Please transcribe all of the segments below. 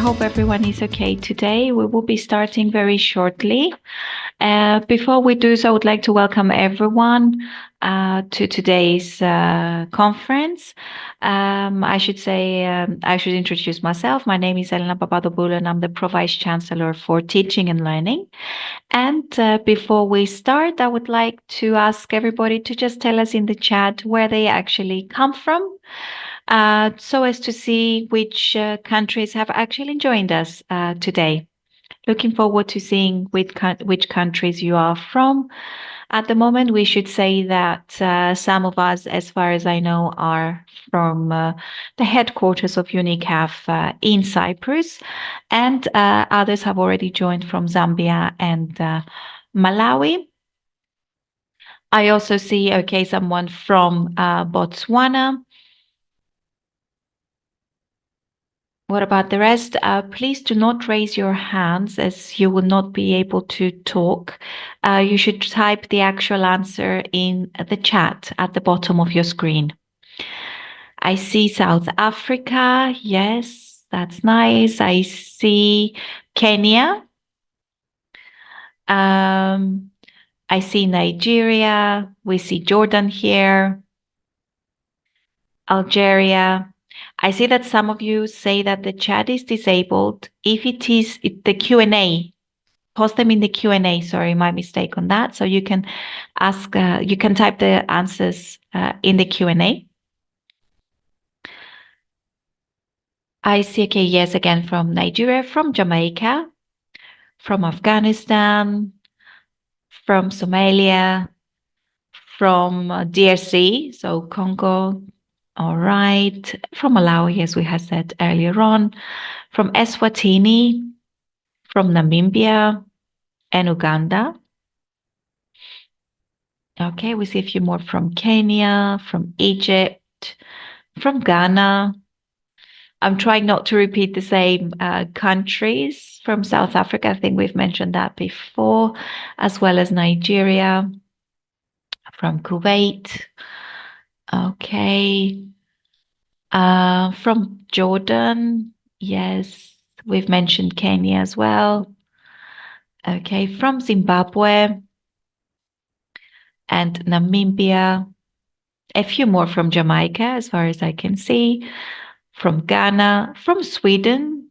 hope everyone is okay today. We will be starting very shortly. Before we do so, I would like to welcome everyone to today's conference. I should introduce myself. My name is Elena Papadopoulou, and I'm the Pro-Vice Chancellor for Teaching and Learning. And before we start, I would like to ask everybody to just tell us in the chat where they actually come from, so as to see which countries have actually joined us today. Looking forward to seeing which countries you are from. At the moment, we should say that some of us, as far as I know, are from the headquarters of Unicaf in Cyprus, and others have already joined from Zambia and Malawi. I also see, someone from Botswana. What about the rest? Please do not raise your hands, as you will not be able to talk. You should type the actual answer in the chat at the bottom of your screen. I see South Africa. Yes, that's nice. I see Kenya. I see Nigeria. We see Jordan here. Algeria. I see that some of you say that the chat is disabled. If it is the Q&A, post them in the Q&A. Sorry, my mistake on that. So you can ask, you can type the answers in the Q&A. I see, okay, yes, again, from Nigeria, from Jamaica, from Afghanistan, from Somalia, from DRC, so Congo. All right. From Malawi, as we had said earlier on, from Eswatini, from Namibia and Uganda. Okay, we see a few more from Kenya, from Egypt, from Ghana. I'm trying not to repeat the same countries. From South Africa, I think we've mentioned that before, as well as Nigeria, from Kuwait. Okay. From Jordan, yes, we've mentioned Kenya as well. Okay, from Zimbabwe and Namibia. A few more from Jamaica, as far as I can see. From Ghana, from Sweden.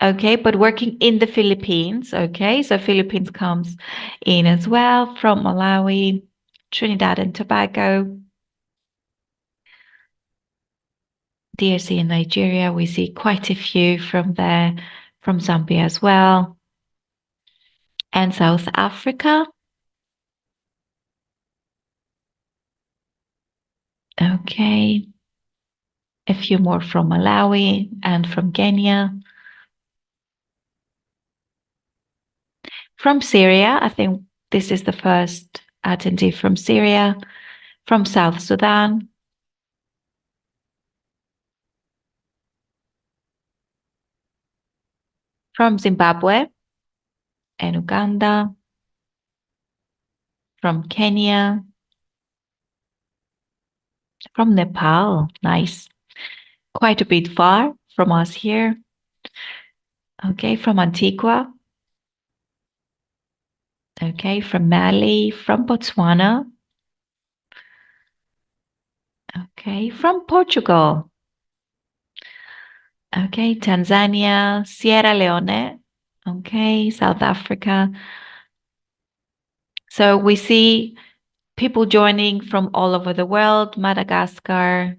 Okay, but working in the Philippines. Okay, so Philippines comes in as well. From Malawi, Trinidad and Tobago. DRC and Nigeria, we see quite a few from there, from Zambia as well. And South Africa. Okay. A few more from Malawi and from Kenya. From Syria, I think this is the first attendee from Syria. From South Sudan. From Zimbabwe and Uganda. From Kenya. From Nepal, nice. Quite a bit far from us here. Okay, from Antigua. Okay, from Mali, from Botswana. Okay, from Portugal. Okay, Tanzania, Sierra Leone. Okay, South Africa. So we see people joining from all over the world. Madagascar.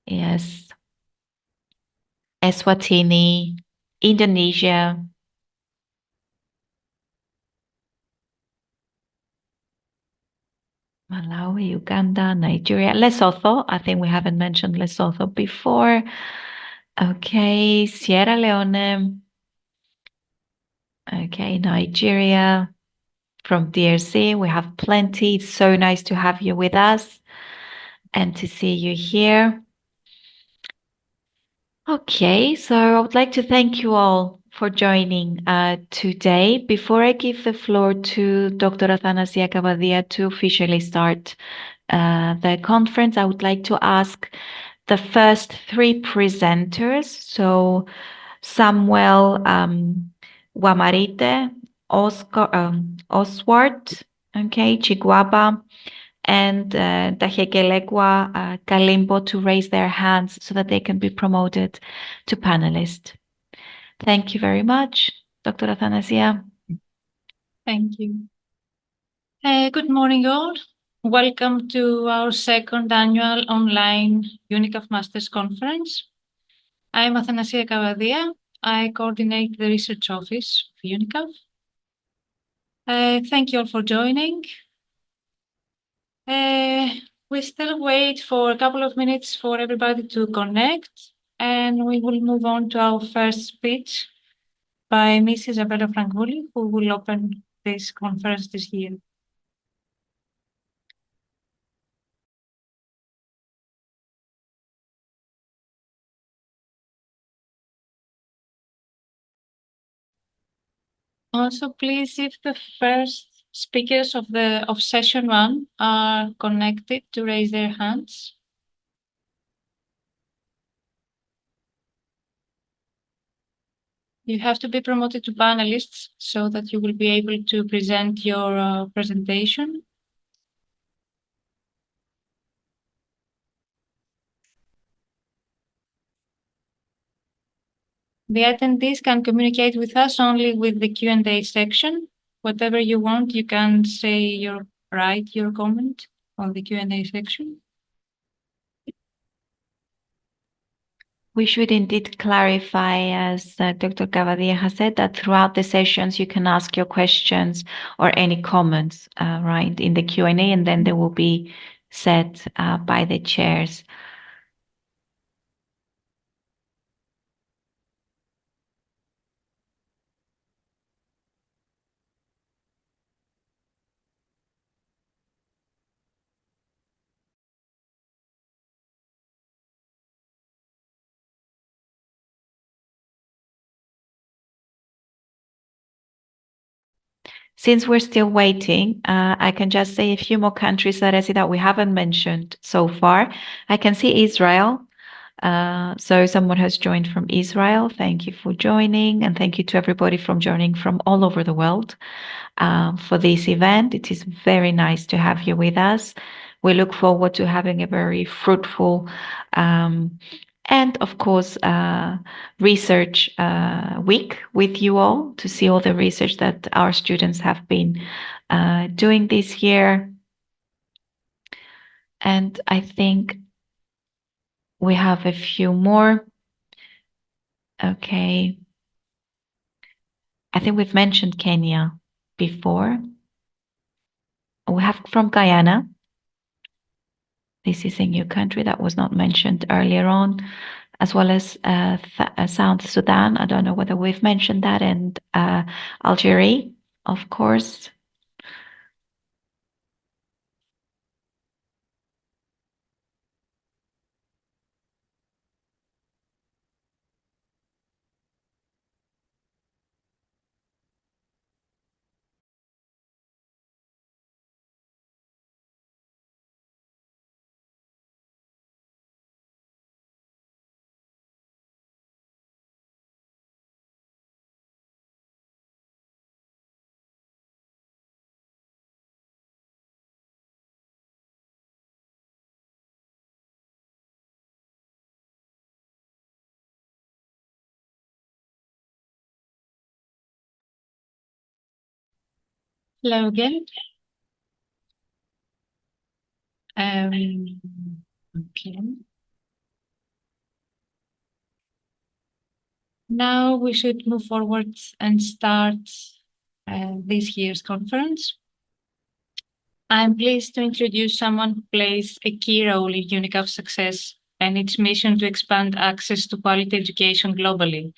Yes. Eswatini, Indonesia. Malawi, Uganda, Nigeria, Lesotho. I think we haven't mentioned Lesotho before. Okay, Sierra Leone. Okay, Nigeria. From DRC, we have plenty. It's so nice to have you with us and to see you here. Okay, so I would like to thank you all for joining today. Before I give the floor to Dr. Athanasia Cavadia to officially start the conference, I would like to ask the first three presenters. So Samuel Guamarite, Oswart, okay, Chiguaba, and Tajekelekwa Kalimbo to raise their hands so that they can be promoted to panelist. Thank you very much, Dr. Athanasia. Thank you. Good morning, all. Welcome to our second annual online Unicaf Masters Conference. I'm Athanasia Kavadia. I coordinate the research office of Unicaf. Thank you all for joining. We still wait for a couple of minutes for everybody to connect, and we will move on to our first speech by Ms. Isabella Frangulli, who will open this conference this year. Also, please, if the first speakers of session 1 are connected, to raise their hands. You have to be promoted to panelists so that you will be able to present your presentation. The attendees can communicate with us only with the Q&A section. Whatever you want, you can write your comment on the Q&A section. We should indeed clarify, as Dr. Cavadia has said, that throughout the sessions you can ask your questions or any comments, right, in the Q&A, and then they will be set by the chairs. Since we're still waiting, I can just say a few more countries that I see that we haven't mentioned so far. I can see Israel. So someone has joined from Israel. Thank you for joining, and thank you to everybody from joining from all over the world for this event. It is very nice to have you with us. We look forward to having a very fruitful and of course, research week with you all to see all the research that our students have been doing this year. And I think we have a few more. Okay. I think we've mentioned Kenya before. We have from Guyana. This is a new country that was not mentioned earlier on, as well as South Sudan. I don't know whether we've mentioned that, and Algeria, of course. Hello again. Okay. Now we should move forward and start this year's conference. I'm pleased to introduce someone who plays a key role in Unicaf's success and its mission to expand access to quality education globally.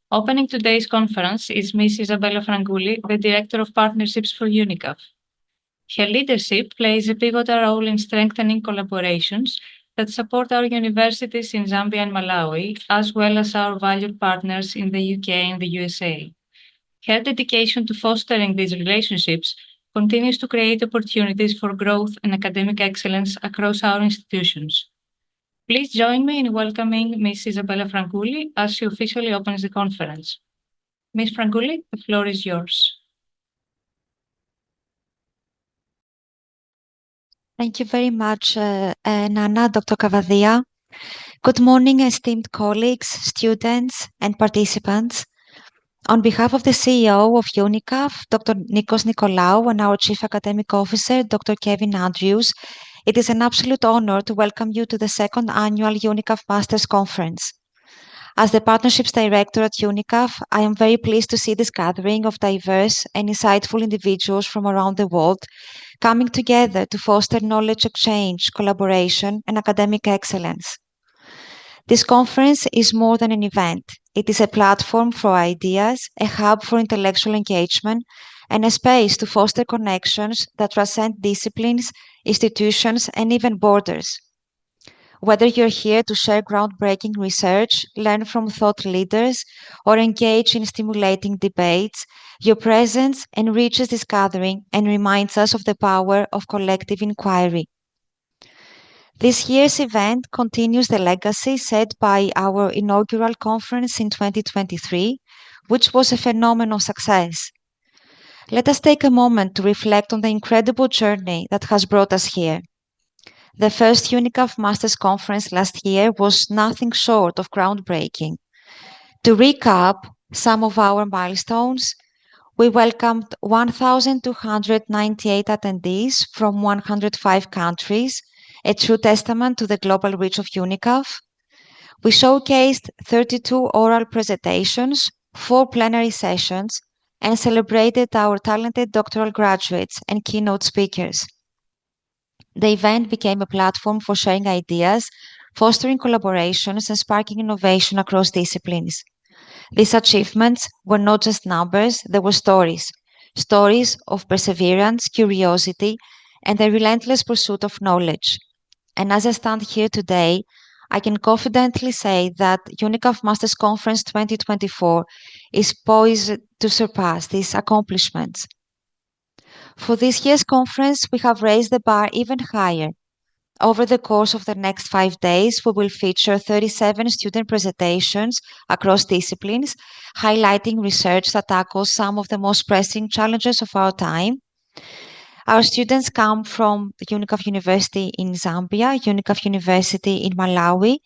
Opening today's conference is Ms. Isabella Frangulli, the Director of Partnerships for Unicaf. Her leadership plays a pivotal role in strengthening collaborations that support our universities in Zambia and Malawi, as well as our valued partners in the UK and the USA. Her dedication to fostering these relationships continues to create opportunities for growth and academic excellence across our institutions. Please join me in welcoming Ms. Isabella Franculli as she officially opens the conference. Ms. Franculli, the floor is yours. Thank you very much, Nana, Dr. Cavadia. Good morning, esteemed colleagues, students, and participants. On behalf of the CEO of Unicaf, Dr. Nikos Nikolaou, and our Chief Academic Officer, Dr. Kevin Andrews, it is an absolute honor to welcome you to the second annual Unicaf Masters Conference. As the Partnerships Director at Unicaf, I am very pleased to see this gathering of diverse and insightful individuals from around the world coming together to foster knowledge exchange, collaboration, and academic excellence. This conference is more than an event. It is a platform for ideas, a hub for intellectual engagement, and a space to foster connections that transcend disciplines, institutions, and even borders. Whether you're here to share groundbreaking research, learn from thought leaders, or engage in stimulating debates, your presence enriches this gathering and reminds us of the power of collective inquiry. This year's event continues the legacy set by our inaugural conference in 2023, which was a phenomenal success. Let us take a moment to reflect on the incredible journey that has brought us here. The first Unicaf Masters Conference last year was nothing short of groundbreaking. To recap some of our milestones, we welcomed 1,298 attendees from 105 countries, a true testament to the global reach of Unicaf. We showcased 32 oral presentations, 4 plenary sessions, and celebrated our talented doctoral graduates and keynote speakers. The event became a platform for sharing ideas, fostering collaborations, and sparking innovation across disciplines. These achievements were not just numbers, they were stories. Stories of perseverance, curiosity, and the relentless pursuit of knowledge. And as I stand here today, I can confidently say that Unicaf Masters Conference 2024 is poised to surpass these accomplishments. For this year's conference, we have raised the bar even higher. Over the course of the next 5 days, we will feature 37 student presentations across disciplines, highlighting research that tackles some of the most pressing challenges of our time. Our students come from the Unicaf University in Zambia, Unicaf University in Malawi,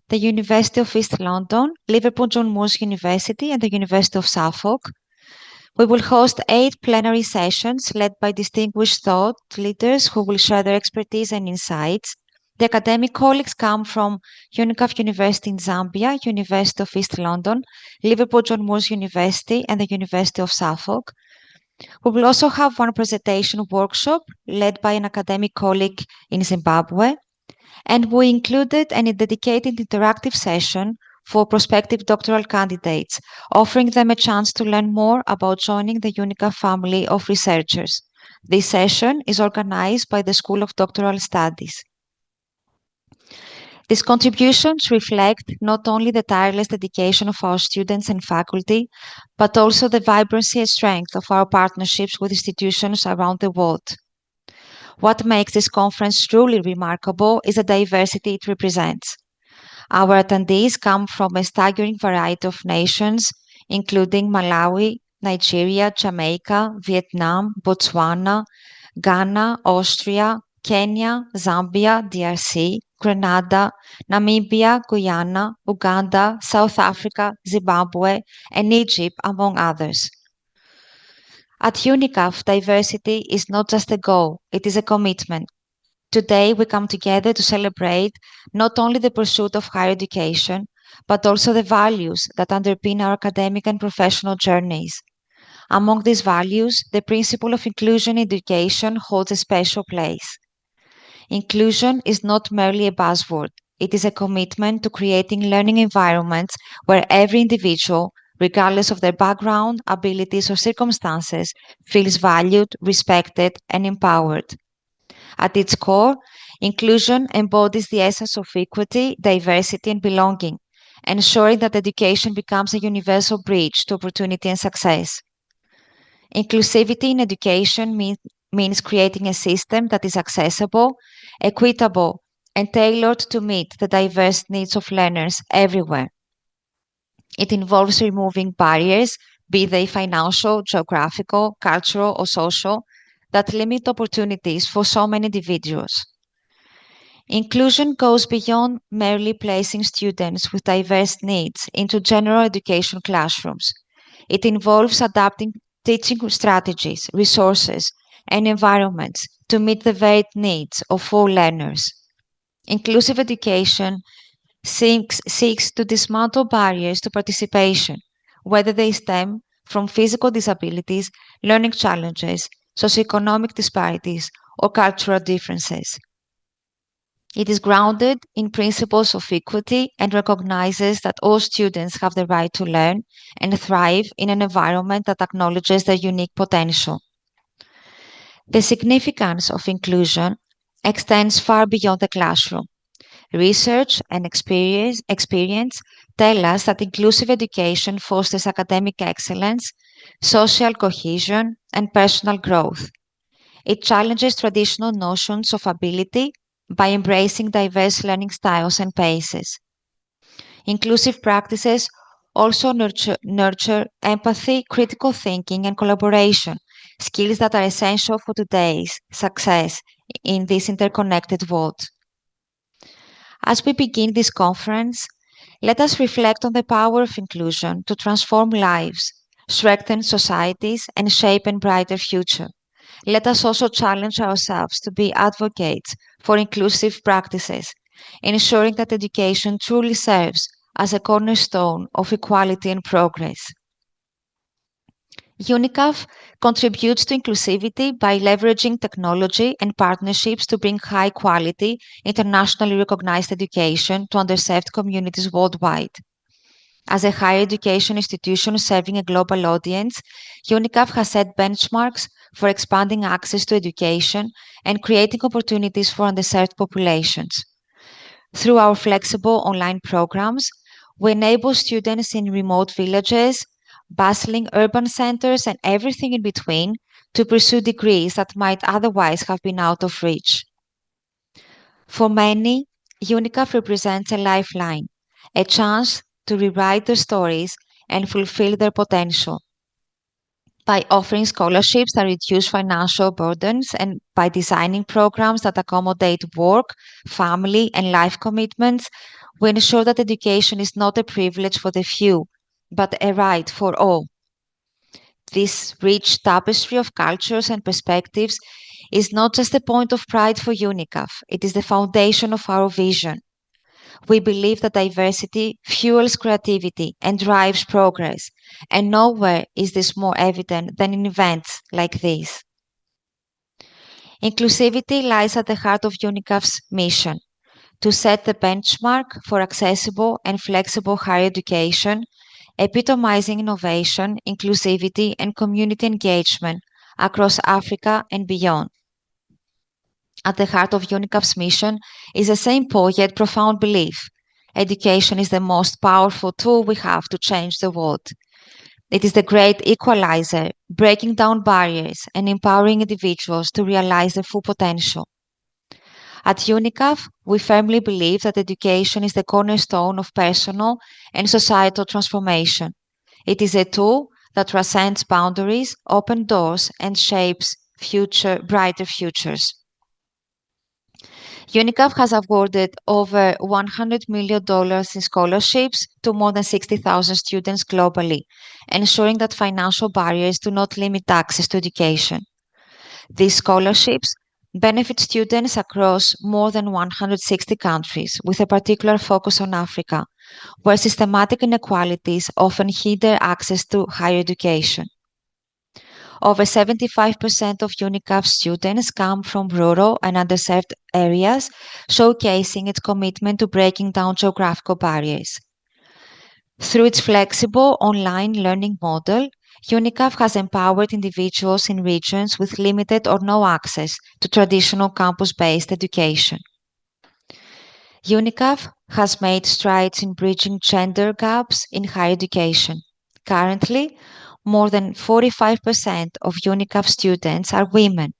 the University of East London, Liverpool John Moores University, and the University of Suffolk. We will host 8 plenary sessions led by distinguished thought leaders who will share their expertise and insights. The academic colleagues come from Unicaf University in Zambia, University of East London, Liverpool John Moores University, and the University of Suffolk. We will also have one presentation workshop led by an academic colleague in Zimbabwe, and we included a dedicated interactive session for prospective doctoral candidates, offering them a chance to learn more about joining the Unicaf family of researchers. This session is organized by the School of Doctoral Studies. These contributions reflect not only the tireless dedication of our students and faculty, but also the vibrancy and strength of our partnerships with institutions around the world. What makes this conference truly remarkable is the diversity it represents. Our attendees come from a staggering variety of nations, including Malawi, Nigeria, Jamaica, Vietnam, Botswana, Ghana, Austria, Kenya, Zambia, DRC, Grenada, Namibia, Guyana, Uganda, South Africa, Zimbabwe, and Egypt, among others. At Unicaf, diversity is not just a goal, it is a commitment. Today, we come together to celebrate not only the pursuit of higher education, but also the values that underpin our academic and professional journeys. Among these values, the principle of inclusion in education holds a special place. Inclusion is not merely a buzzword, it is a commitment to creating learning environments where every individual, regardless of their background, abilities, or circumstances, feels valued, respected, and empowered. At its core, inclusion embodies the essence of equity, diversity, and belonging, ensuring that education becomes a universal bridge to opportunity and success. Inclusivity in education means creating a system that is accessible, equitable, and tailored to meet the diverse needs of learners everywhere. It involves removing barriers, be they financial, geographical, cultural, or social, that limit opportunities for so many individuals. Inclusion goes beyond merely placing students with diverse needs into general education classrooms. It involves adapting teaching strategies, resources, and environments to meet the varied needs of all learners. Inclusive education seeks to dismantle barriers to participation, whether they stem from physical disabilities, learning challenges, socioeconomic disparities, or cultural differences. It is grounded in principles of equity and recognizes that all students have the right to learn and thrive in an environment that acknowledges their unique potential. The significance of inclusion extends far beyond the classroom. Research and experience tell us that inclusive education fosters academic excellence, social cohesion, and personal growth. It challenges traditional notions of ability by embracing diverse learning styles and paces. Inclusive practices also nurture empathy, critical thinking, and collaboration, skills that are essential for today's success in this interconnected world. As we begin this conference, let us reflect on the power of inclusion to transform lives, strengthen societies, and shape a brighter future. Let us also challenge ourselves to be advocates for inclusive practices, ensuring that education truly serves as a cornerstone of equality and progress. Unicaf contributes to inclusivity by leveraging technology and partnerships to bring high quality, internationally recognized education to underserved communities worldwide. As a higher education institution serving a global audience, Unicaf has set benchmarks for expanding access to education and creating opportunities for underserved populations. Through our flexible online programs, we enable students in remote villages, bustling urban centers, and everything in between to pursue degrees that might otherwise have been out of reach. For many, Unicaf represents a lifeline, a chance to rewrite their stories and fulfill their potential. By offering scholarships that reduce financial burdens and by designing programs that accommodate work, family, and life commitments, we ensure that education is not a privilege for the few, but a right for all. This rich tapestry of cultures and perspectives is not just a point of pride for Unicaf, it is the foundation of our vision. We believe that diversity fuels creativity and drives progress, and nowhere is this more evident than in events like this. Inclusivity lies at the heart of Unicaf's mission to set the benchmark for accessible and flexible higher education, epitomizing innovation, inclusivity, and community engagement across Africa and beyond. At the heart of Unicaf's mission is a simple yet profound belief. Education is the most powerful tool we have to change the world. It is the great equalizer, breaking down barriers and empowering individuals to realize their full potential. At Unicaf, we firmly believe that education is the cornerstone of personal and societal transformation. It is a tool that transcends boundaries, opens doors, and shapes brighter futures. Unicaf has awarded over $100 million in scholarships to more than 60,000 students globally, ensuring that financial barriers do not limit access to education. These scholarships benefit students across more than 160 countries, with a particular focus on Africa, where systematic inequalities often hinder access to higher education. Over 75% of Unicaf students come from rural and underserved areas, showcasing its commitment to breaking down geographical barriers. Through its flexible online learning model, Unicaf has empowered individuals in regions with limited or no access to traditional campus-based education. Unicaf has made strides in bridging gender gaps in higher education. Currently, more than 45% of Unicaf students are women,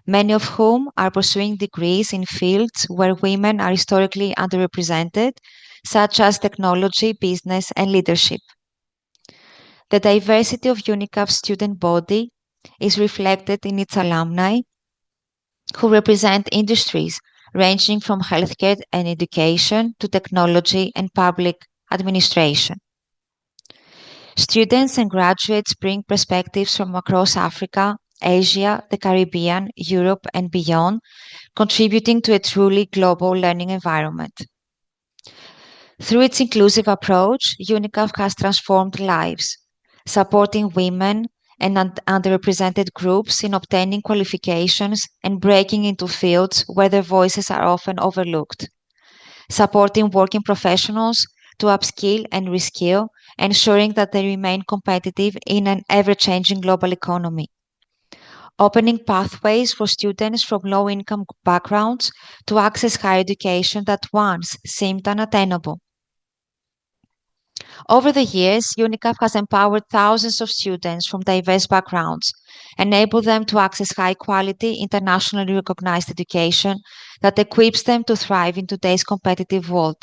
many of whom are pursuing degrees in fields where women are historically underrepresented, such as technology, business, and leadership. The diversity of Unicaf's student body is reflected in its alumni, who represent industries ranging from healthcare and education to technology and public administration. Students and graduates bring perspectives from across Africa, Asia, the Caribbean, Europe, and beyond, contributing to a truly global learning environment. Through its inclusive approach, UNICAF has transformed lives, supporting women and underrepresented groups in obtaining qualifications and breaking into fields where their voices are often overlooked, supporting working professionals to upskill and reskill, ensuring that they remain competitive in an ever-changing global economy, opening pathways for students from low-income backgrounds to access higher education that once seemed unattainable. Over the years, UNICAF has empowered thousands of students from diverse backgrounds, enabled them to access high-quality, internationally recognized education that equips them to thrive in today's competitive world.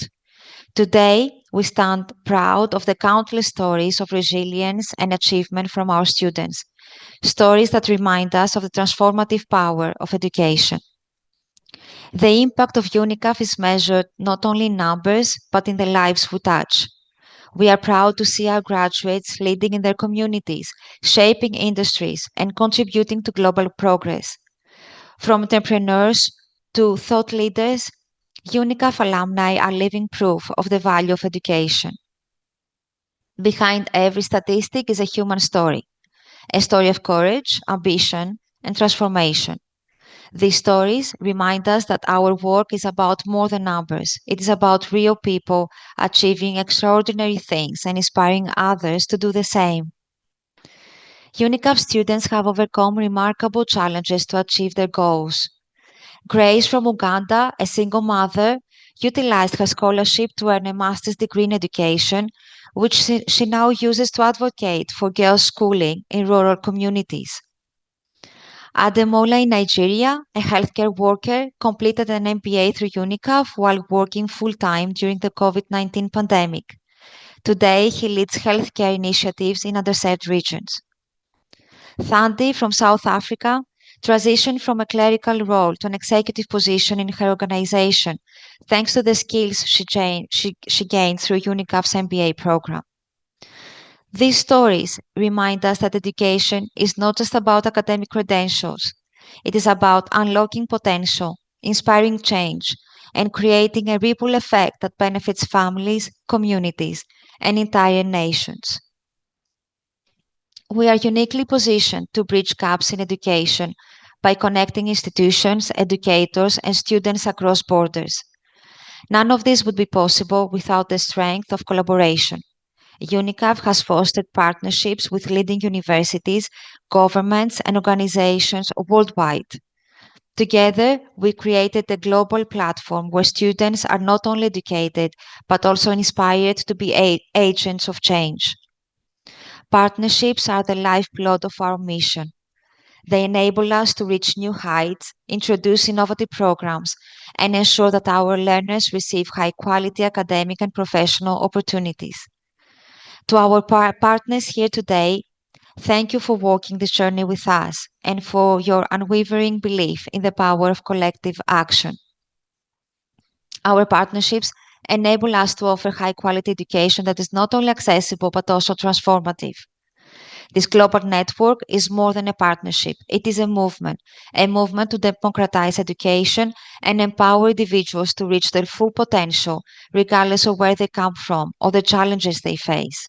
Today, we stand proud of the countless stories of resilience and achievement from our students, stories that remind us of the transformative power of education. The impact of UNICAF is measured not only in numbers, but in the lives we touch. We are proud to see our graduates leading in their communities, shaping industries, and contributing to global progress. From entrepreneurs to thought leaders, UNICAF alumni are living proof of the value of education. Behind every statistic is a human story, a story of courage, ambition, and transformation. These stories remind us that our work is about more than numbers. It is about real people achieving extraordinary things and inspiring others to do the same. UNICAF students have overcome remarkable challenges to achieve their goals. Grace from Uganda, a single mother, utilized her scholarship to earn a master's degree in education, which she now uses to advocate for girls' schooling in rural communities. Ademola in Nigeria, a healthcare worker, completed an MBA through UNICAF while working full-time during the COVID-19 pandemic. Today, he leads healthcare initiatives in underserved regions. Thandi from South Africa transitioned from a clerical role to an executive position in her organization, thanks to the skills she gained through UNICAF's MBA program. These stories remind us that education is not just about academic credentials. It is about unlocking potential, inspiring change, and creating a ripple effect that benefits families, communities, and entire nations. We are uniquely positioned to bridge gaps in education by connecting institutions, educators, and students across borders. None of this would be possible without the strength of collaboration. UNICAF has fostered partnerships with leading universities, governments, and organizations worldwide. Together, we created a global platform where students are not only educated, but also inspired to be agents of change. Partnerships are the lifeblood of our mission. They enable us to reach new heights, introduce innovative programs, and ensure that our learners receive high-quality academic and professional opportunities. To our partners here today, thank you for walking this journey with us and for your unwavering belief in the power of collective action. Our partnerships enable us to offer high-quality education that is not only accessible but also transformative. This global network is more than a partnership. It is a movement to democratize education and empower individuals to reach their full potential, regardless of where they come from or the challenges they face.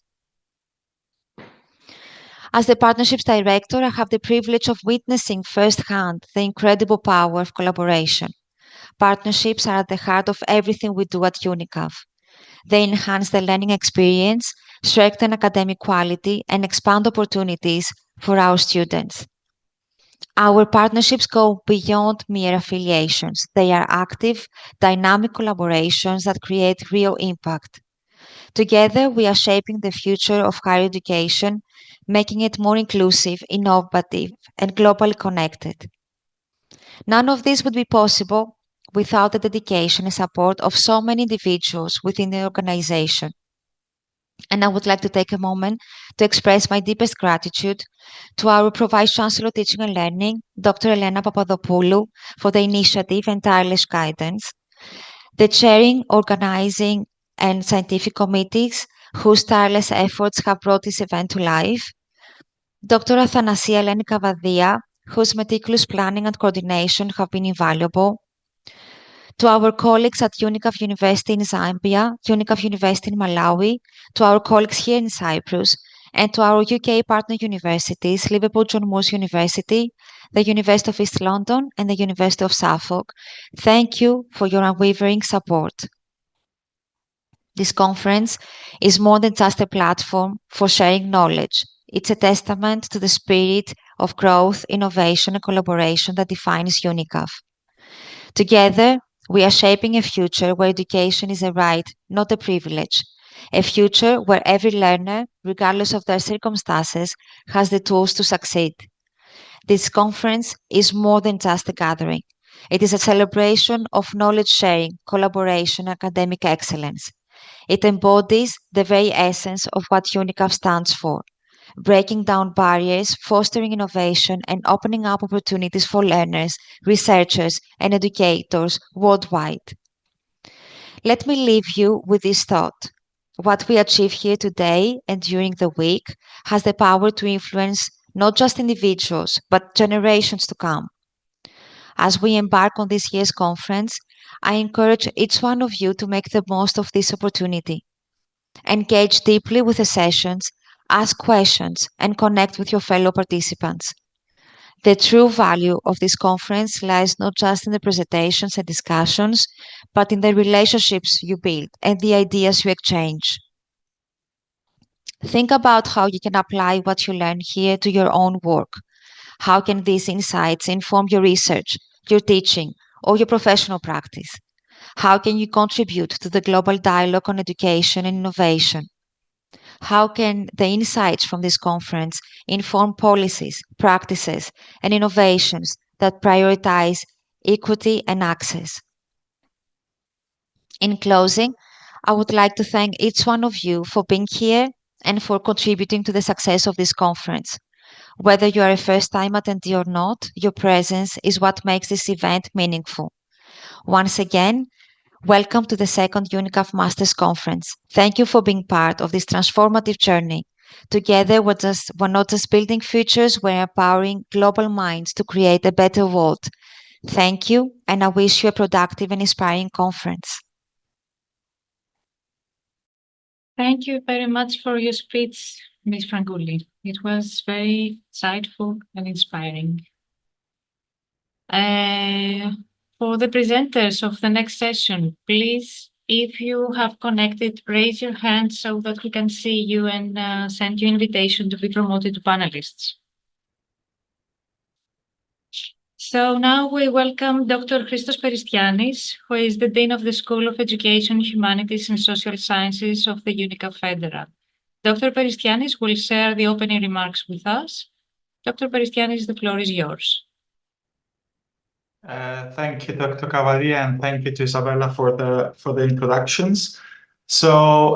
As the Partnerships Director, I have the privilege of witnessing firsthand the incredible power of collaboration. Partnerships are at the heart of everything we do at UNICAF. They enhance the learning experience, strengthen academic quality, and expand opportunities for our students. Our partnerships go beyond mere affiliations. They are active, dynamic collaborations that create real impact. Together, we are shaping the future of higher education, making it more inclusive, innovative, and globally connected. None of this would be possible without the dedication and support of so many individuals within the organization. And I would like to take a moment to express my deepest gratitude to our Vice Chancellor Teaching and Learning, Dr. Elena Papadopoulou, for the initiative and tireless guidance, the chairing, organizing, and scientific committees whose tireless efforts have brought this event to life, Dr. Athanasia Eleni Kavadia, whose meticulous planning and coordination have been invaluable, to our colleagues at Unicaf University in Zambia, Unicaf University in Malawi, to our colleagues here in Cyprus, and to our UK partner universities, Liverpool John Moores University, the University of East London, and the University of Suffolk. Thank you for your unwavering support. This conference is more than just a platform for sharing knowledge. It's a testament to the spirit of growth, innovation, and collaboration that defines Unicaf. Together, we are shaping a future where education is a right, not a privilege. A future where every learner, regardless of their circumstances, has the tools to succeed. This conference is more than just a gathering. It is a celebration of knowledge sharing, collaboration, and academic excellence. It embodies the very essence of what Unicaf stands for: breaking down barriers, fostering innovation, and opening up opportunities for learners, researchers, and educators worldwide. Let me leave you with this thought. What we achieve here today and during the week has the power to influence not just individuals, but generations to come. As we embark on this year's conference, I encourage each one of you to make the most of this opportunity. Engage deeply with the sessions, ask questions, and connect with your fellow participants. The true value of this conference lies not just in the presentations and discussions, but in the relationships you build and the ideas you exchange. Think about how you can apply what you learn here to your own work. How can these insights inform your research, your teaching, or your professional practice? How can you contribute to the global dialogue on education and innovation? How can the insights from this conference inform policies, practices, and innovations that prioritize equity and access? In closing, I would like to thank each one of you for being here and for contributing to the success of this conference. Whether you are a first-time attendee or not, your presence is what makes this event meaningful. Once again, welcome to the second Unicaf Masters Conference. Thank you for being part of this transformative journey. Together, we're not just building futures, we're empowering global minds to create a better world. Thank you, and I wish you a productive and inspiring conference. Thank you very much for your speech, Ms. Frangouli. It was very insightful and inspiring. For the presenters of the next session, please, if you have connected, raise your hand so that we can see you and send you invitation to be promoted to panelists. So now we welcome Dr. Christos Peristianis, who is the Dean of the School of Education, Humanities and Social Sciences of the Unicaf Federal. Dr. Peristianis will share the opening remarks with us. Dr. Peristianis, the floor is yours. Thank you, Dr. Cavadia, and thank you to Isabella for the introductions. So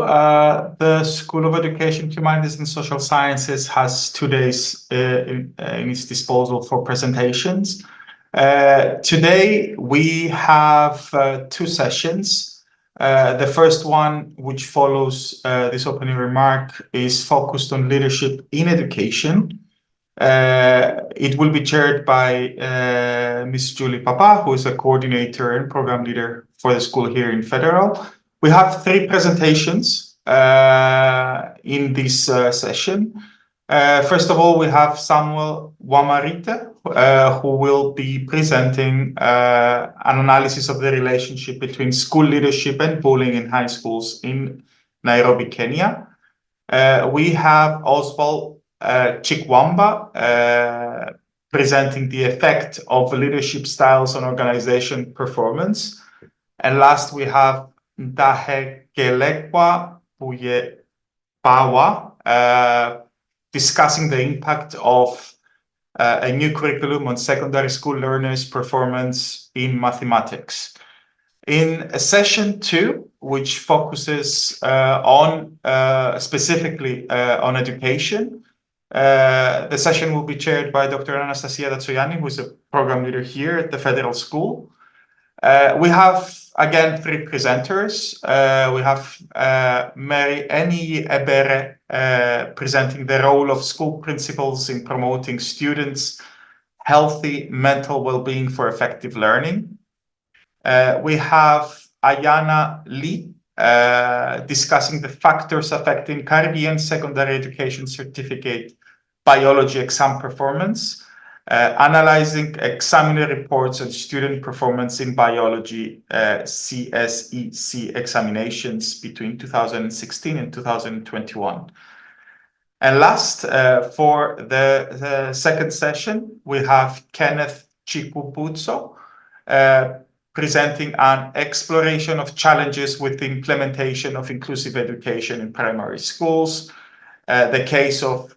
the School of Education, Humanities and Social Sciences has 2 days in its disposal for presentations. Today we have 2 sessions. The first one, which follows this opening remark, is focused on leadership in education. It will be chaired by Ms. Julie Papa, who is a coordinator and program leader for the school here in Federal. We have 3 presentations in this session. First of all, we have Samuel Wamarite, who will be presenting an analysis of the relationship between school leadership and bullying in high schools in Nairobi, Kenya. We have Oswald Chikwamba presenting the effect of leadership styles on organization performance. And last, we have Ndahekelekwa Puyepawa discussing the impact of a new curriculum on secondary school learners' performance in mathematics. In session 2, which focuses on specifically on education, the session will be chaired by Dr. Anastasia Datsoyani, who is a program leader here at the Federal School. We have, again, 3 presenters. We have Mary Eni Ebere presenting the role of school principals in promoting students' healthy mental well-being for effective learning. We have Ayana Lee discussing the factors affecting Caribbean secondary education certificate biology exam performance, analyzing examiner reports on student performance in biology CSEC examinations between 2016 and 2021. And last, for the second session, we have Kenneth Chikuputso presenting an exploration of challenges with the implementation of inclusive education in primary schools, the case of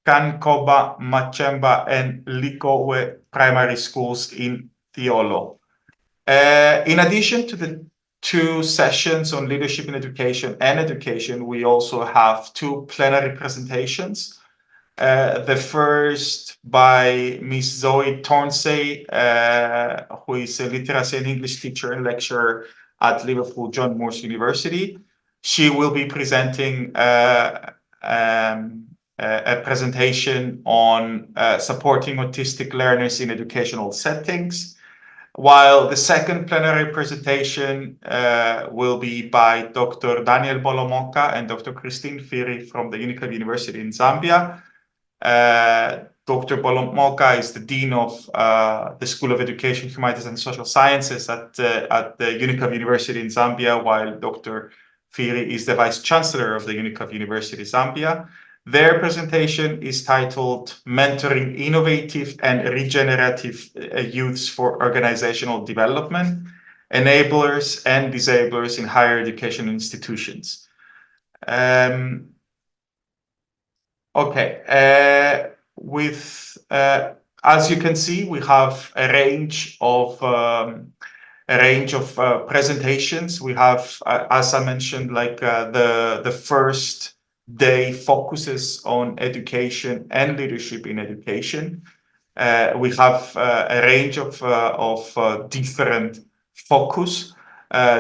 Kankoba, Machemba, and Likowe primary schools in Thiolo. In addition to the 2 sessions on leadership in education and education, we also have 2 plenary presentations. The first by Ms. Zoe Tornsey, who is a literacy and English teacher and lecturer at Liverpool John Moores University. She will be presenting a presentation on supporting autistic learners in educational settings, while the second plenary presentation will be by Dr. Daniel Bolomoka and Dr. Christine Firi from the Unicaf University in Zambia. Dr. Bolomoka is the Dean of the School of Education, Humanities and Social Sciences at the Unicaf University in Zambia, while Dr. Firi is the Vice Chancellor of the Unicaf University Zambia. Their presentation is titled Mentoring Innovative and Regenerative Youths for Organizational Development, Enablers and Disablers in Higher Education Institutions. As you can see, we have a range of presentations. We have, as I mentioned, like the first day focuses on education and leadership in education. We have a range of different focus,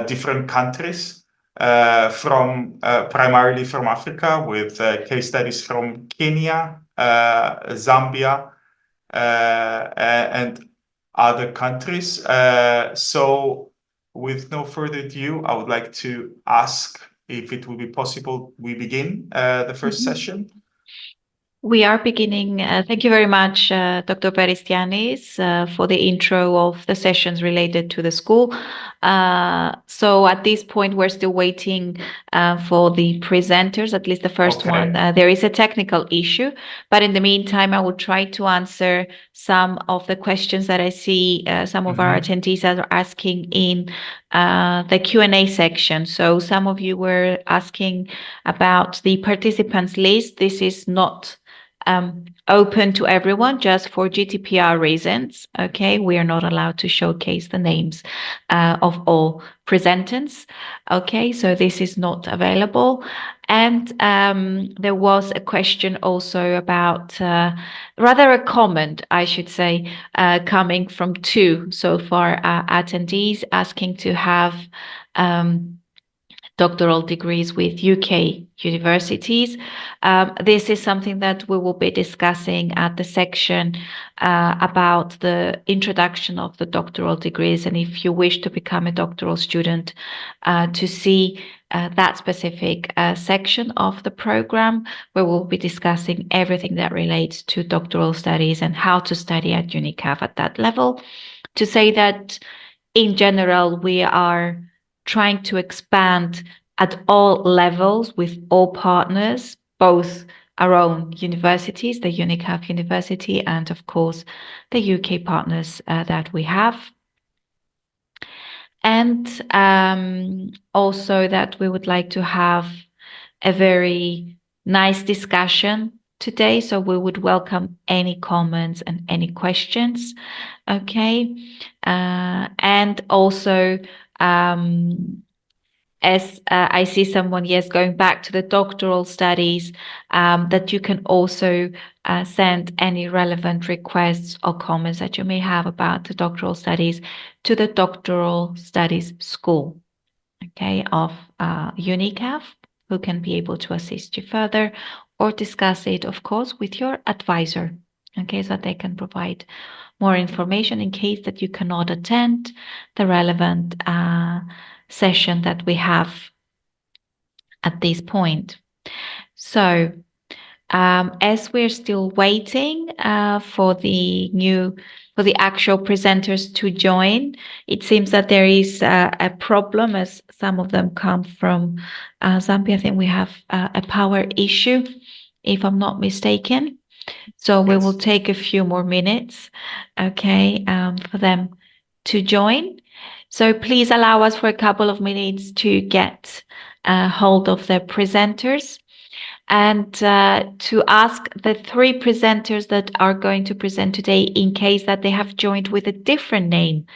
different countries, primarily from Africa, with case studies from Kenya, Zambia, and other countries. So with no further ado, I would like to ask if it will be possible we begin the first session. We are beginning. Thank you very much, Dr. Peristianis, for the intro of the sessions related to the school. So at this point, we're still waiting for the presenters, at least the first one. There is a technical issue, but in the meantime, I will try to answer some of the questions that I see some of our attendees are asking in the Q&A section. So some of you were asking about the participants list. This is not open to everyone, just for GDPR reasons. Okay, we are not allowed to showcase the names of all presenters. Okay, so this is not available. And there was a question also about, rather a comment, I should say, coming from 2 so far attendees asking to have doctoral degrees with UK universities. This is something that we will be discussing at the section about the introduction of the doctoral degrees, and if you wish to become a doctoral student, to see that specific section of the program, where we'll be discussing everything that relates to doctoral studies and how to study at Unicaf at that level. To say that in general, we are trying to expand at all levels with all partners, both our own universities, the Unicaf University, and of course, the UK partners that we have. And also that we would like to have a very nice discussion today, so we would welcome any comments and any questions. Okay, and also as I see someone, yes, going back to the doctoral studies, that you can also send any relevant requests or comments that you may have about the doctoral studies to the doctoral studies school, okay, of Unicaf, who can be able to assist you further or discuss it, of course, with your advisor, okay, so that they can provide more information in case that you cannot attend the relevant session that we have at this point. So as we're still waiting for the actual presenters to join, it seems that there is a problem, as some of them come from Zambia. I think we have a power issue, if I'm not mistaken. So we will take a few more minutes, okay, for them to join. So please allow us for a couple of minutes to get hold of the presenters and to ask the three presenters that are going to present today, in case that they have joined with a different name,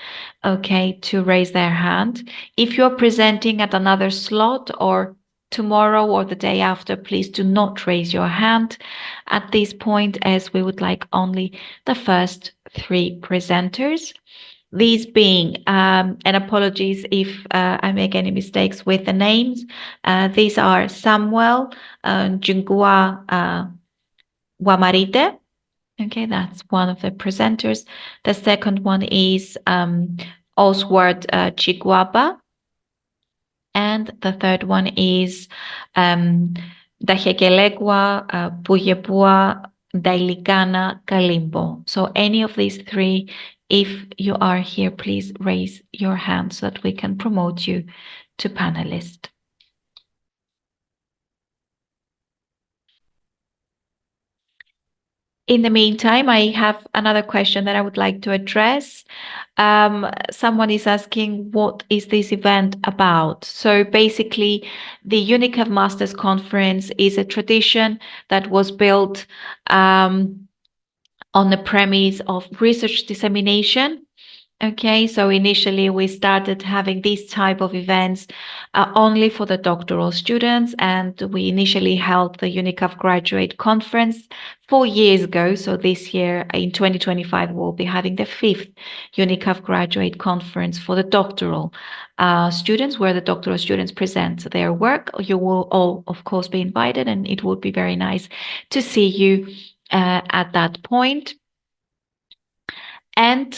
okay, to raise their hand. If you're presenting at another slot or tomorrow or the day after, please do not raise your hand at this point, as we would like only the first three presenters. These being, and apologies if I make any mistakes with the names, these are Samuel Njungua Wamarite. Okay, that's one of the presenters. The second one is Oswald Chiguaba. And the third one is Dahekelegwa Puyepua Dailigana Kalimbo. So any of these three, if you are here, please raise your hand so that we can promote you to panelist. In the meantime, I have another question that I would like to address. Someone is asking, what is this event about? So basically, the Unicaf Masters Conference is a tradition that was built on the premise of research dissemination. Okay, so initially we started having these type of events only for the doctoral students, and we initially held the Unicaf Graduate Conference 4 years ago. So this year, in 2025, we'll be having the 5th Unicaf Graduate Conference for the doctoral students, where the doctoral students present their work. You will all, of course, be invited, and it would be very nice to see you at that point. And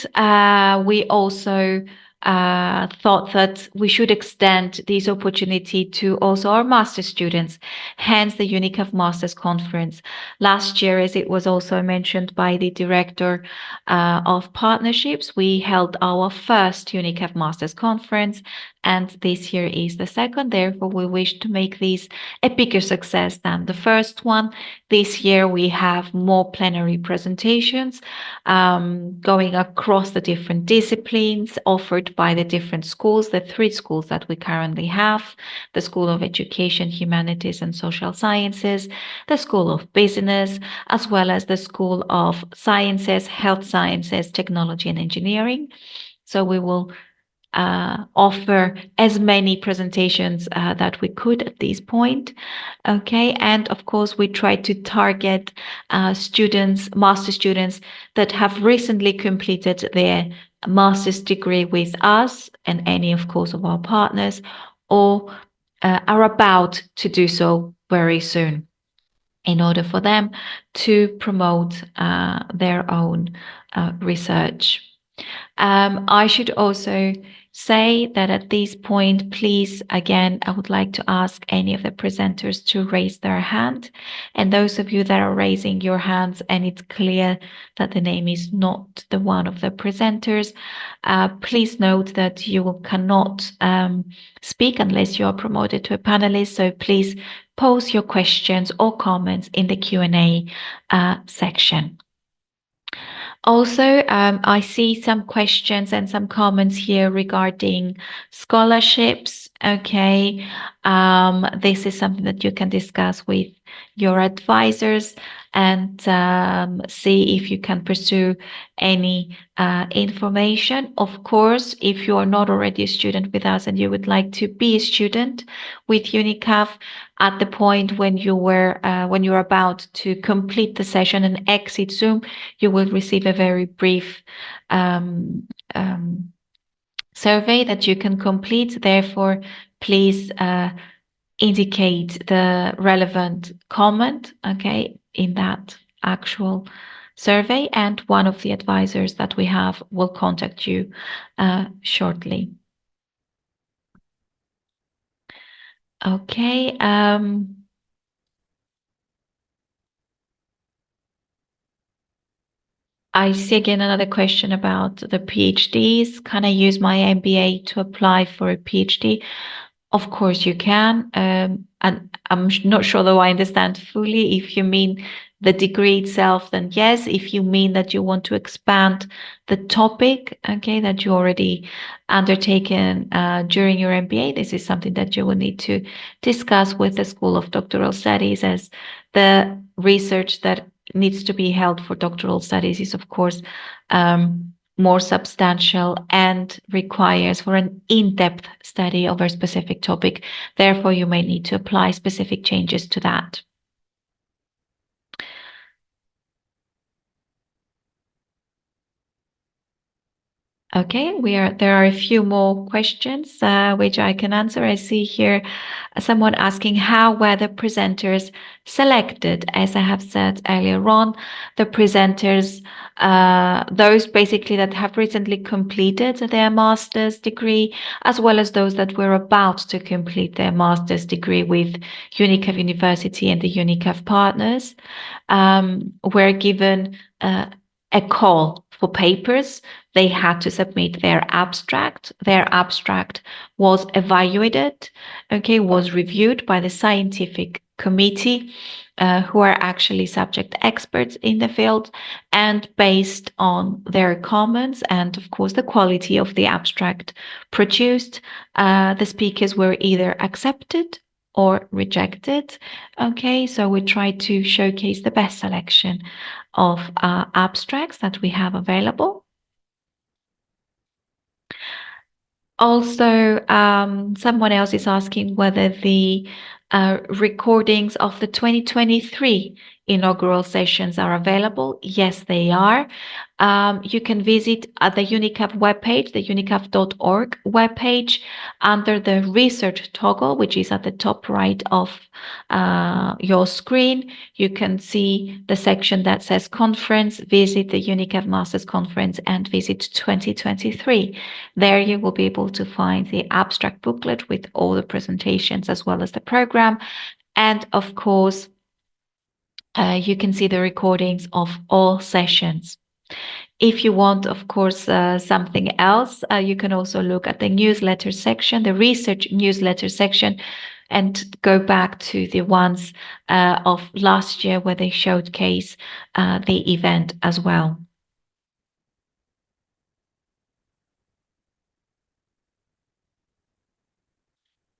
we also thought that we should extend this opportunity to also our master's students, hence the Unicaf Masters Conference. Last year, as it was also mentioned by the Director of Partnerships, we held our first Unicaf Masters Conference, and this year is the second. Therefore, we wish to make this a bigger success than the first one. This year, we have more plenary presentations going across the different disciplines offered by the different schools, the 3 schools that we currently have: the School of Education, Humanities and Social Sciences, the School of Business, as well as the School of Sciences, Health Sciences, Technology and Engineering. So we will offer as many presentations that we could at this point. Okay, and of course we try to target students, master students that have recently completed their master's degree with us and any, of course, of our partners, or are about to do so very soon, in order for them to promote their own research. I should also say that at this point, please, again, I would like to ask any of the presenters to raise their hand. And those of you that are raising your hands and it's clear that the name is not the one of the presenters, please note that you cannot speak unless you are promoted to a panelist. So please post your questions or comments in the Q&A section. Also, I see some questions and some comments here regarding scholarships Okay, this is something that you can discuss with your advisors and see if you can pursue any information. Of course, if you are not already a student with us and you would like to be a student with Unicaf, at the point when you're about to complete the session and exit Zoom, you will receive a very brief survey that you can complete. Therefore, please indicate the relevant comment, okay, in that actual survey, and one of the advisors that we have will contact you shortly. Okay. I see again another question about the PhDs. Can I use my MBA to apply for a PhD? Of course you can. And I'm not sure though I understand fully. If you mean the degree itself, then yes. If you mean that you want to expand the topic, okay, that you already undertaken during your MBA, this is something that you will need to discuss with the School of Doctoral Studies, as the research that needs to be held for doctoral studies is, of course, more substantial and requires for an in-depth study of a specific topic. Therefore, you may need to apply specific changes to that. Okay, there are a few more questions which I can answer. I see here someone asking, how were the presenters selected? As I have said earlier on, the presenters, those basically that have recently completed their master's degree, as well as those that were about to complete their master's degree with Unicaf University and the Unicaf partners, were given a call for papers. They had to submit their abstract. Their abstract was evaluated, okay, was reviewed by the scientific committee, who are actually subject experts in the field, and based on their comments and, of course, the quality of the abstract produced, the speakers were either accepted or rejected. Okay, so we try to showcase the best selection of abstracts that we have available. Also, someone else is asking whether the recordings of the 2023 inaugural sessions are available. Yes, they are. You can visit the Unicaf webpage, the unicaf.org webpage, under the research toggle, which is at the top right of your screen. You can see the section that says conference, visit the Unicaf Masters Conference, and visit 2023. There you will be able to find the abstract booklet with all the presentations as well as the program. And of course, you can see the recordings of all sessions. If you want, of course, something else, you can also look at the newsletter section, the research newsletter section, and go back to the ones of last year where they showcase the event as well.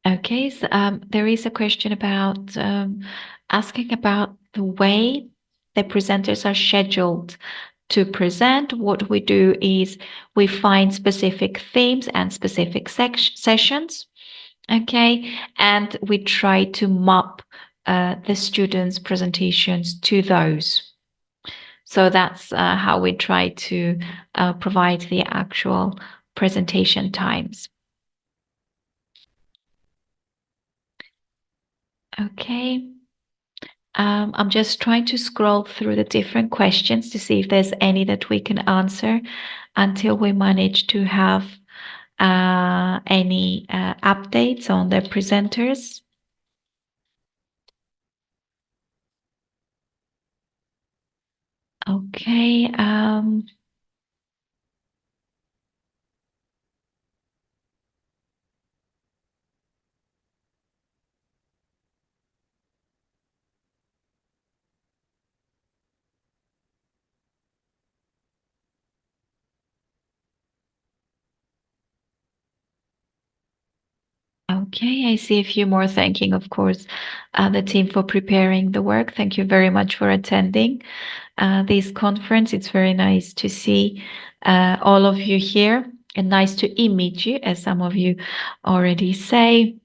Okay, so there is a question about asking about the way the presenters are scheduled to present. What we do is we find specific themes and specific sessions, okay, and we try to map the students' presentations to those. So that's how we try to provide the actual presentation times. Okay. I'm just trying to scroll through the different questions to see if there's any that we can answer until we manage to have any updates on the presenters. Okay. Okay, I see a few more thanking, of course, the team for preparing the work. Thank you very much for attending this conference. It's very nice to see all of you here and nice to meet you, as some of you already say.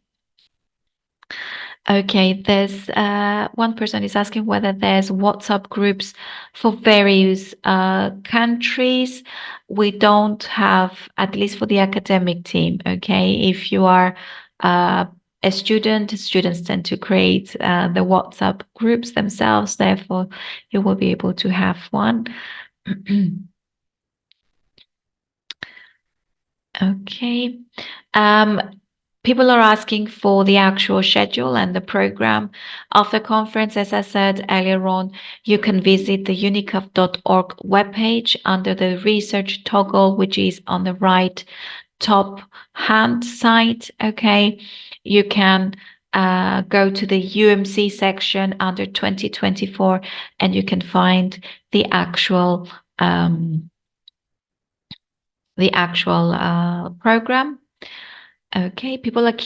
Okay, there's one person is asking whether there's WhatsApp groups for various countries. We don't have, at least for the academic team. Okay, if you are a student, students tend to create the WhatsApp groups themselves. Therefore, you will be able to have one. Okay. People are asking for the actual schedule and the program of the conference. As I said earlier on, you can visit the unicaf.org webpage under the research toggle, which is on the right top hand side. Okay. You can go to the UMC section under 2024 and you can find the actual program. Okay, people are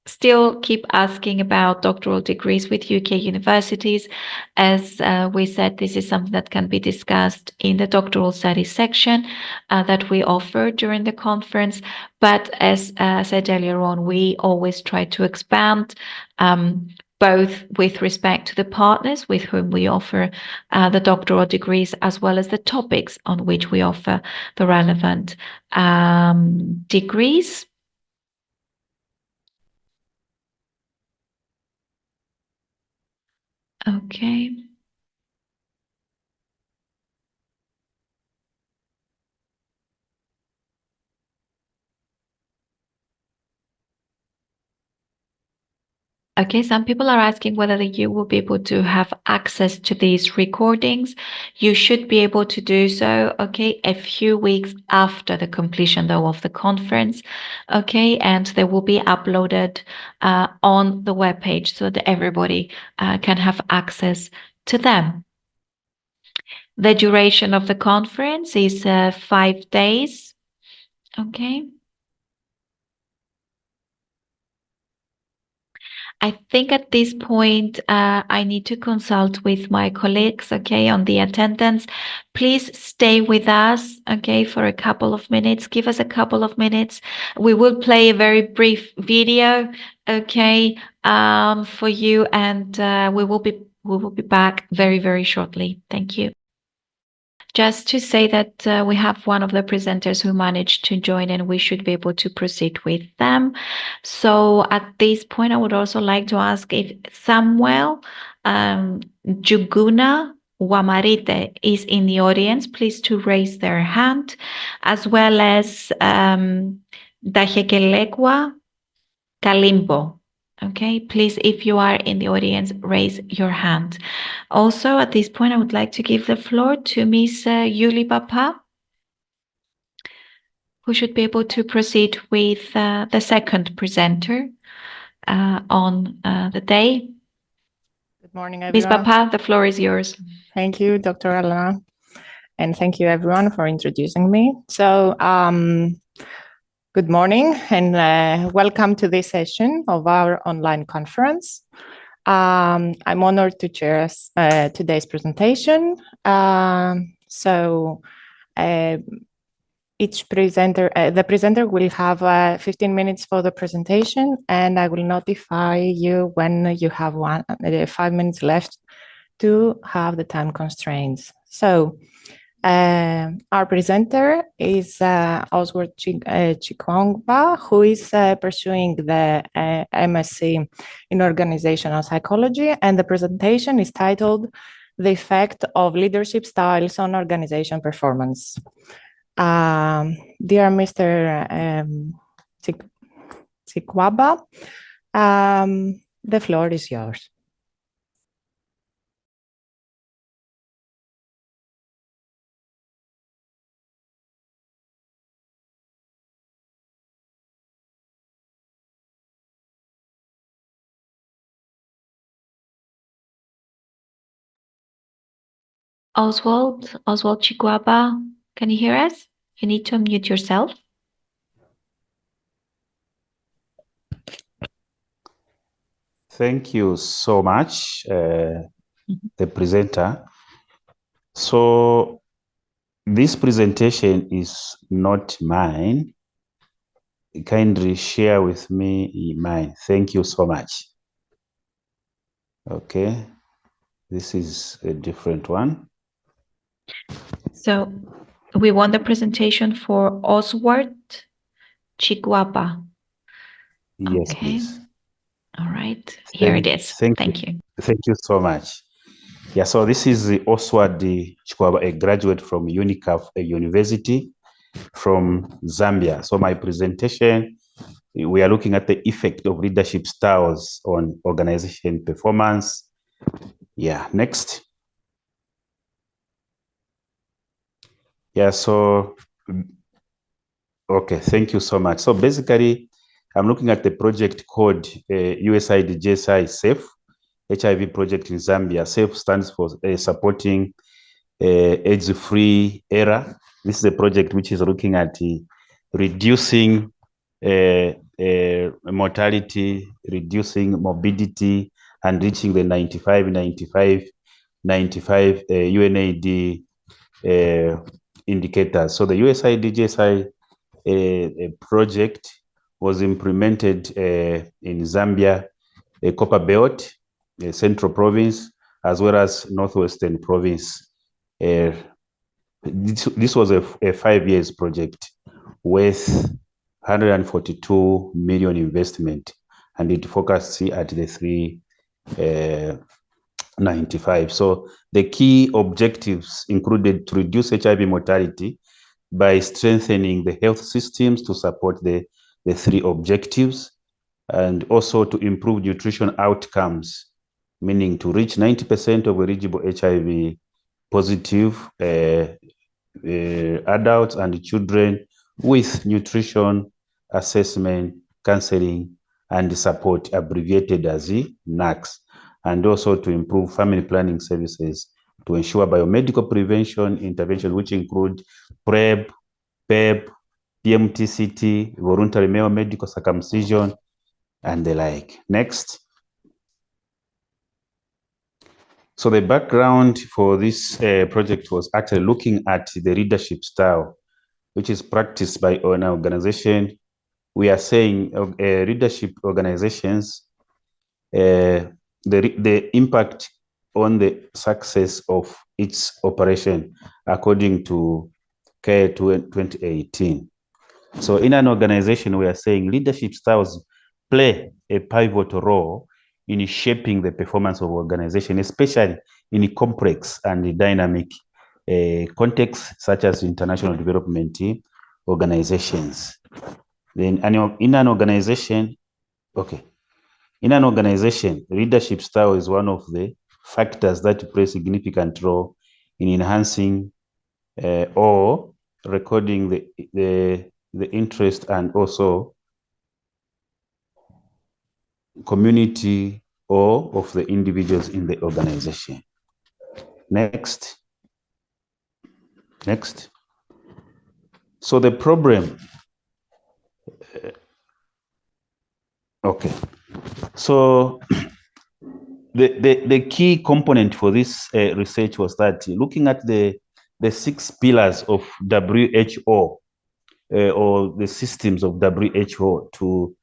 still keep asking about doctoral degrees with UK universities. As we said, this is something that can be discussed in the doctoral studies section that we offer during the conference. But as said earlier on, we always try to expand both with respect to the partners with whom we offer the doctoral degrees, as well as the topics on which we offer the relevant degrees. Okay. Okay, some people are asking whether you will be able to have access to these recordings. You should be able to do so, okay, a few weeks after the completion, though, of the conference, okay, and they will be uploaded on the webpage so that everybody can have access to them. The duration of the conference is 5 days, okay. I think at this point, I need to consult with my colleagues, okay, on the attendance. Please stay with us, okay, for a couple of minutes. Give us a couple of minutes. We will play a very brief video, okay, for you, and we will be back very, very shortly. Thank you. Just to say that we have one of the presenters who managed to join and we should be able to proceed with them. So at this point, I would also like to ask if Samuel Juguna Wamarite is in the audience, please to raise their hand, as well as Dajekelekwa Kalimbo. Okay, please, if you are in the audience, raise your hand. Also, at this point, I would like to give the floor to Ms. Yuli Papa, who should be able to proceed with the second presenter on the day. Good morning, everyone. Ms. Papa, the floor is yours. Thank you, Dr. Alana, and thank you, everyone, for introducing me. So, good morning and welcome to this session of our online conference. I'm honored to chair today's presentation. Each presenter, the presenter will have 15 minutes for the presentation, and I will notify you when you have 5 minutes left to have the time constraints. So, our presenter is Oswald Chikwangba, who is pursuing the MSc in Organizational Psychology, and the presentation is titled The Effect of Leadership Styles on Organization Performance. Dear Mr. Chikwangba, the floor is yours. Oswald Chikwangba, can you hear us? You need to unmute yourself. Thank you so much, the presenter. So this presentation is not mine. Kindly share with me mine. Thank you so much. Okay, this is a different one. So we want the presentation for Oswald Chiguapa. Yes, Okay. please. All right. Here it is. Thank you. Thank you so much. Yeah, so this is Oswald Chiguapa, a graduate from Unicaf, a university from Zambia. So my presentation, we are looking at the effect of leadership styles on organization performance. Yeah, next. Yeah, so, okay, thank you so much. So basically, I'm looking at the project called USAID JSI SAFE, HIV project in Zambia. SAFE stands for supporting AIDS-free era. This is a project which is looking at reducing mortality, reducing morbidity, and reaching the 95 UNAID indicators. So the USAID JSI project was implemented in Zambia, Copper Belt, Central Province, as well as Northwestern Province. This was a 5 years project with 142 million investment, and it focused at the 395. So the key objectives included to reduce HIV mortality by strengthening the health systems to support the 3 objectives, and also to improve nutrition outcomes, meaning to reach 90% of eligible HIV positive adults and children with nutrition assessment, counseling, and support, abbreviated as NACS, and also to improve family planning services to ensure biomedical prevention interventions, which include PrEP, PEP, PMTCT, voluntary male medical circumcision, and the like. Next. So the background for this project was actually looking at the leadership style, which is practiced by an organization. We are saying leadership organizations, the impact on the success of its operation, according to CARE 2018. So in an organization, we are saying leadership styles play a pivotal role in shaping the performance of organization, especially in complex and dynamic contexts such as international development organizations. Then in an organization, leadership style is one of the factors that play a significant role in enhancing or recording the interest and also community or of the individuals in the organization. Next. So the problem, so the key component for this research was that looking at the 6 pillars of WHO or the systems of WHO to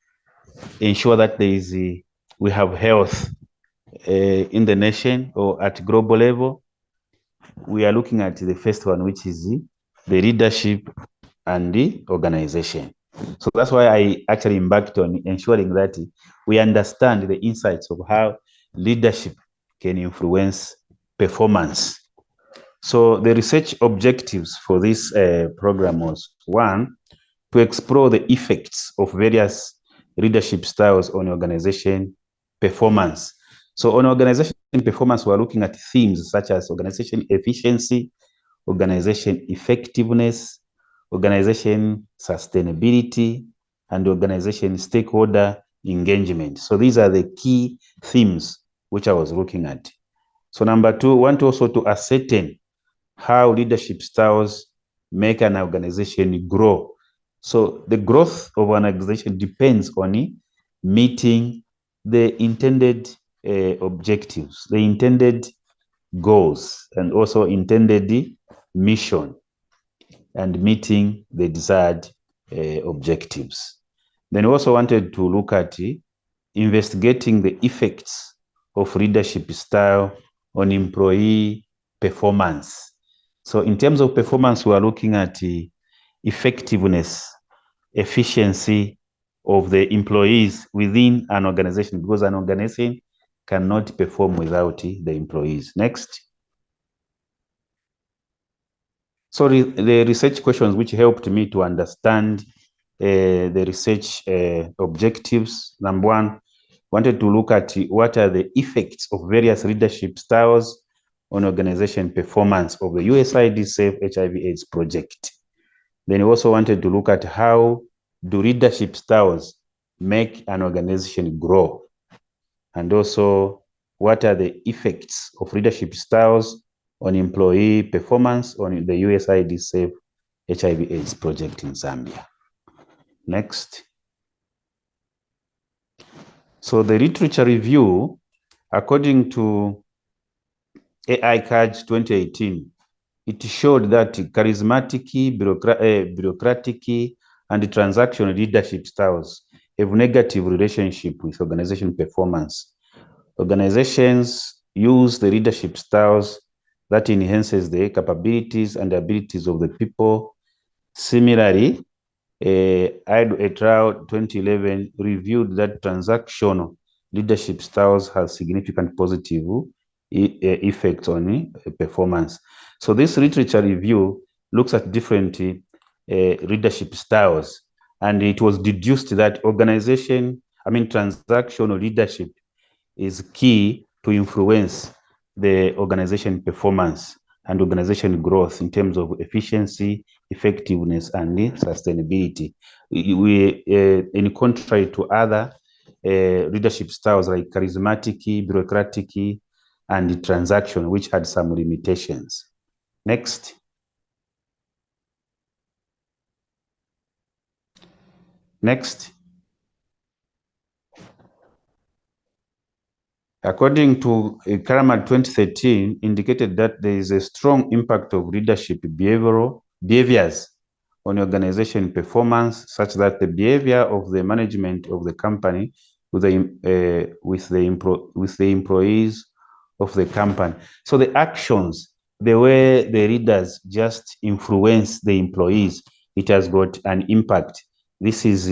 ensure that we have health in the nation or at global level. We are looking at the first one, which is the leadership and the organization. So that's why I actually embarked on ensuring that we understand the insights of how leadership can influence performance. So the research objectives for this program was 1, to explore the effects of various leadership styles on organization performance. So on organization performance, we're looking at themes such as organization efficiency, organization effectiveness, organization sustainability, and organization stakeholder engagement. So these are the key themes which I was looking at. So number 2, want also to ascertain how leadership styles make an organization grow. So the growth of an organization depends on meeting the intended objectives, the intended goals, and also intended mission, and meeting the desired objectives. Then we also wanted to look at investigating the effects of leadership style on employee performance. So in terms of performance, we are looking at effectiveness, efficiency of the employees within an organization, because an organization cannot perform without the employees. Next. So the research questions which helped me to understand the research objectives. Number one, wanted to look at what are the effects of various leadership styles on organization performance of the USAID Safe HIV/AIDS project. Then we also wanted to look at how do leadership styles make an organization grow, and also what are the effects of leadership styles on employee performance on the USAID Safe HIV/AIDS project in Zambia. Next. So the literature review, according to AI CAG 2018, it showed that charismatic, bureaucratic, and transactional leadership styles have negative relationship with organization performance. Organizations use the leadership styles that enhances the capabilities and abilities of the people. Similarly, Idle et al. 2011 reviewed that transactional leadership styles have significant positive effects on performance. So this literature review looks at different leadership styles, and it was deduced that transactional leadership is key to influence the organization performance and organization growth in terms of efficiency, effectiveness, and sustainability. In contrary to other leadership styles like charismatic, bureaucratic, and transactional, which had some limitations. Next. Next. According to Karamat 2013, indicated that there is a strong impact of leadership behaviors on organization performance, such that the behavior of the management of the company with the employees of the company. So the actions, the way the leaders just influence the employees, it has got an impact. This is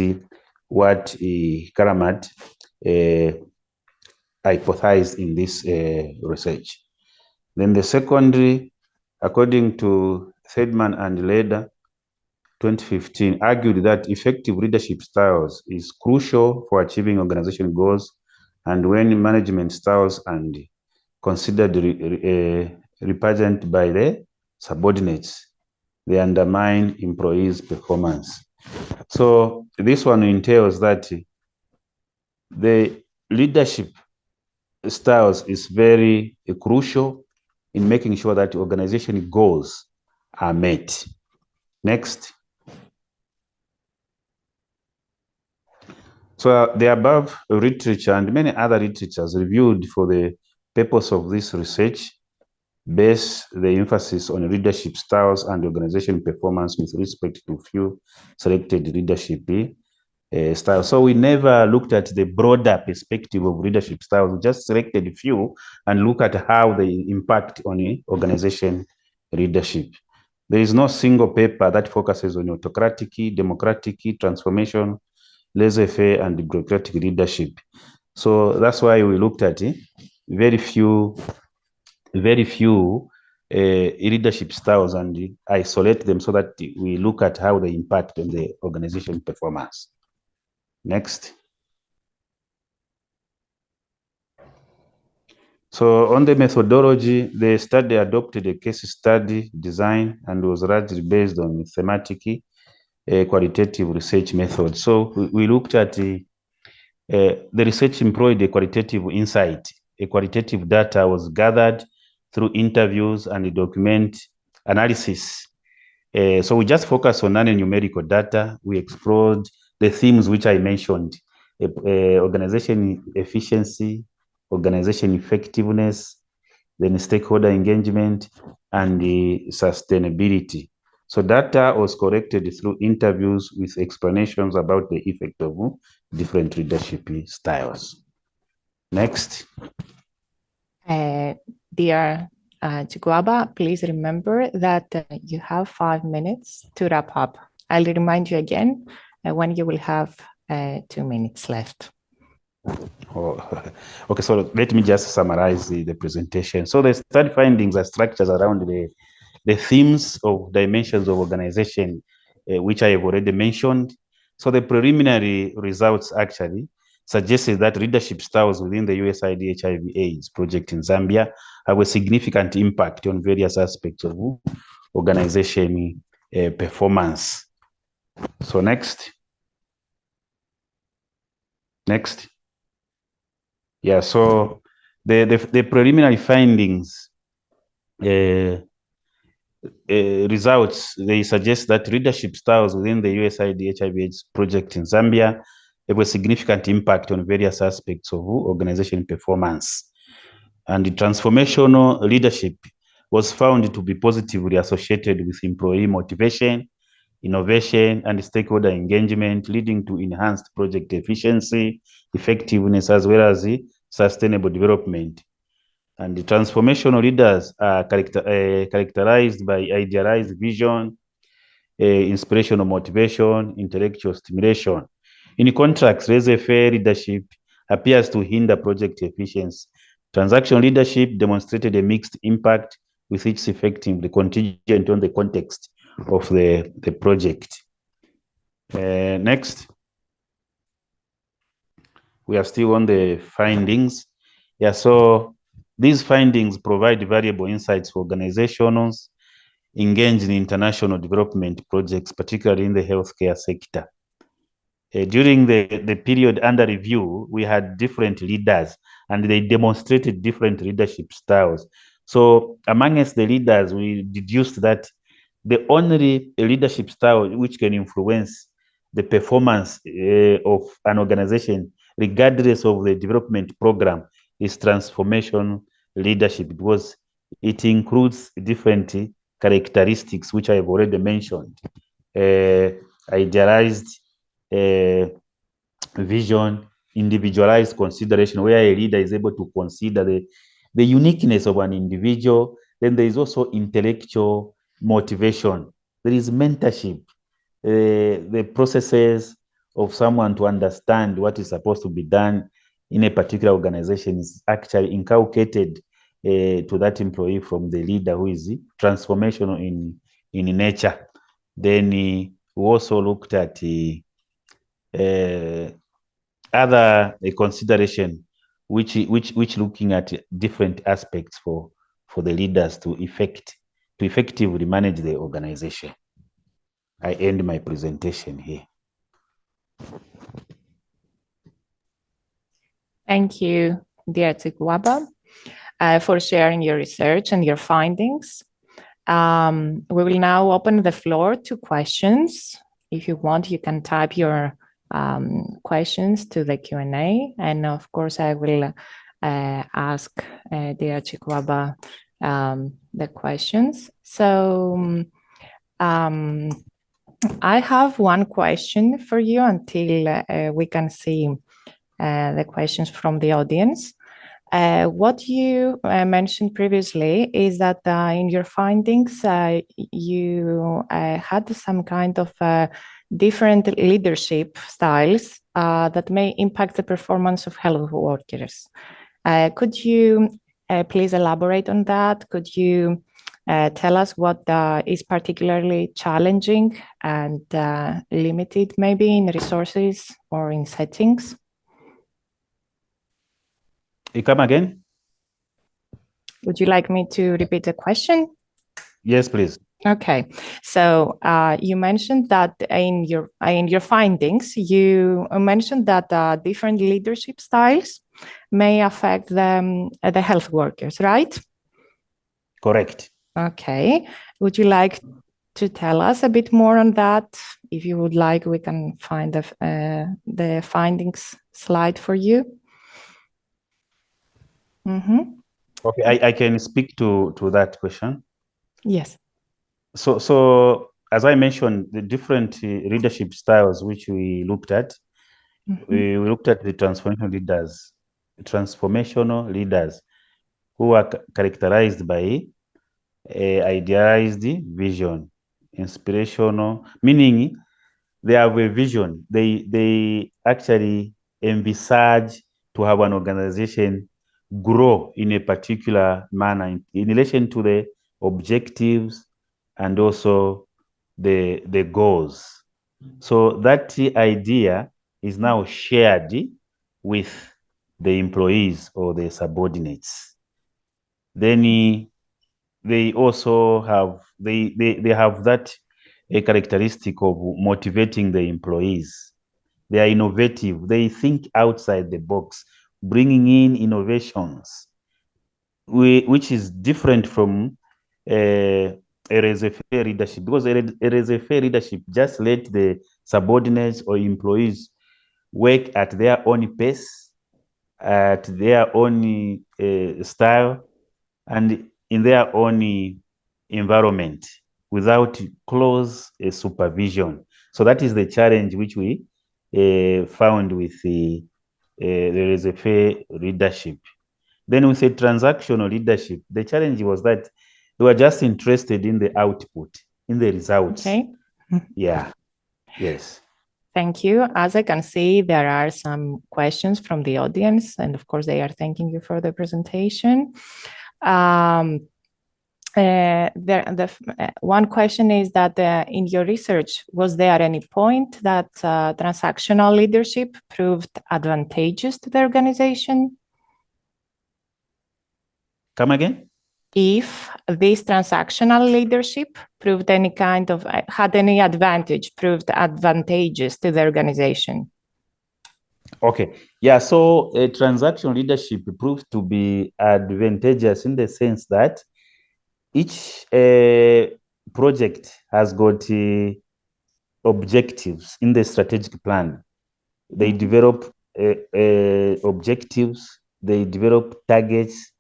what Karamat hypothesized in this research. Then the secondary, according to Thedman and Leder, 2015, argued that effective leadership styles is crucial for achieving organization goals, and when management styles and considered repugnant by the subordinates, they undermine employees' performance. So this one entails that the leadership styles is very crucial in making sure that organization goals are met. Next. So the above literature and many other literatures reviewed for the purpose of this research base the emphasis on leadership styles and organization performance with respect to few selected leadership styles. So we never looked at the broader perspective of leadership styles. We just selected a few and look at how they impact on organization leadership. There is no single paper that focuses on autocratic, democratic, transformation, laissez-faire, and bureaucratic leadership. So that's why we looked at very few leadership styles and isolate them so that we look at how they impact on the organization performance. Next. So on the methodology, the study adopted a case study design and was largely based on thematic qualitative research method. So we looked at the research employed a qualitative insight. A qualitative data was gathered through interviews and document analysis. So we just focused on non-numerical data. We explored the themes which I mentioned, organization efficiency, organization effectiveness, then stakeholder engagement, and the sustainability. So data was collected through interviews with explanations about the effect of different leadership styles. Next. Dear Chiguaba, please remember that you have 5 minutes to wrap up. I'll remind you again when you will have 2 minutes left. Oh, okay, so let me just summarize the presentation. So the study findings are structured around the themes of dimensions of organization, which I have already mentioned. So the preliminary results actually suggested that leadership styles within the USAID HIV/AIDS project in Zambia have a significant impact on various aspects of organization performance. So next. Yeah, so the preliminary findings results, they suggest that leadership styles within the USAID HIV/AIDS project in Zambia have a significant impact on various aspects of organization performance. And the transformational leadership was found to be positively associated with employee motivation, innovation, and stakeholder engagement, leading to enhanced project efficiency, effectiveness, as well as sustainable development. And the transformational leaders are characterized by idealized vision, inspirational motivation, intellectual stimulation. In contrast, laissez-faire leadership appears to hinder project efficiency. Transactional leadership demonstrated a mixed impact, with each effectively contingent on the context of the project. Next. We are still on the findings. Yeah, so these findings provide valuable insights for organizations engaged in international development projects, particularly in the healthcare sector. During the period under review, we had different leaders and they demonstrated different leadership styles. So amongst the leaders, we deduced that the only leadership style which can influence the performance of an organization, regardless of the development program, is transformation leadership, because it includes different characteristics which I have already mentioned. Idealized vision, individualized consideration, where a leader is able to consider the uniqueness of an individual. Then there is also intellectual motivation. There is mentorship, the processes of someone to understand what is supposed to be done in a particular organization is actually inculcated to that employee from the leader, who is transformational in nature. Then we also looked at other consideration, which looking at different aspects for the leaders to effectively manage the organization. I end my presentation here. Thank you, dear Chiguaba, for sharing your research and your findings. We will now open the floor to questions. If you want, you can type your questions to the Q&A, and of course, I will ask dear Chiguaba the questions. So I have one question for you until we can see the questions from the audience. What you mentioned previously is that in your findings, you had some kind of different leadership styles that may impact the performance of health workers. Could you please elaborate on that? Could you tell us what is particularly challenging and limited maybe in resources or in settings? You come again? Would you like me to repeat the question? Yes, please. Okay, so you mentioned that in your findings, you mentioned that different leadership styles may affect the health workers, right? Correct. Okay. Would you like to tell us a bit more on that. If you would like, we can find the findings slide for you. Okay, I can speak to that question. Yes. So as I mentioned, the different leadership styles which we looked at, we looked at the transformational leaders who are characterized by idealized vision, inspirational, meaning they have a vision. They actually envisage to have an organization grow in a particular manner in relation to the objectives and also the goals. So that idea is now shared with the employees or the subordinates. Then they also have they have that a characteristic of motivating the employees. They are innovative. They think outside the box, bringing in innovations, which is different from a laissez-faire leadership, because a laissez-faire leadership just let the subordinates or employees work at their own pace, at their own style, and in their own environment without close supervision. So that is the challenge which we found with the laissez-faire leadership. Then with the transactional leadership, the challenge was that they were just interested in the output, in the results. Okay. Yeah. Yes. Thank you. As I can see, there are some questions from the audience, and of course, they are thanking you for the presentation. One question is that in your research, was there any point that transactional leadership proved advantageous to the organization? Come again? If this transactional leadership proved any kind of, had any advantage, proved advantageous to the organization? Okay. Yeah. So transactional leadership proved to be advantageous in the sense that each project has got objectives in the strategic plan. They develop objectives, they develop targets.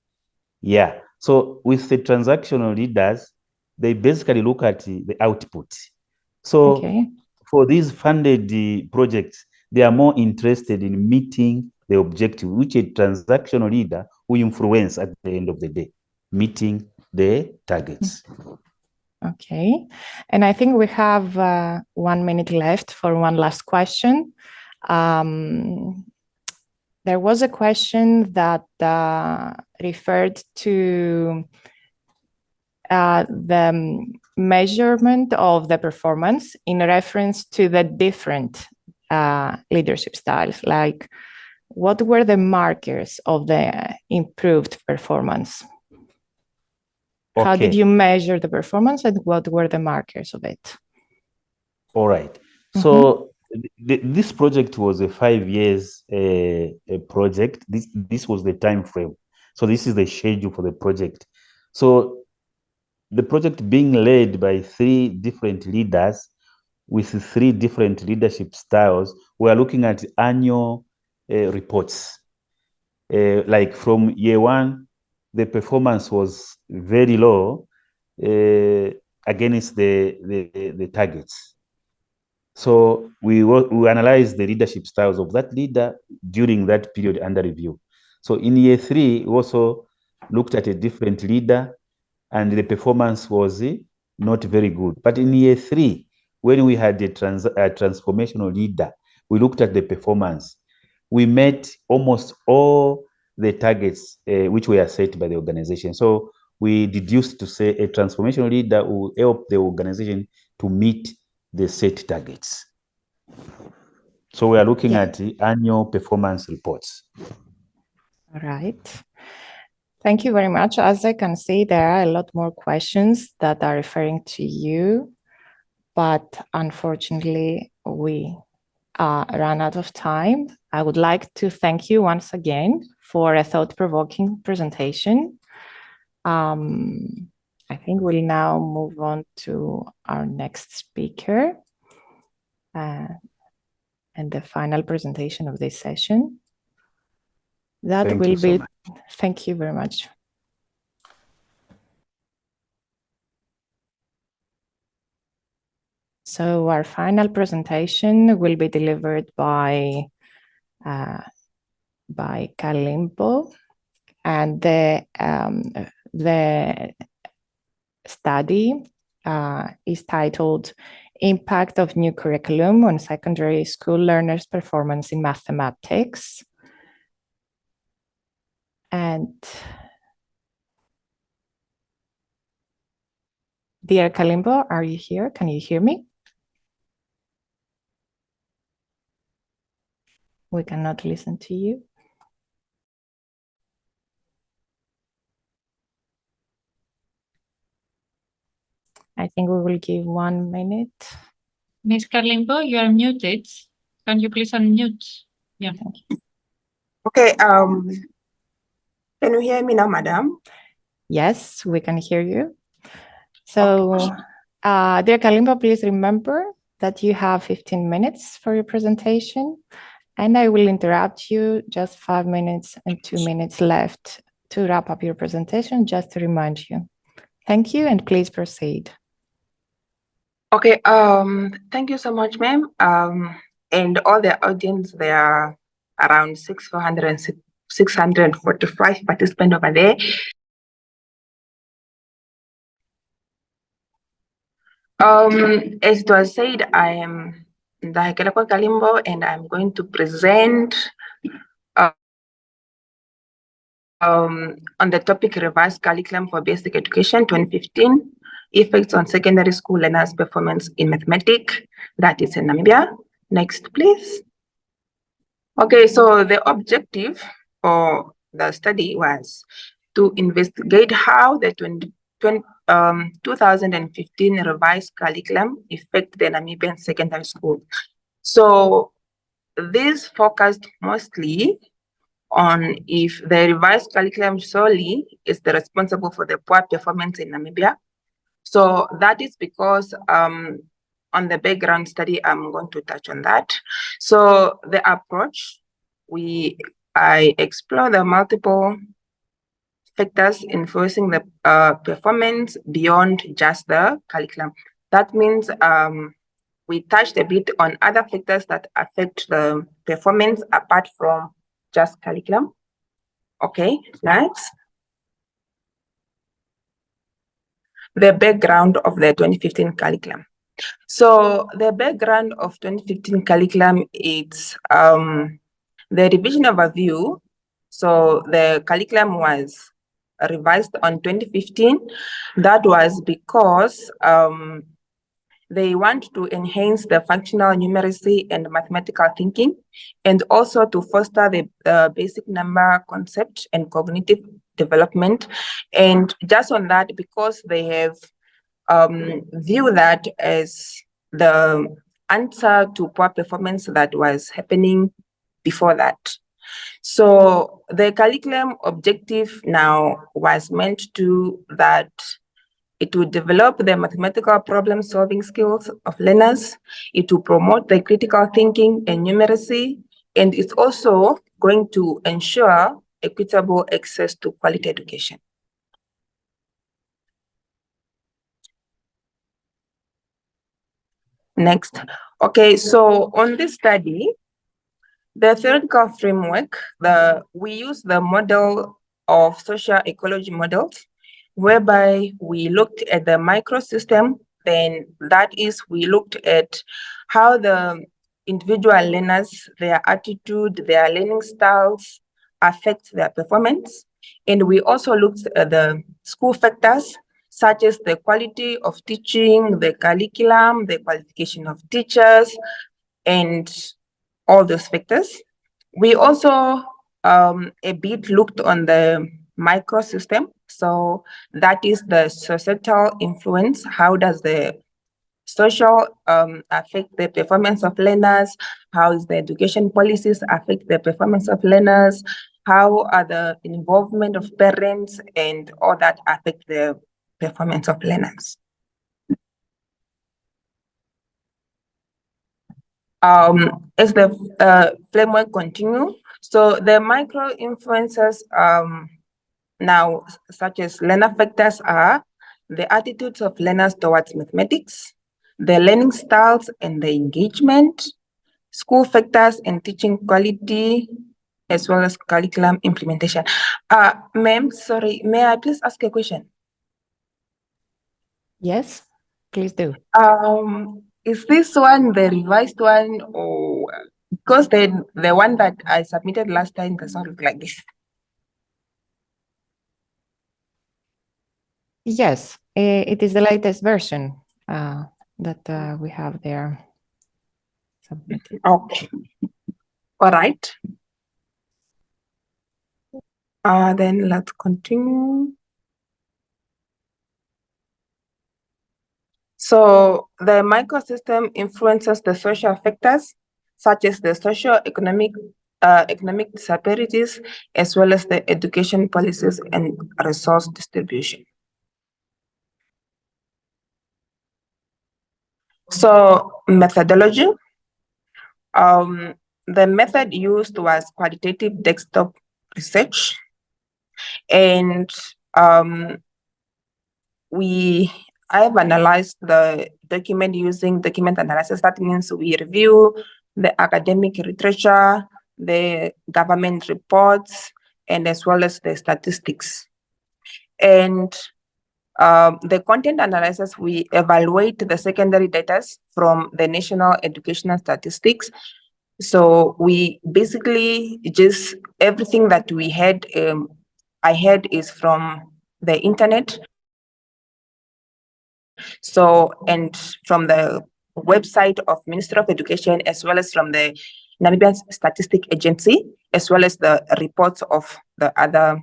Yeah. So with the transactional leaders, they basically look at the output. So for these funded projects, they are more interested in meeting the objective, which a transactional leader will influence at the end of the day, meeting the targets. Okay. And I think we have 1 minute left for one last question. There was a question that referred to the measurement of the performance in reference to the different leadership styles. Like, what were the markers of the improved performance? Okay. How did you measure the performance, and what were the markers of it? All right. So this project was a 5 years project. This was the time frame. So this is the schedule for the project. So the project being led by 3 different leaders with 3 different leadership styles, we are looking at annual reports. Like from year 1, the performance was very low against the targets. So we analyzed the leadership styles of that leader during that period under review. So in year 3, we also looked at a different leader, and the performance was not very good. But in year 3, when we had a transformational leader, we looked at the performance. We met almost all the targets which were set by the organization. So we deduced to say a transformational leader will help the organization to meet the set targets. So we are looking at the annual performance reports. All right. Thank you very much. As I can see, there are a lot more questions that are referring to you, but unfortunately, we ran out of time. I would like to thank you once again for a thought-provoking presentation. I think we'll now move on to our next speaker and the final presentation of this session. That Thank will you so be, much. thank you very much. So our final presentation will be delivered by Kalimbo, and the study is titled Impact of New Curriculum on Secondary School Learners' Performance in Mathematics. And dear Kalimbo, are you here? Can you hear me? We cannot listen to you. I think we will give 1 minute. Ms. Kalimbo, you are muted. Can you please unmute? Yeah. Thank you. Okay, can you hear me now, madam? Yes, we can hear you. So, dear Kalimbo, please remember that you have 15 minutes for your presentation, and I will interrupt you just 5 minutes and 2 minutes left to wrap up your presentation, just to remind you. Thank you, and please proceed. Okay, thank you so much, ma'am. And all the audience, there are around 645 participants over there. As it was said, I am Ndahekelekwa Kalimbo, and I'm going to present on the topic Revised Curriculum for Basic Education 2015, Effects on Secondary School Learners' Performance in Mathematics, that is in Namibia. Next, please. Okay, so the objective for the study was to investigate how the 2015 revised curriculum affect the Namibian secondary school. So this focused mostly on if the revised curriculum solely is the responsible for the poor performance in Namibia. So that is because on the background study, I'm going to touch on that. So the approach, I explore the multiple factors influencing the performance beyond just the curriculum. That means we touched a bit on other factors that affect the performance apart from just curriculum. Okay, next. The background of the 2015 curriculum. So the background of 2015 curriculum is the revision overview. So the curriculum was revised on 2015. That was because they want to enhance the functional numeracy and mathematical thinking, and also to foster the basic number concept and cognitive development. And just on that, because they have view that as the answer to poor performance that was happening before that. So the curriculum objective now was meant to that it would develop the mathematical problem-solving skills of learners. It will promote the critical thinking and numeracy, and it's also going to ensure equitable access to quality education. Next. Okay, so on this study, the theoretical framework, we use the model of social ecology models, whereby we looked at the microsystem. Then that is, we looked at how the individual learners, their attitude, their learning styles affect their performance. And we also looked at the school factors, such as the quality of teaching, the curriculum, the qualification of teachers, and all those factors. We also a bit looked on the microsystem. So that is the societal influence. How does the social affect the performance of learners? How is the education policies affect the performance of learners? How are the involvement of parents and all that affect the performance of learners. As the framework continue, so the micro influences now, such as learner factors, are the attitudes of learners towards mathematics, the learning styles and the engagement, school factors and teaching quality, as well as curriculum implementation. Ma'am, sorry, may I please ask a question? Yes, please do. Is this one the revised one, or because the one that I submitted last time does not look like this? Yes, it is the latest version that we have there submitted. Okay. All right. Then let's continue. So the microsystem influences the social factors, such as the socio-economic economic disparities, as well as the education policies and resource distribution. So methodology, the method used was qualitative desktop research, and I've analyzed the document using document analysis. That means we review the academic literature, the government reports, and as well as the statistics. And the content analysis, we evaluate the secondary data from the National Educational Statistics. So we basically just everything that we had, I had is from the internet. So, and from the website of Ministry of Education, as well as from the Namibian Statistic Agency, as well as the reports of the other,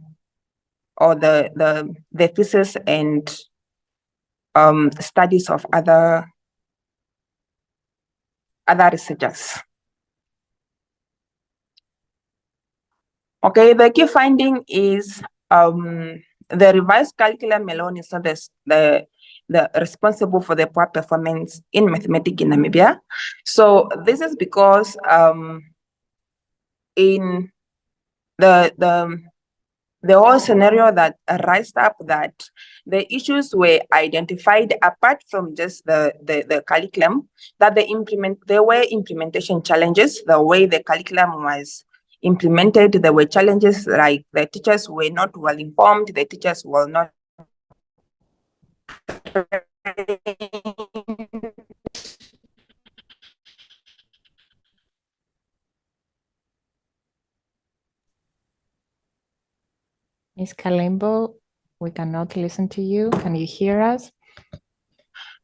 or the thesis and studies of other researchers. Okay, the key finding is the revised curriculum alone is not the responsible for the poor performance in mathematics in Namibia. So this is because in the whole scenario that raised up, that the issues were identified apart from just the curriculum, that there were implementation challenges. The way the curriculum was implemented, there were challenges like the teachers were not well informed, the teachers were not Ms. Kalimbo, we cannot listen to you. Can you hear us?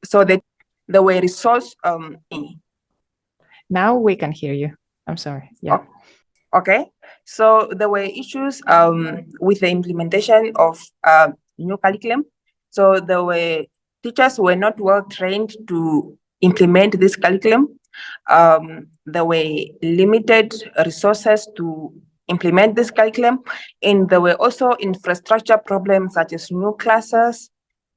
so that there were resource Now we can hear you. I'm sorry. Yeah. Okay, so there were issues with the implementation of new curriculum. So there were teachers were not well trained to implement this curriculum. There were limited resources to implement this curriculum, and there were also infrastructure problems such as new classes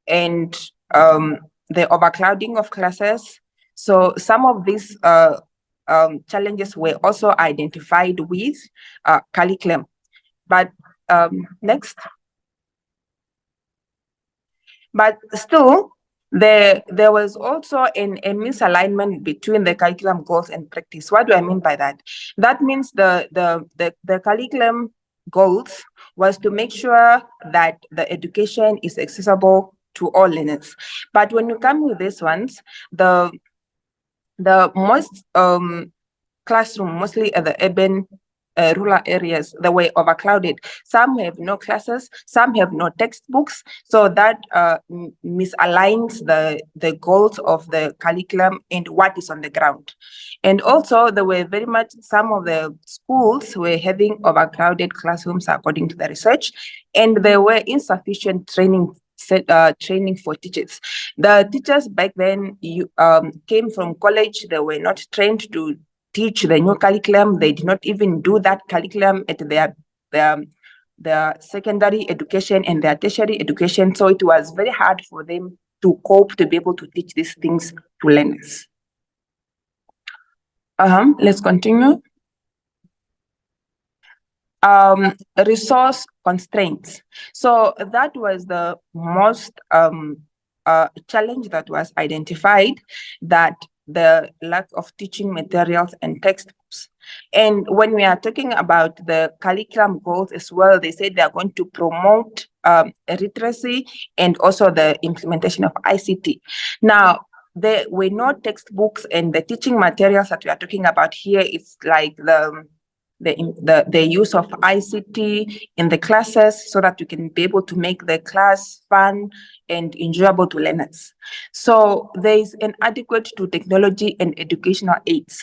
and the overcrowding of classes. So some of these challenges were also identified with curriculum. But next. But still, there was also a misalignment between the curriculum goals and practice. What do I mean by that? That means the curriculum goals was to make sure that the education is accessible to all learners. But when you come with these ones, the most classroom, mostly at the urban rural areas, they were overcrowded. Some have no classes, some have no textbooks. So that misaligns the goals of the curriculum and what is on the ground. And also there were very much, some of the schools were having overcrowded classrooms according to the research, and there were insufficient training for teachers. The teachers back then came from college, they were not trained to teach the new curriculum. They did not even do that curriculum at their secondary education and their tertiary education. So it was very hard for them to cope to be able to teach these things to learners. Let's continue. Resource constraints. So that was the most challenge that was identified, that the lack of teaching materials and textbooks. And when we are talking about the curriculum goals as well, they said they are going to promote literacy and also the implementation of ICT. Now, there were no textbooks, and the teaching materials that we are talking about here is like the use of ICT in the classes so that you can be able to make the class fun and enjoyable to learners. So there is an adequate to technology and educational aids.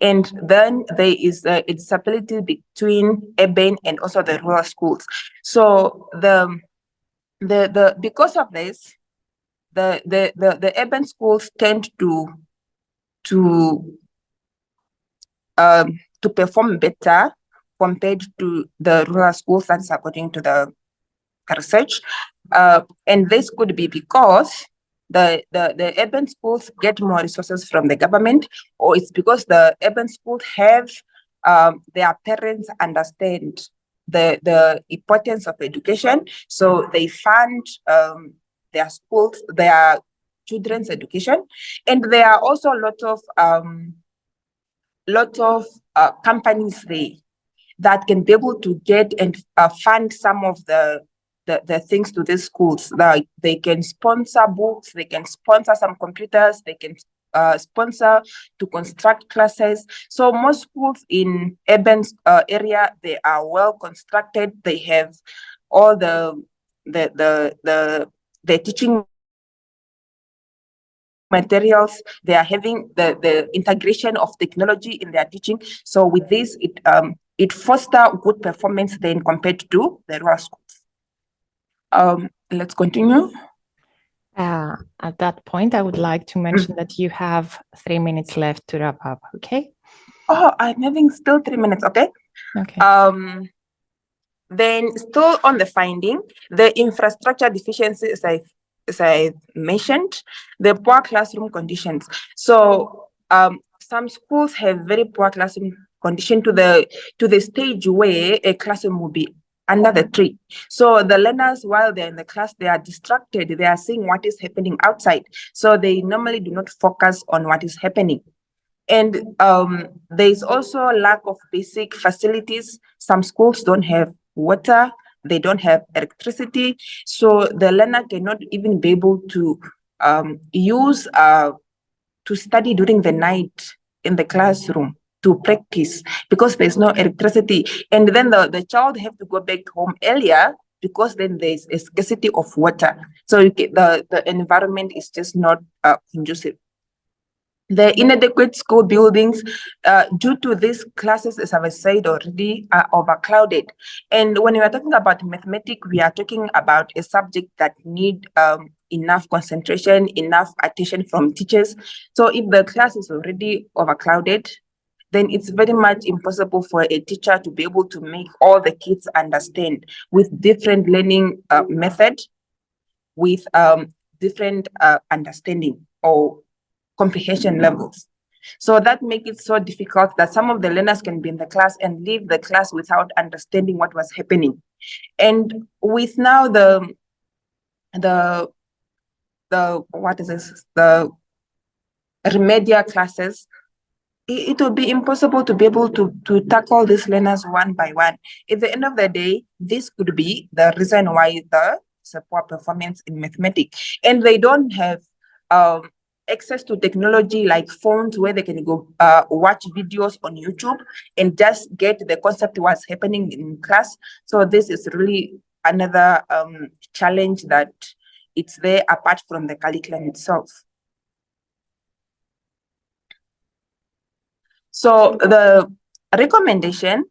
And then there is a disability between urban and also the rural schools. So because of this, the urban schools tend to perform better compared to the rural schools. That's according to the research. And this could be because the urban schools get more resources from the government, or it's because the urban schools have their parents understand the importance of education, so they fund their schools, their children's education. And there are also a lot of companies there that can be able to get and fund some of the things to these schools. Like they can sponsor books, they can sponsor some computers, they can sponsor to construct classes. So most schools in urban area, they are well constructed. They have all the teaching materials. They are having the integration of technology in their teaching. So with this, it fosters good performance then compared to the rural schools. Let's continue. At that point, I would like to mention that you have 3 minutes left to wrap up, okay? Oh, I'm having still 3 minutes, okay? Okay. Then still on the finding, the infrastructure deficiency, as I mentioned, the poor classroom conditions. So some schools have very poor classroom condition to the stage where a classroom will be under the tree. So the learners, while they're in the class, they are distracted. They are seeing what is happening outside. So they normally do not focus on what is happening. And there is also a lack of basic facilities. Some schools don't have water, they don't have electricity. So the learner cannot even be able to use to study during the night in the classroom to practice because there's no electricity. And then the child have to go back home earlier because then there's a scarcity of water. So the environment is just not conducive. The inadequate school buildings, due to these classes, as I've said already, are overcrowded. And when we are talking about mathematics, we are talking about a subject that need enough concentration, enough attention from teachers. So if the class is already overcrowded, then it's very much impossible for a teacher to be able to make all the kids understand with different learning method, with different understanding or comprehension levels. So that makes it so difficult that some of the learners can be in the class and leave the class without understanding what was happening. And with now the remedial classes, it will be impossible to be able to tackle these learners one by one. At the end of the day, this could be the reason why there's a poor performance in mathematics. And they don't have access to technology like phones where they can go watch videos on YouTube and just get the concept what's happening in class. So this is really another challenge that it's there apart from the curriculum itself. So the recommendation,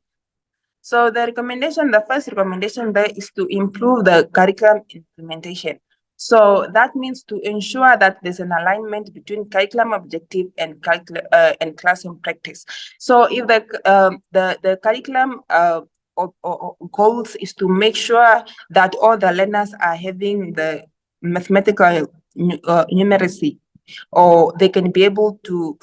the first recommendation there is to improve the curriculum implementation. So that means to ensure that there's an alignment between curriculum objective and classroom practice. So if the curriculum goals is to make sure that all the learners are having the mathematical numeracy, or they can be able to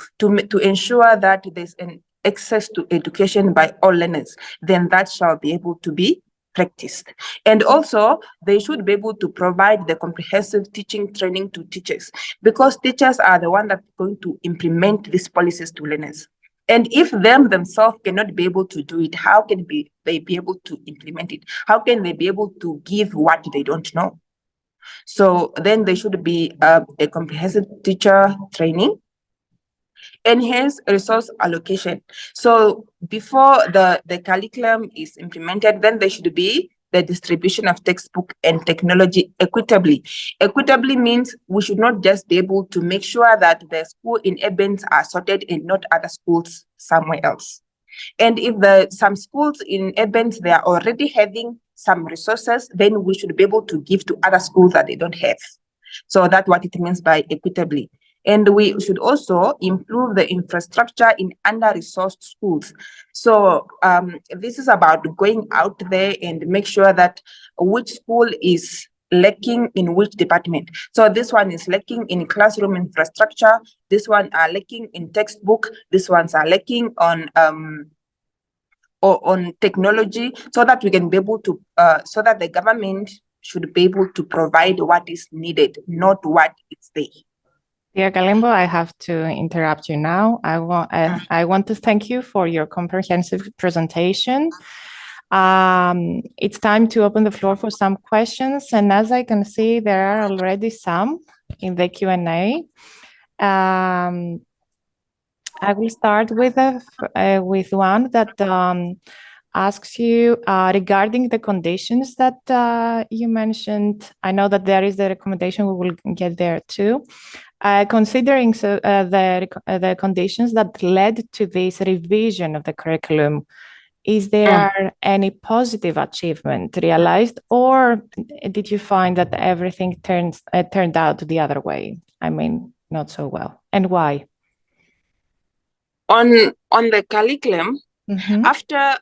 ensure that there's an access to education by all learners. Then that shall be able to be practiced. And also, they should be able to provide the comprehensive teaching training to teachers, because teachers are the one that are going to implement these policies to learners. And if them themselves cannot be able to do it, how can they be able to implement it? How can they be able to give what they don't know? So then there should be a comprehensive teacher training, enhance resource allocation. So before the curriculum is implemented, then there should be the distribution of textbook and technology equitably. Equitably means we should not just be able to make sure that the school in Ebens are sorted and not other schools somewhere else. And if some schools in Ebens, they are already having some resources, then we should be able to give to other schools that they don't have. So that's what it means by equitably. And we should also improve the infrastructure in under-resourced schools. So this is about going out there and make sure that which school is lacking in which department. So this one is lacking in classroom infrastructure. This one are lacking in textbook. This ones are lacking on technology, so that we can be able to, so that the government should be able to provide what is needed, not what is there. Dear Galimbo, I have to interrupt you now. I want to thank you for your comprehensive presentation. It's time to open the floor for some questions, and as I can see, there are already some in the Q&A. I will start with one that asks you regarding the conditions that you mentioned. I know that there is the recommendation, we will get there too. Considering the conditions that led to this revision of the curriculum, is there any positive achievement realized, or did you find that everything turned out the other way? I mean, not so well, and why? On the curriculum, after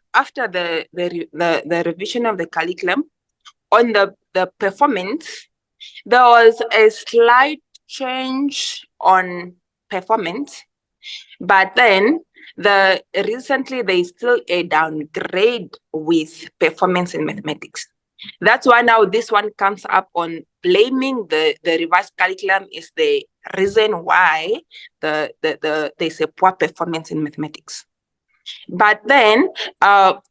the revision of the curriculum, on the performance, there was a slight change on performance, but then recently there is still a downgrade with performance in mathematics. That's why now this one comes up on blaming the revised curriculum is the reason why there's a poor performance in mathematics. But then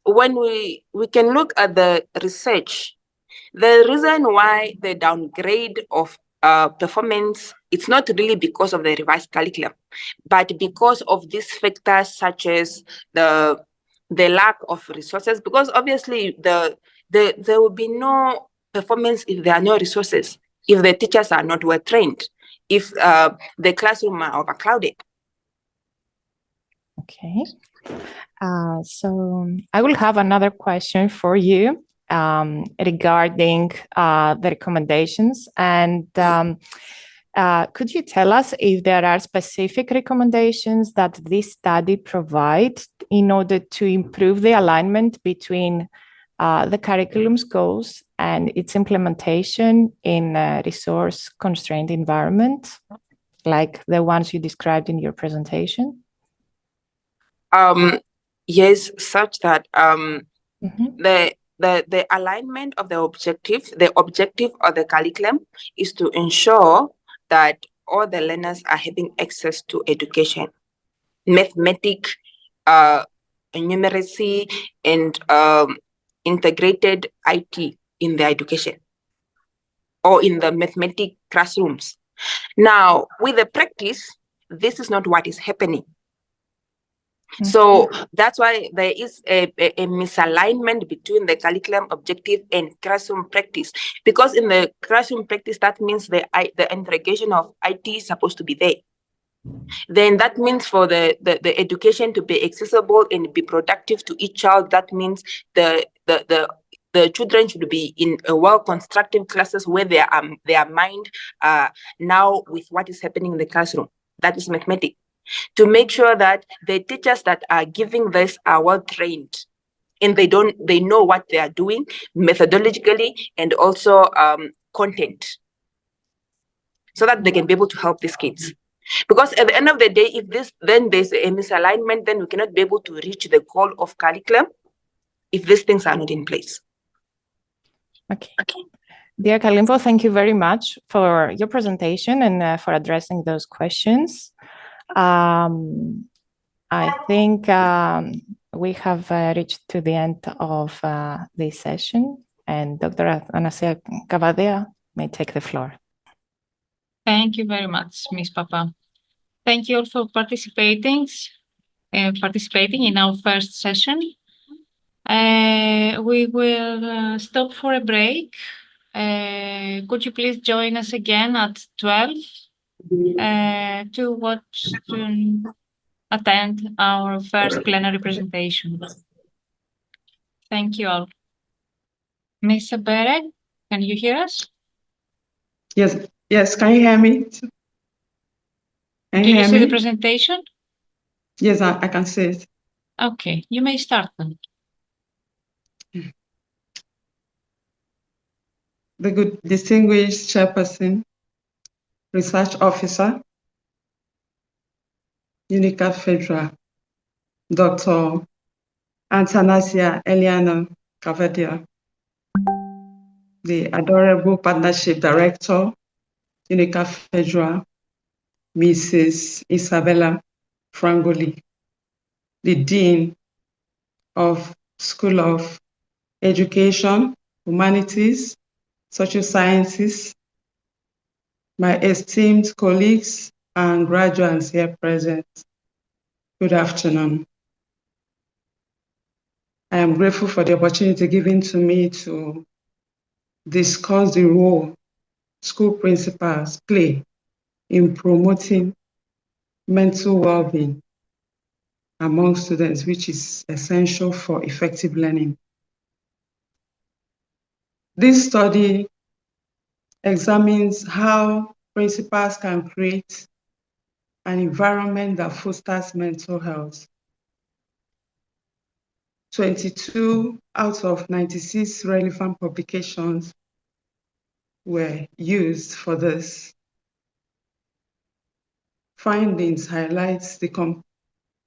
when we can look at the research, the reason why the downgrade of performance, it's not really because of the revised curriculum, but because of these factors such as the lack of resources, because obviously there will be no performance if there are no resources, if the teachers are not well trained, if the classroom are overcrowded. Okay. So I will have another question for you regarding the recommendations. And could you tell us if there are specific recommendations that this study provides in order to improve the alignment between the curriculum's goals and its implementation in a resource-constrained environment, like the ones you described in your presentation? Yes, such that the alignment of the objective of the curriculum is to ensure that all the learners are having access to education, mathematics, numeracy, and integrated IT in the education or in the mathematics classrooms. Now, with the practice, this is not what is happening. So that's why there is a misalignment between the curriculum objective and classroom practice. Because in the classroom practice, that means the integration of IT is supposed to be there. Then that means for the education to be accessible and be productive to each child, that means the children should be in a well-constructed classes where their mind now with what is happening in the classroom. That is mathematics. To make sure that the teachers that are giving this are well trained and they know what they are doing methodologically and also content, so that they can be able to help these kids. Because at the end of the day, if there's a misalignment, then we cannot be able to reach the goal of curriculum if these things are not in place. Okay. Dear Kalimpo, thank you very much for your presentation and for addressing those questions. I think we have reached to the end of this session, and Dr. Anastasia Cavadea may take the floor. Thank you very much, Ms. Papa. Thank you all for participating in our first session. We will stop for a break. Could you please join us again at 12 to attend our first plenary presentation? Thank you all. Ms. Bereg, can you hear us? Yes, can you hear me? Do you see the presentation? Yes, I can see it. Okay, you may start then. The good distinguished chairperson, research officer, Unicaf Federal, Dr. Anastasia Eliana Cavadia, the adorable partnership director, Unicaf Federal, Mrs. Isabella Frangoli, the dean of School of Education, Humanities, Social Sciences, my esteemed colleagues and graduates here present, good afternoon. I am grateful for the opportunity given to me to discuss the role school principals play in promoting mental well-being among students, which is essential for effective learning. This study examines how principals can create an environment that fosters mental health. 22 out of 96 relevant publications were used for this. Findings highlights the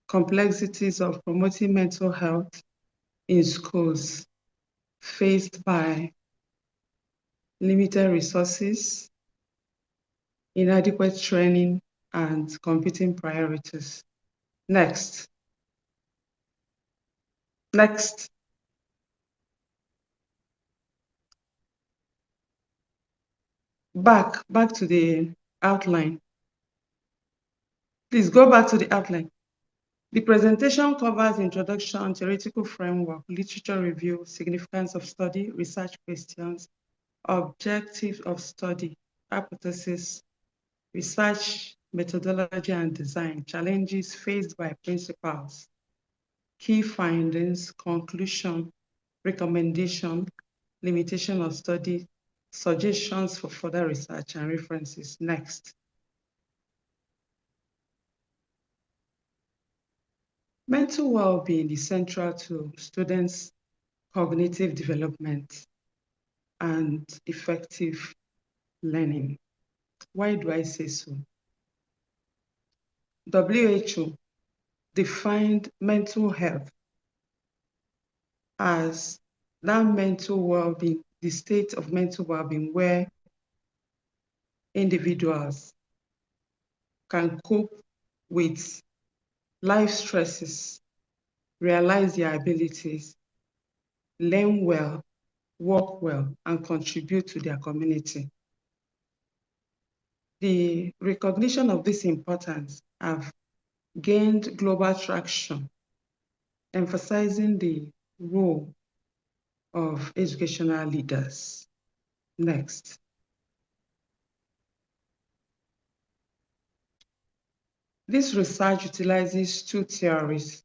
complexities of promoting mental health in schools faced by limited resources, inadequate training, and competing priorities. Next. Back to the outline. Please go back to the outline. The presentation covers introduction, theoretical framework, literature review, significance of study, research questions, objectives of study, hypothesis, research methodology and design, challenges faced by principals, key findings, conclusion, recommendation, limitation of study, suggestions for further research and references. Next. Mental well-being is central to students' cognitive development and effective learning. Why do I say so? WHO defined mental health as that mental well-being, the state of mental well-being where individuals can cope with life stresses, realize their abilities, learn well, work well, and contribute to their community. The recognition of this importance have gained global traction, emphasizing the role of educational leaders. Next. This research utilizes two theories,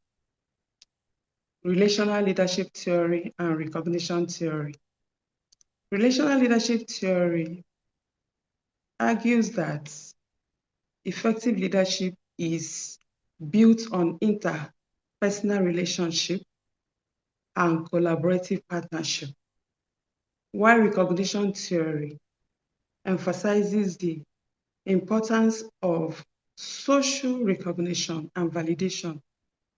relational leadership theory and recognition theory. Relational leadership theory argues that effective leadership is built on interpersonal relationship and collaborative partnership. While recognition theory emphasizes the importance of social recognition and validation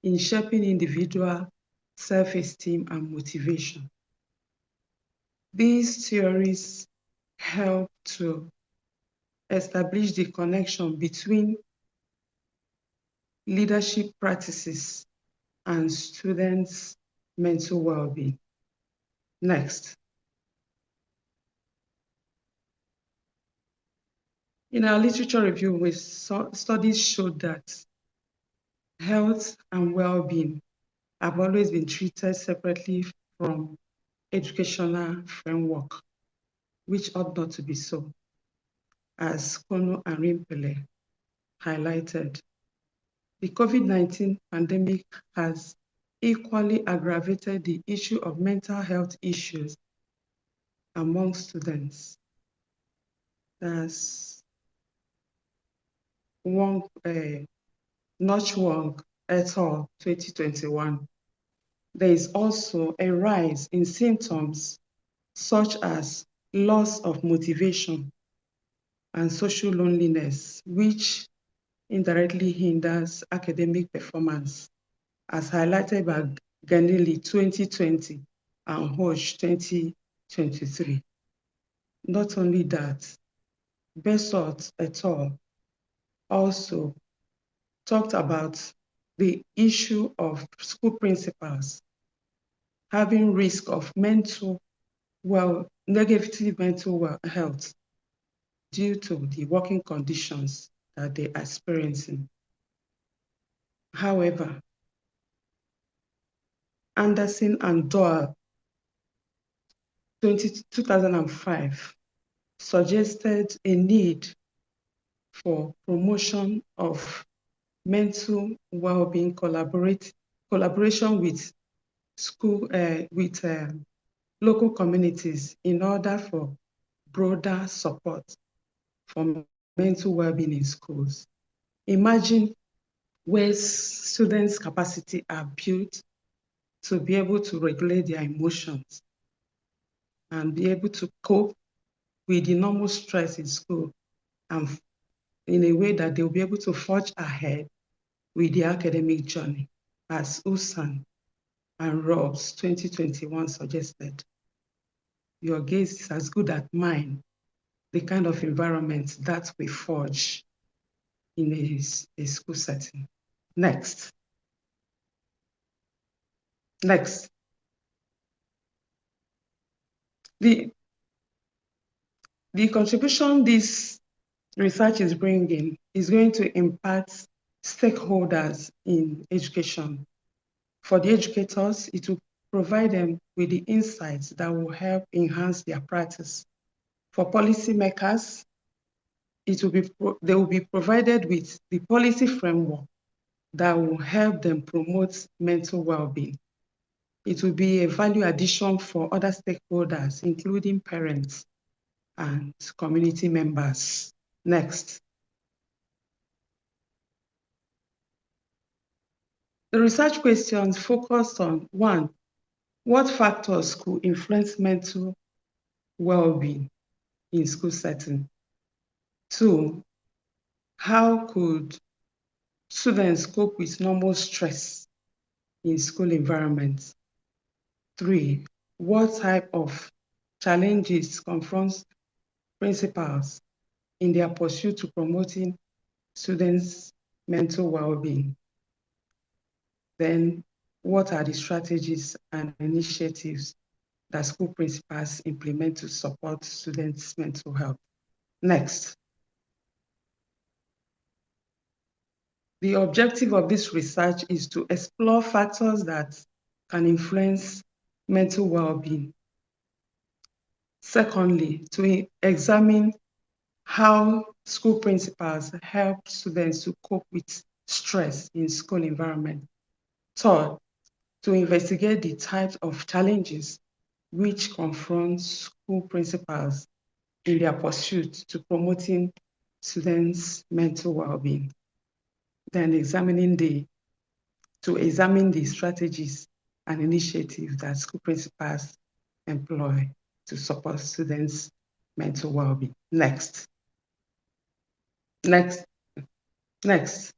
in shaping individual self-esteem and motivation. These theories help to establish the connection between leadership practices and students' mental well-being. Next. In our literature review, studies showed that health and well-being have always been treated separately from educational framework, which ought not to be so, as Kono and Rimpele highlighted. The COVID-19 pandemic has equally aggravated the issue of mental health issues among students. That's Notch Wong et al. 2021. There is also a rise in symptoms such as loss of motivation and social loneliness, which indirectly hinders academic performance, as highlighted by Ganili 2020 and Hodge 2023. Not only that, Besot et al. Also talked about the issue of school principals having risk of negative mental health due to the working conditions that they are experiencing. However, Anderson and Doyle 2005 suggested a need for promotion of mental well-being collaboration with local communities in order for broader support for mental well-being in schools. Imagine where students' capacity are built to be able to regulate their emotions and be able to cope with the normal stress in school and in a way that they'll be able to forge ahead with the academic journey, as Usan and Robs 2021 suggested. Your gaze is as good as mine, the kind of environment that we forge in a school setting. Next. The contribution this research is bringing is going to impact stakeholders in education. For the educators, it will provide them with the insights that will help enhance their practice. For policymakers, they will be provided with the policy framework that will help them promote mental well-being. It will be a value addition for other stakeholders, including parents and community members. Next. The research questions focused on 1, what factors could influence mental well-being in school setting? 2, how could students cope with normal stress in school environments? 3, what type of challenges confronts principals in their pursuit to promoting students' mental well-being? Then, what are the strategies and initiatives that school principals implement to support students' mental health? Next. The objective of this research is to explore factors that can influence mental well-being. Secondly, to examine how school principals help students to cope with stress in school environment. Third, to investigate the types of challenges which confront school principals in their pursuit to promoting students' mental well-being. Then examine the strategies an initiative that school principals employ to support students' mental well-being. Next. Next. Next.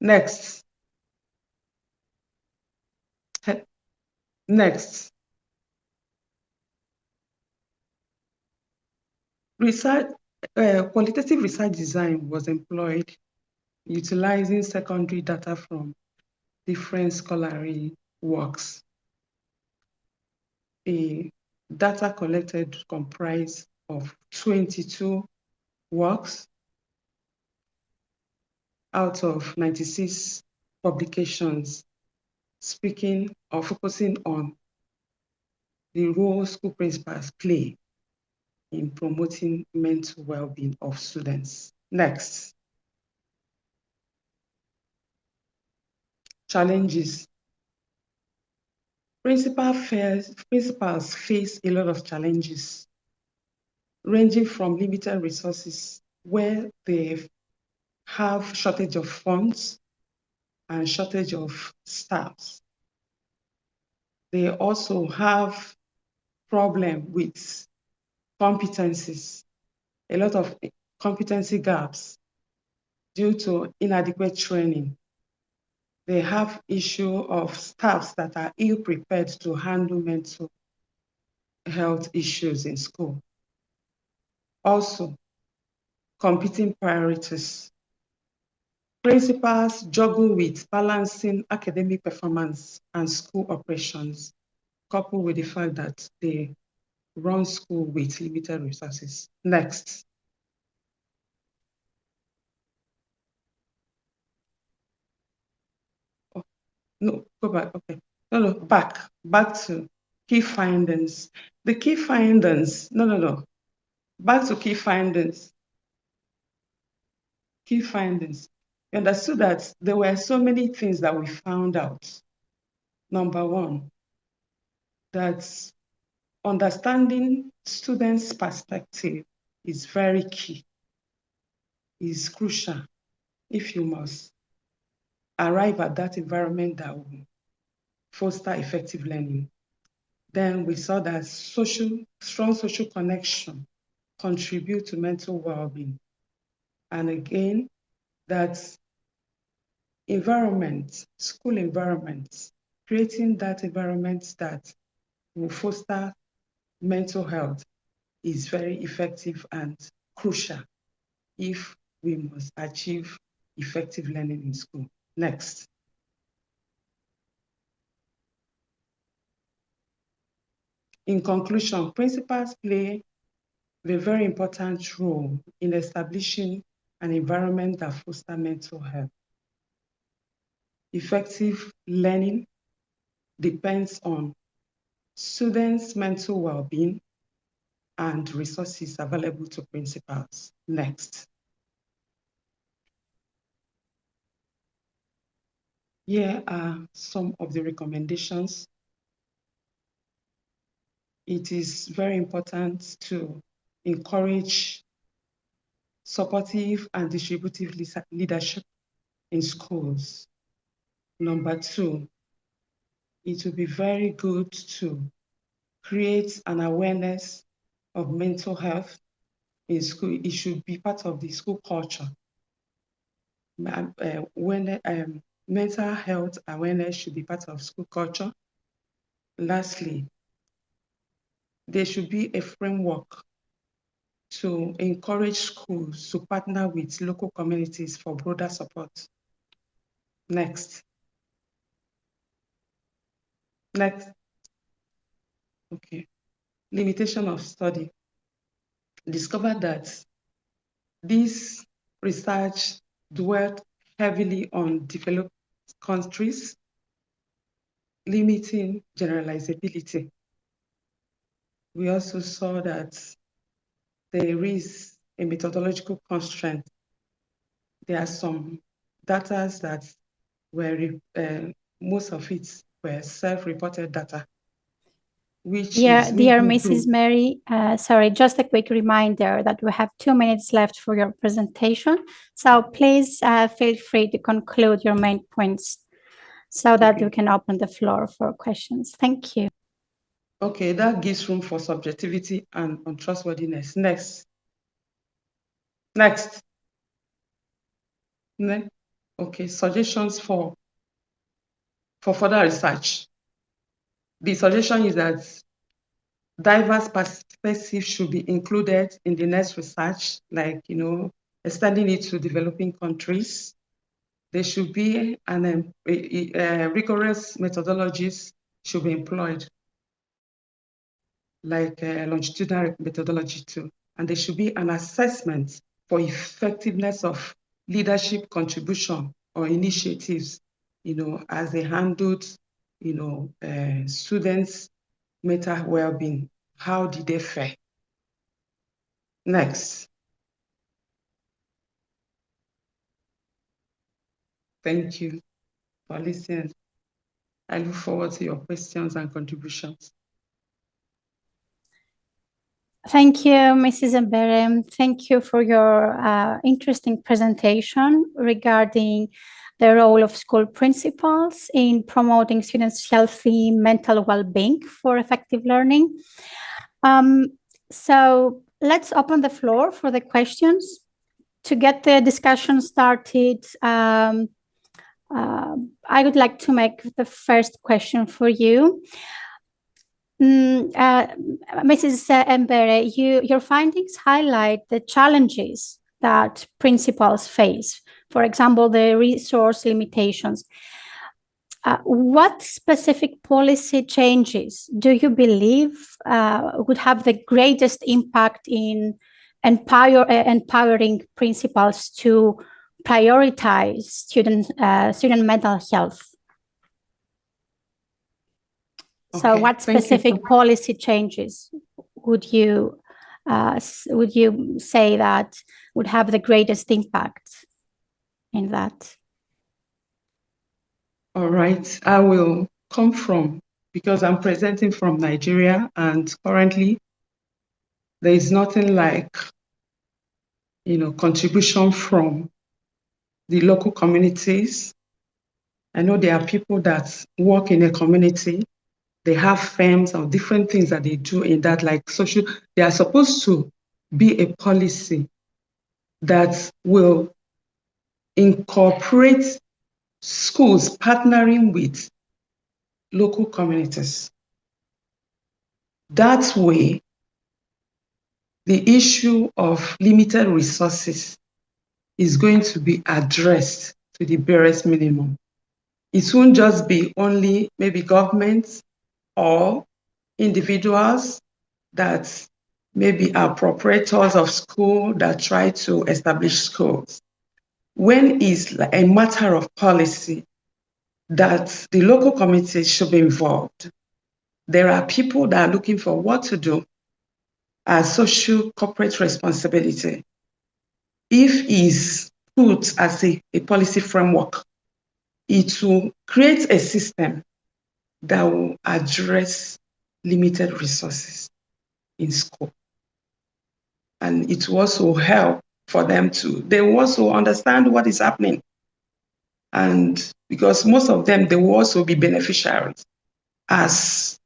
Next. Next. Research, qualitative research design was employed utilizing secondary data from different scholarly works. A data collected comprised of 22 works out of 96 publications, speaking or focusing on the role school principals play in promoting mental well-being of students. Next. Challenges. Principals face a lot of challenges, ranging from limited resources where they have shortage of funds and shortage of staffs. They also have problem with competencies, a lot of competency gaps due to inadequate training. They have issue of staffs that are ill-prepared to handle mental health issues in school. Also, competing priorities. Principals juggle with balancing academic performance and school operations, coupled with the fact that they run school with limited resources. Next. Oh, no, go back, okay. No, back to key findings. The key findings, back to key findings. Key findings. We understood that there were so many things that we found out. Number one, that understanding students' perspective is very key, is crucial if you must arrive at that environment that will foster effective learning. Then we saw that strong social connection contribute to mental well-being. And again, that environment, school environment, creating that environment that will foster mental health is very effective and crucial if we must achieve effective learning in school. Next. In conclusion, principals play a very important role in establishing an environment that fosters mental health. Effective learning depends on students' mental well-being and resources available to principals. Next. Here are some of the recommendations. It is very important to encourage supportive and distributive leadership in schools. Number two, it will be very good to create an awareness of mental health in school. It should be part of the school culture. Mental health awareness should be part of school culture. Lastly, there should be a framework to encourage schools to partner with local communities for broader support. Next. Next. Okay. Limitation of study. Discovered that this research dwelt heavily on developed countries, limiting generalizability. We also saw that there is a methodological constraint. There are some data that were, most of it were self-reported data. Dear Mrs. Mary, sorry, just a quick reminder that we have 2 minutes left for your presentation. So please feel free to conclude your main points. so that Okay. we can open the floor for questions. Thank you. Okay, that gives room for subjectivity and untrustworthiness. Next. Next. Next. Okay, suggestions for further research. The suggestion is that diverse perspectives should be included in the next research, like, extending it to developing countries. There should be rigorous methodologies should be employed, like longitudinal methodology too. And there should be an assessment for effectiveness of leadership contribution or initiatives, as they handled, students' mental well-being. How did they fare? Next. Thank you for listening. I look forward to your questions and contributions. Thank you, Mrs. Mbere. Thank you for your interesting presentation regarding the role of school principals in promoting students' healthy mental well-being for effective learning. So let's open the floor for the questions. To get the discussion started, I would like to make the first question for you. Mrs. Mbere, your findings highlight the challenges that principals face, for example, the resource limitations. What specific policy changes do you believe would have the greatest impact in empowering principals to prioritize student mental health? So Okay, what specific policy changes would you say that would have the greatest impact in that? All right, I will come from, because I'm presenting from Nigeria, and currently there is nothing like, contribution from the local communities. I know there are people that work in a community. They have firms or different things that they do in that, like social. They are supposed to be a policy that will incorporate schools partnering with local communities. That way, the issue of limited resources is going to be addressed to the barest minimum. It won't just be only maybe governments or individuals that maybe are proprietors of school that try to establish schools. When it's a matter of policy that the local communities should be involved, there are people that are looking for what to do as social corporate responsibility. If it's put as a policy framework, it will create a system that will address limited resources in school. And it will also help for them they will also understand what is happening. And because most of them, they will also be beneficiaries as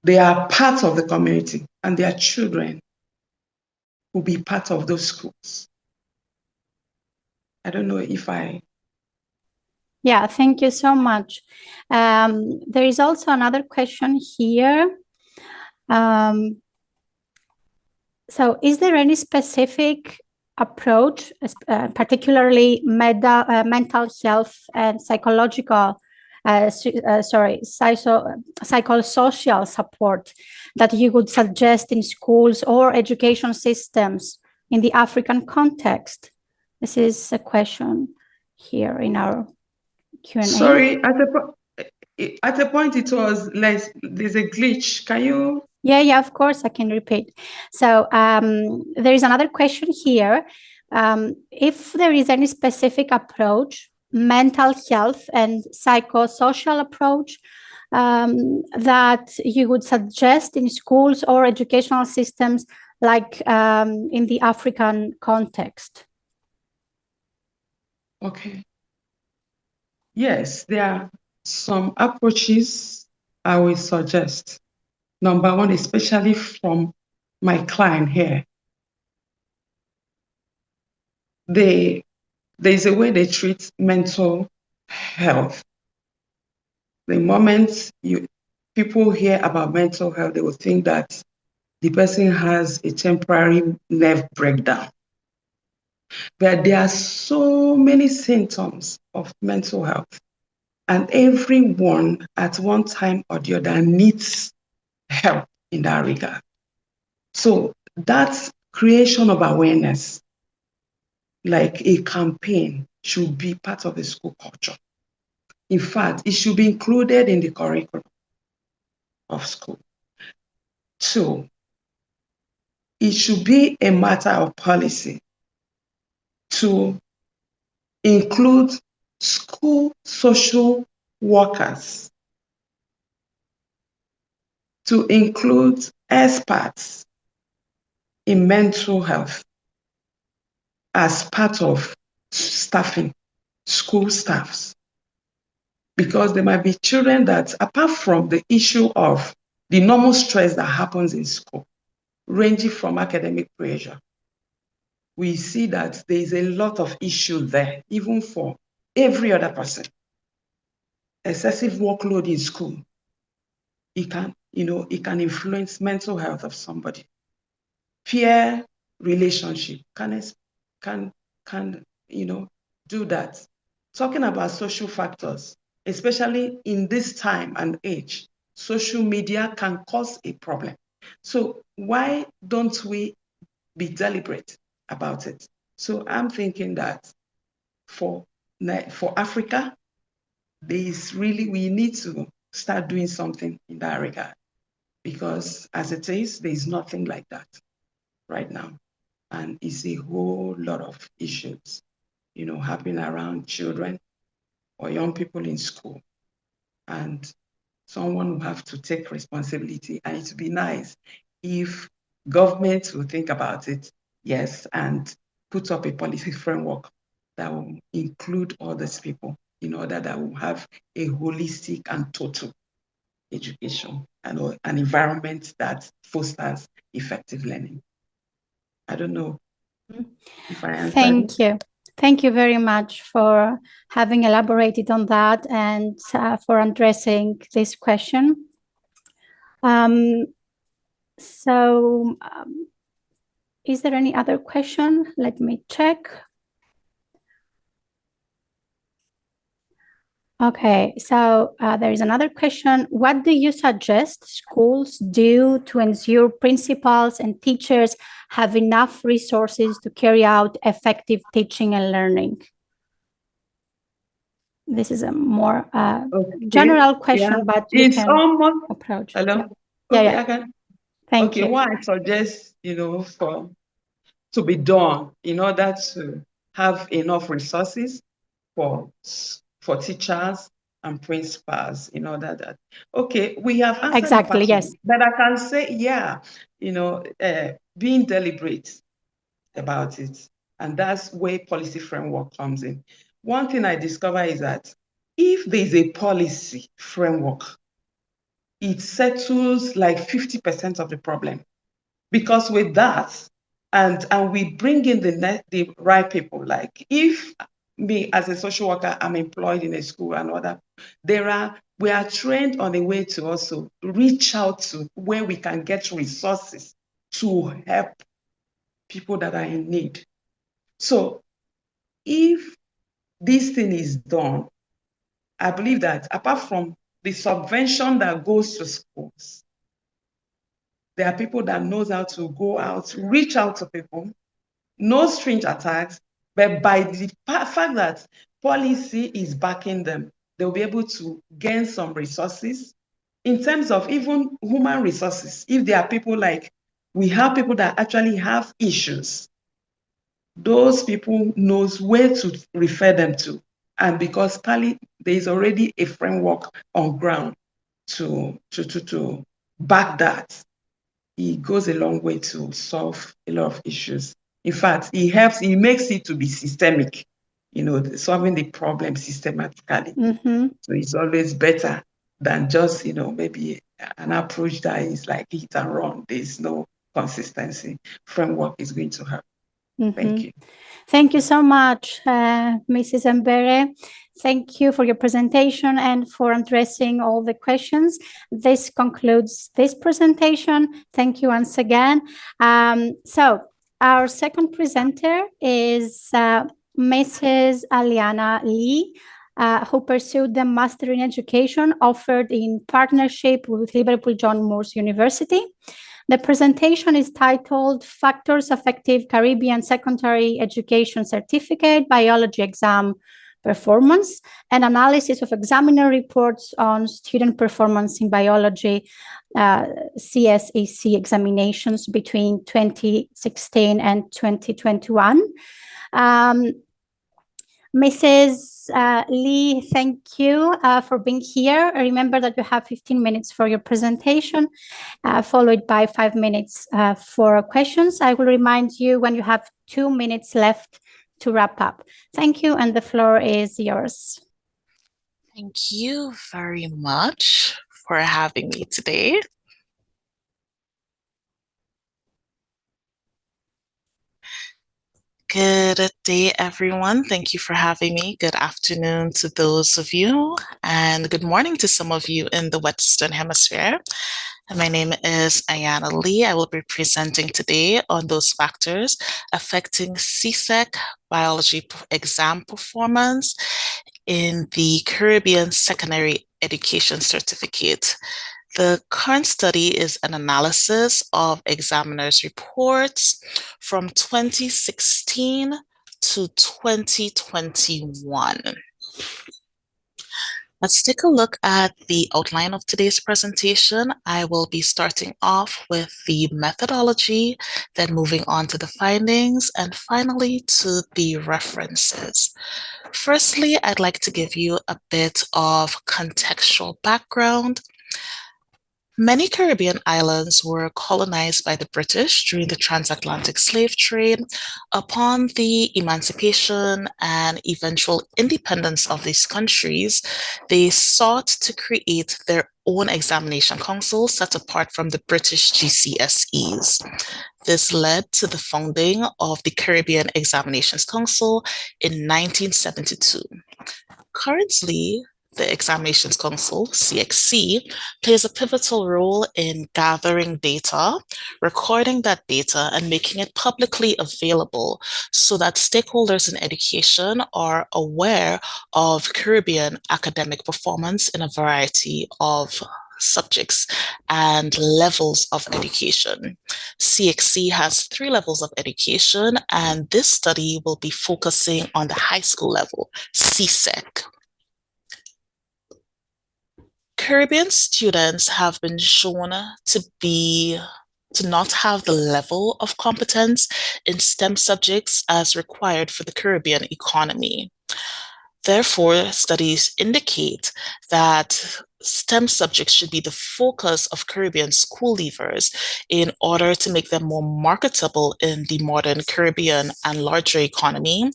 they are part of the community, and their children will be part of those schools. I don't know if I... Yeah, thank you so much. There is also another question here. So is there any specific approach, particularly mental health and psychosocial support that you would suggest in schools or education systems in the African context? This is a question here in our Q&A. Sorry, at a point it was less, there's a glitch. Can you? Yeah, of course I can repeat. So there is another question here. If there is any specific approach, mental health and psychosocial approach that you would suggest in schools or educational systems, like in the African context? Okay. Yes, there are some approaches I will suggest. Number one, especially from my client here, there's a way they treat mental health. The moment people hear about mental health, they will think that the person has a temporary nerve breakdown. But there are so many symptoms of mental health, and everyone at one time or the other needs help in that regard. So that creation of awareness, like a campaign, should be part of the school culture. In fact, it should be included in the curriculum of school. Two, it should be a matter of policy to include school social workers, to include experts in mental health as part of staffing, school staffs. Because there might be children that, apart from the issue of the normal stress that happens in school, ranging from academic pressure, we see that there is a lot of issue there, even for every other person. Excessive workload in school, it can influence mental health of somebody. Peer relationship can do that. Talking about social factors, especially in this time and age, social media can cause a problem. So why don't we be deliberate about it? So I'm thinking that for Africa, we need to start doing something in that regard, because as it is, there's nothing like that right now. And it's a whole lot of issues, happening around children or young people in school. And someone will have to take responsibility. And it would be nice if government will think about it, yes, and put up a policy framework that will include all these people in order that we'll have a holistic and total education and an environment that fosters effective learning. I don't know if I answered. Thank you. Thank you very much for having elaborated on that and for addressing this question. Is there any other question? Let me check. Okay, so there is another question. What do you suggest schools do to ensure principals and teachers have enough resources to carry out effective teaching and learning? This is a more general question, but it's almost approach. Hello. Yeah, okay, yeah. I can. Thank you. What I suggest, to be done in order to have enough resources for teachers and principals, in order that, we have answered exactly, yes, but I can say, being deliberate about it, and that's where policy framework comes in. One thing I discover is that if there's a policy framework, it settles like 50% of the problem, because with that, and we bring in the right people. Like if me as a social worker, I'm employed in a school and other, we are trained on a way to also reach out to where we can get resources to help people that are in need. So if this thing is done, I believe that apart from the subvention that goes to schools, there are people that knows how to go out, reach out to people, no string attached, but by the fact that policy is backing them, they'll be able to gain some resources in terms of even human resources. If there are people we have people that actually have issues, those people knows where to refer them to. And because there is already a framework on ground to back that, it goes a long way to solve a lot of issues. In fact, it makes it to be systemic, solving the problem systematically. Mm-hmm. So it's always better than just, maybe an approach that is like hit and run. There's no consistency. Framework is going to help. Mm-hmm. Thank you. Thank you so much, Mrs. Mbere. Thank you for your presentation and for addressing all the questions. This concludes this presentation. Thank you once again. So our second presenter is Mrs. Aliana Lee, who pursued the Master in Education offered in partnership with Liverpool John Moores University. The presentation is titled Factors Affecting Caribbean Secondary Education Certificate Biology Exam Performance, an analysis of examiner reports on student performance in biology CSAC examinations between 2016 and 2021. Mrs. Lee, thank you for being here. Remember that you have 15 minutes for your presentation, followed by 5 minutes for questions. I will remind you when you have 2 minutes left to wrap up. Thank you, and the floor is yours. Thank you very much for having me today. Good day, everyone. Thank you for having me. Good afternoon to those of you, and good morning to some of you in the Western Hemisphere. And my name is Ayana Lee. I will be presenting today on those factors affecting CSEC biology exam performance in the Caribbean Secondary Education Certificate. The current study is an analysis of examiners' reports from 2016 to 2021. Let's take a look at the outline of today's presentation. I will be starting off with the methodology, then moving on to the findings, and finally to the references. Firstly, I'd like to give you a bit of contextual background. Many Caribbean islands were colonized by the British during the transatlantic slave trade. Upon the emancipation and eventual independence of these countries, they sought to create their own examination council set apart from the British GCSEs. This led to the founding of the Caribbean Examinations Council in 1972. Currently, the Examinations Council, CXC, plays a pivotal role in gathering data, recording that data, and making it publicly available so that stakeholders in education are aware of Caribbean academic performance in a variety of subjects and levels of education. CXC has 3 levels of education, and this study will be focusing on the high school level, CSEC. Caribbean students have been shown to not have the level of competence in STEM subjects as required for the Caribbean economy. Therefore, studies indicate that STEM subjects should be the focus of Caribbean school leavers in order to make them more marketable in the modern Caribbean and larger economy,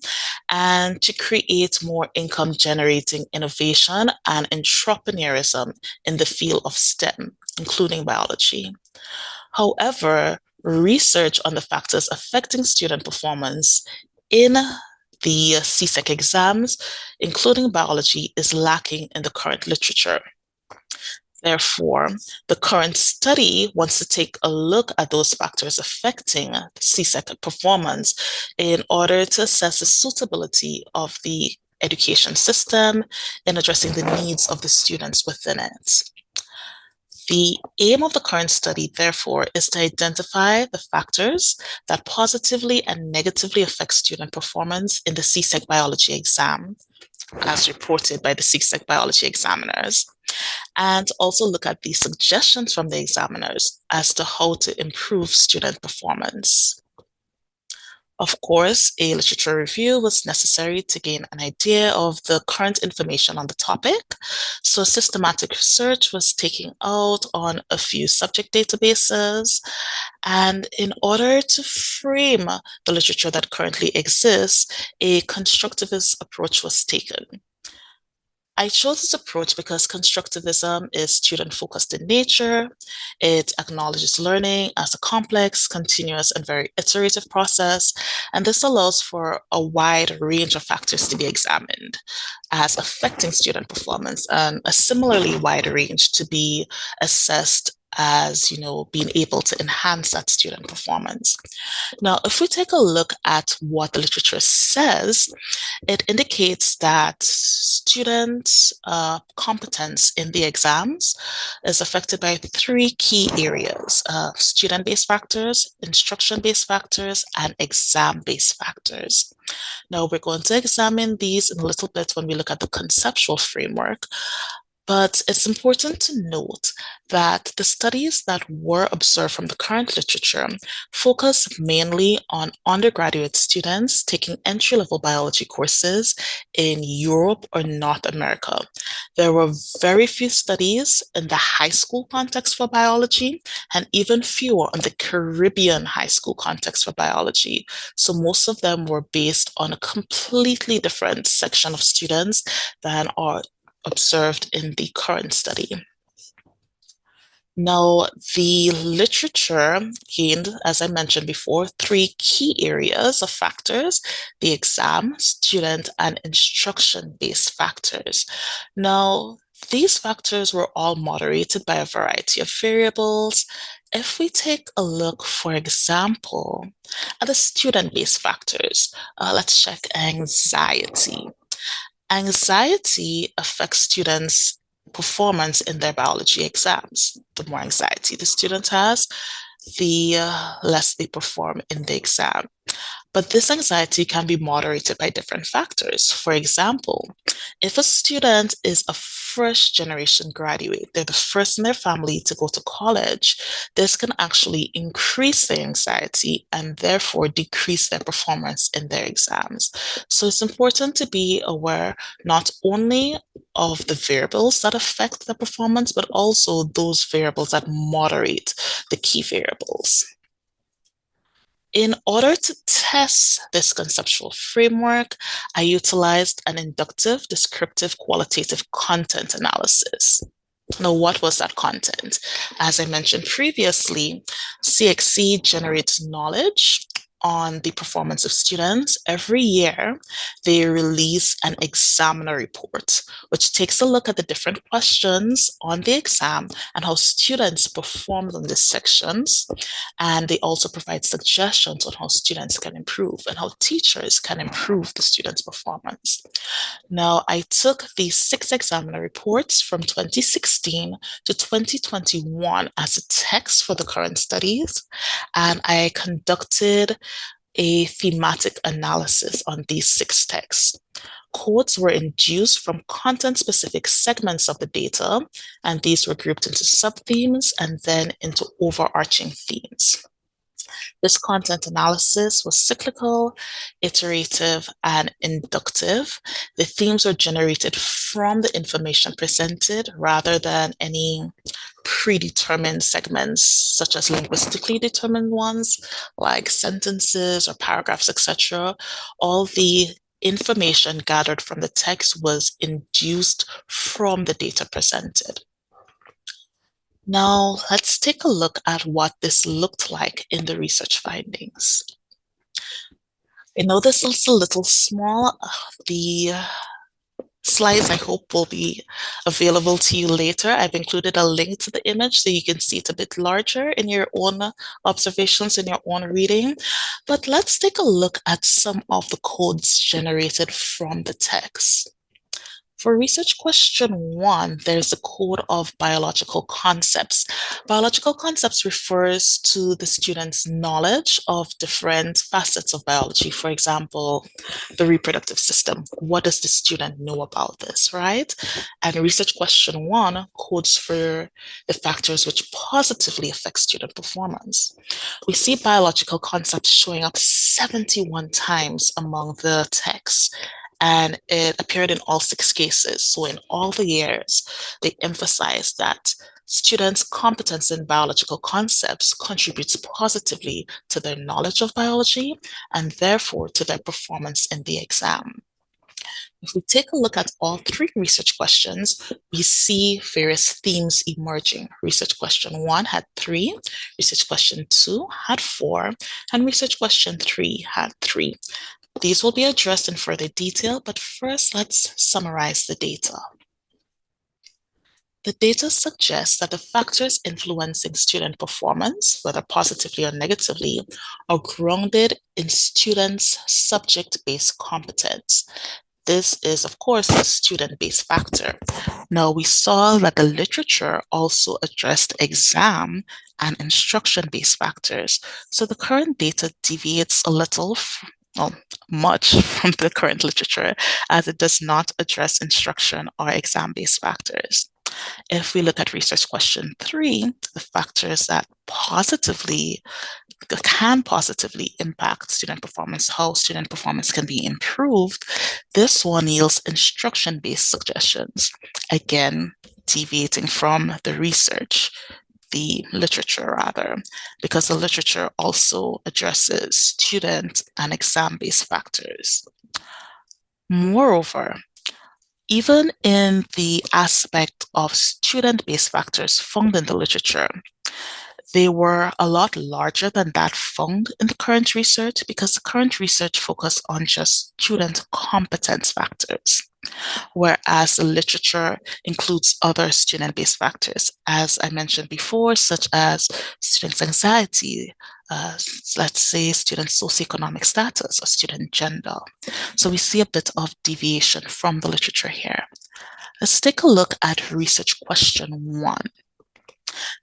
and to create more income-generating innovation and entrepreneurism in the field of STEM, including biology. However, research on the factors affecting student performance in the CSEC exams, including biology, is lacking in the current literature. Therefore, the current study wants to take a look at those factors affecting CSEC performance in order to assess the suitability of the education system in addressing the needs of the students within it. The aim of the current study, therefore, is to identify the factors that positively and negatively affect student performance in the CSEC biology exam, as reported by the CSEC biology examiners, and also look at the suggestions from the examiners as to how to improve student performance. Of course, a literature review was necessary to gain an idea of the current information on the topic. So systematic research was taken out on a few subject databases. And in order to frame the literature that currently exists, a constructivist approach was taken. I chose this approach because constructivism is student-focused in nature. It acknowledges learning as a complex, continuous, and very iterative process, and this allows for a wide range of factors to be examined as affecting student performance, and a similarly wide range to be assessed as, being able to enhance that student performance. Now, if we take a look at what the literature says, it indicates that students' competence in the exams is affected by three key areas: student-based factors, instruction-based factors, and exam-based factors. Now, we're going to examine these in a little bit when we look at the conceptual framework. But it's important to note that the studies that were observed from the current literature focus mainly on undergraduate students taking entry-level biology courses in Europe or North America. There were very few studies in the high school context for biology, and even fewer on the Caribbean high school context for biology. So most of them were based on a completely different section of students than are observed in the current study. Now, the literature gained, as I mentioned before, three key areas of factors: the exam, student, and instruction-based factors. Now, these factors were all moderated by a variety of variables. If we take a look, for example, at the student-based factors, let's check anxiety. Anxiety affects students' performance in their biology exams. The more anxiety the student has, the less they perform in the exam. But this anxiety can be moderated by different factors. For example, if a student is a first generation graduate, they're the first in their family to go to college, this can actually increase their anxiety and therefore decrease their performance in their exams. So it's important to be aware not only of the variables that affect the performance, but also those variables that moderate the key variables. In order to test this conceptual framework, I utilized an inductive, descriptive, qualitative content analysis. Now, what was that content? As I mentioned previously, CXC generates knowledge on the performance of students. Every year, they release an examiner report, which takes a look at the different questions on the exam and how students performed on these sections. And they also provide suggestions on how students can improve and how teachers can improve the students' performance. Now, I took these 6 examiner reports from 2016 to 2021 as a text for the current studies, and I conducted a thematic analysis on these 6 texts. Codes were induced from content-specific segments of the data, and these were grouped into sub-themes and then into overarching themes. This content analysis was cyclical, iterative, and inductive. The themes were generated from the information presented rather than any predetermined segments, such as linguistically determined ones, like sentences or paragraphs, etc. All the information gathered from the text was induced from the data presented. Now, let's take a look at what this looked like in the research findings. I know this is a little small. The slides, I hope, will be available to you later. I've included a link to the image so you can see it a bit larger in your own observations, in your own reading. But let's take a look at some of the codes generated from the text. For research question 1, there's the code of biological concepts. Biological concepts refers to the student's knowledge of different facets of biology. For example, the reproductive system. What does the student know about this, right? And research question 1 codes for the factors which positively affect student performance. We see biological concepts showing up 71 times among the texts, and it appeared in all 6 cases. So in all the years, they emphasized that students' competence in biological concepts contributes positively to their knowledge of biology and therefore to their performance in the exam. If we take a look at all 3 research questions, we see various themes emerging. Research question 1 had 3, research question 2 had 4, and research question 3 had 3. These will be addressed in further detail, but first let's summarize the data. The data suggests that the factors influencing student performance, whether positively or negatively, are grounded in students' subject-based competence. This is, of course, a student-based factor. Now, we saw that the literature also addressed exam and instruction-based factors. So the current data deviates a little, much from the current literature, as it does not address instruction or exam-based factors. If we look at research question 3, the factors that can positively impact student performance, how student performance can be improved, this one yields instruction-based suggestions, again, deviating from the research, the literature rather, because the literature also addresses student and exam-based factors. Moreover, even in the aspect of student-based factors found in the literature, they were a lot larger than that found in the current research, because the current research focused on just student competence factors, whereas the literature includes other student-based factors, as I mentioned before, such as students' anxiety, let's say student socioeconomic status or student gender. So we see a bit of deviation from the literature here. Let's take a look at research question 1.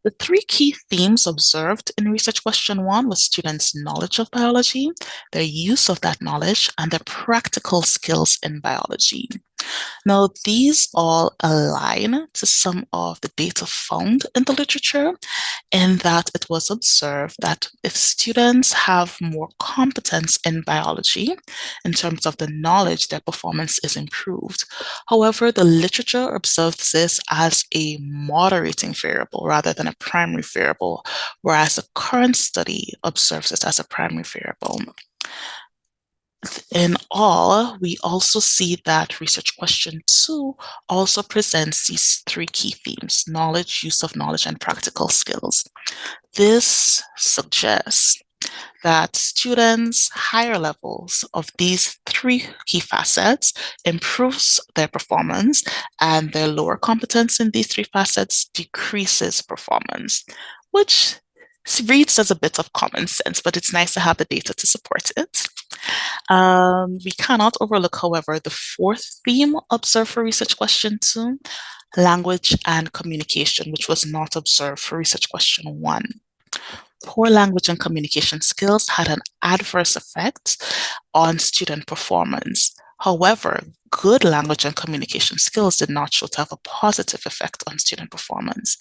The 3 key themes observed in research question 1 was students' knowledge of biology, their use of that knowledge, and their practical skills in biology. Now, these all align to some of the data found in the literature, in that it was observed that if students have more competence in biology, in terms of the knowledge, their performance is improved. However, the literature observes this as a moderating variable rather than a primary variable, whereas the current study observes it as a primary variable. In all, we also see that research question 2 also presents these 3 key themes: knowledge, use of knowledge, and practical skills. This suggests that students' higher levels of these 3 key facets improves their performance, and their lower competence in these 3 facets decreases performance, which reads as a bit of common sense, but it's nice to have the data to support it. We cannot overlook, however, the 4th theme observed for research question 2, language and communication, which was not observed for research question 1. Poor language and communication skills had an adverse effect on student performance. However, good language and communication skills did not show to have a positive effect on student performance.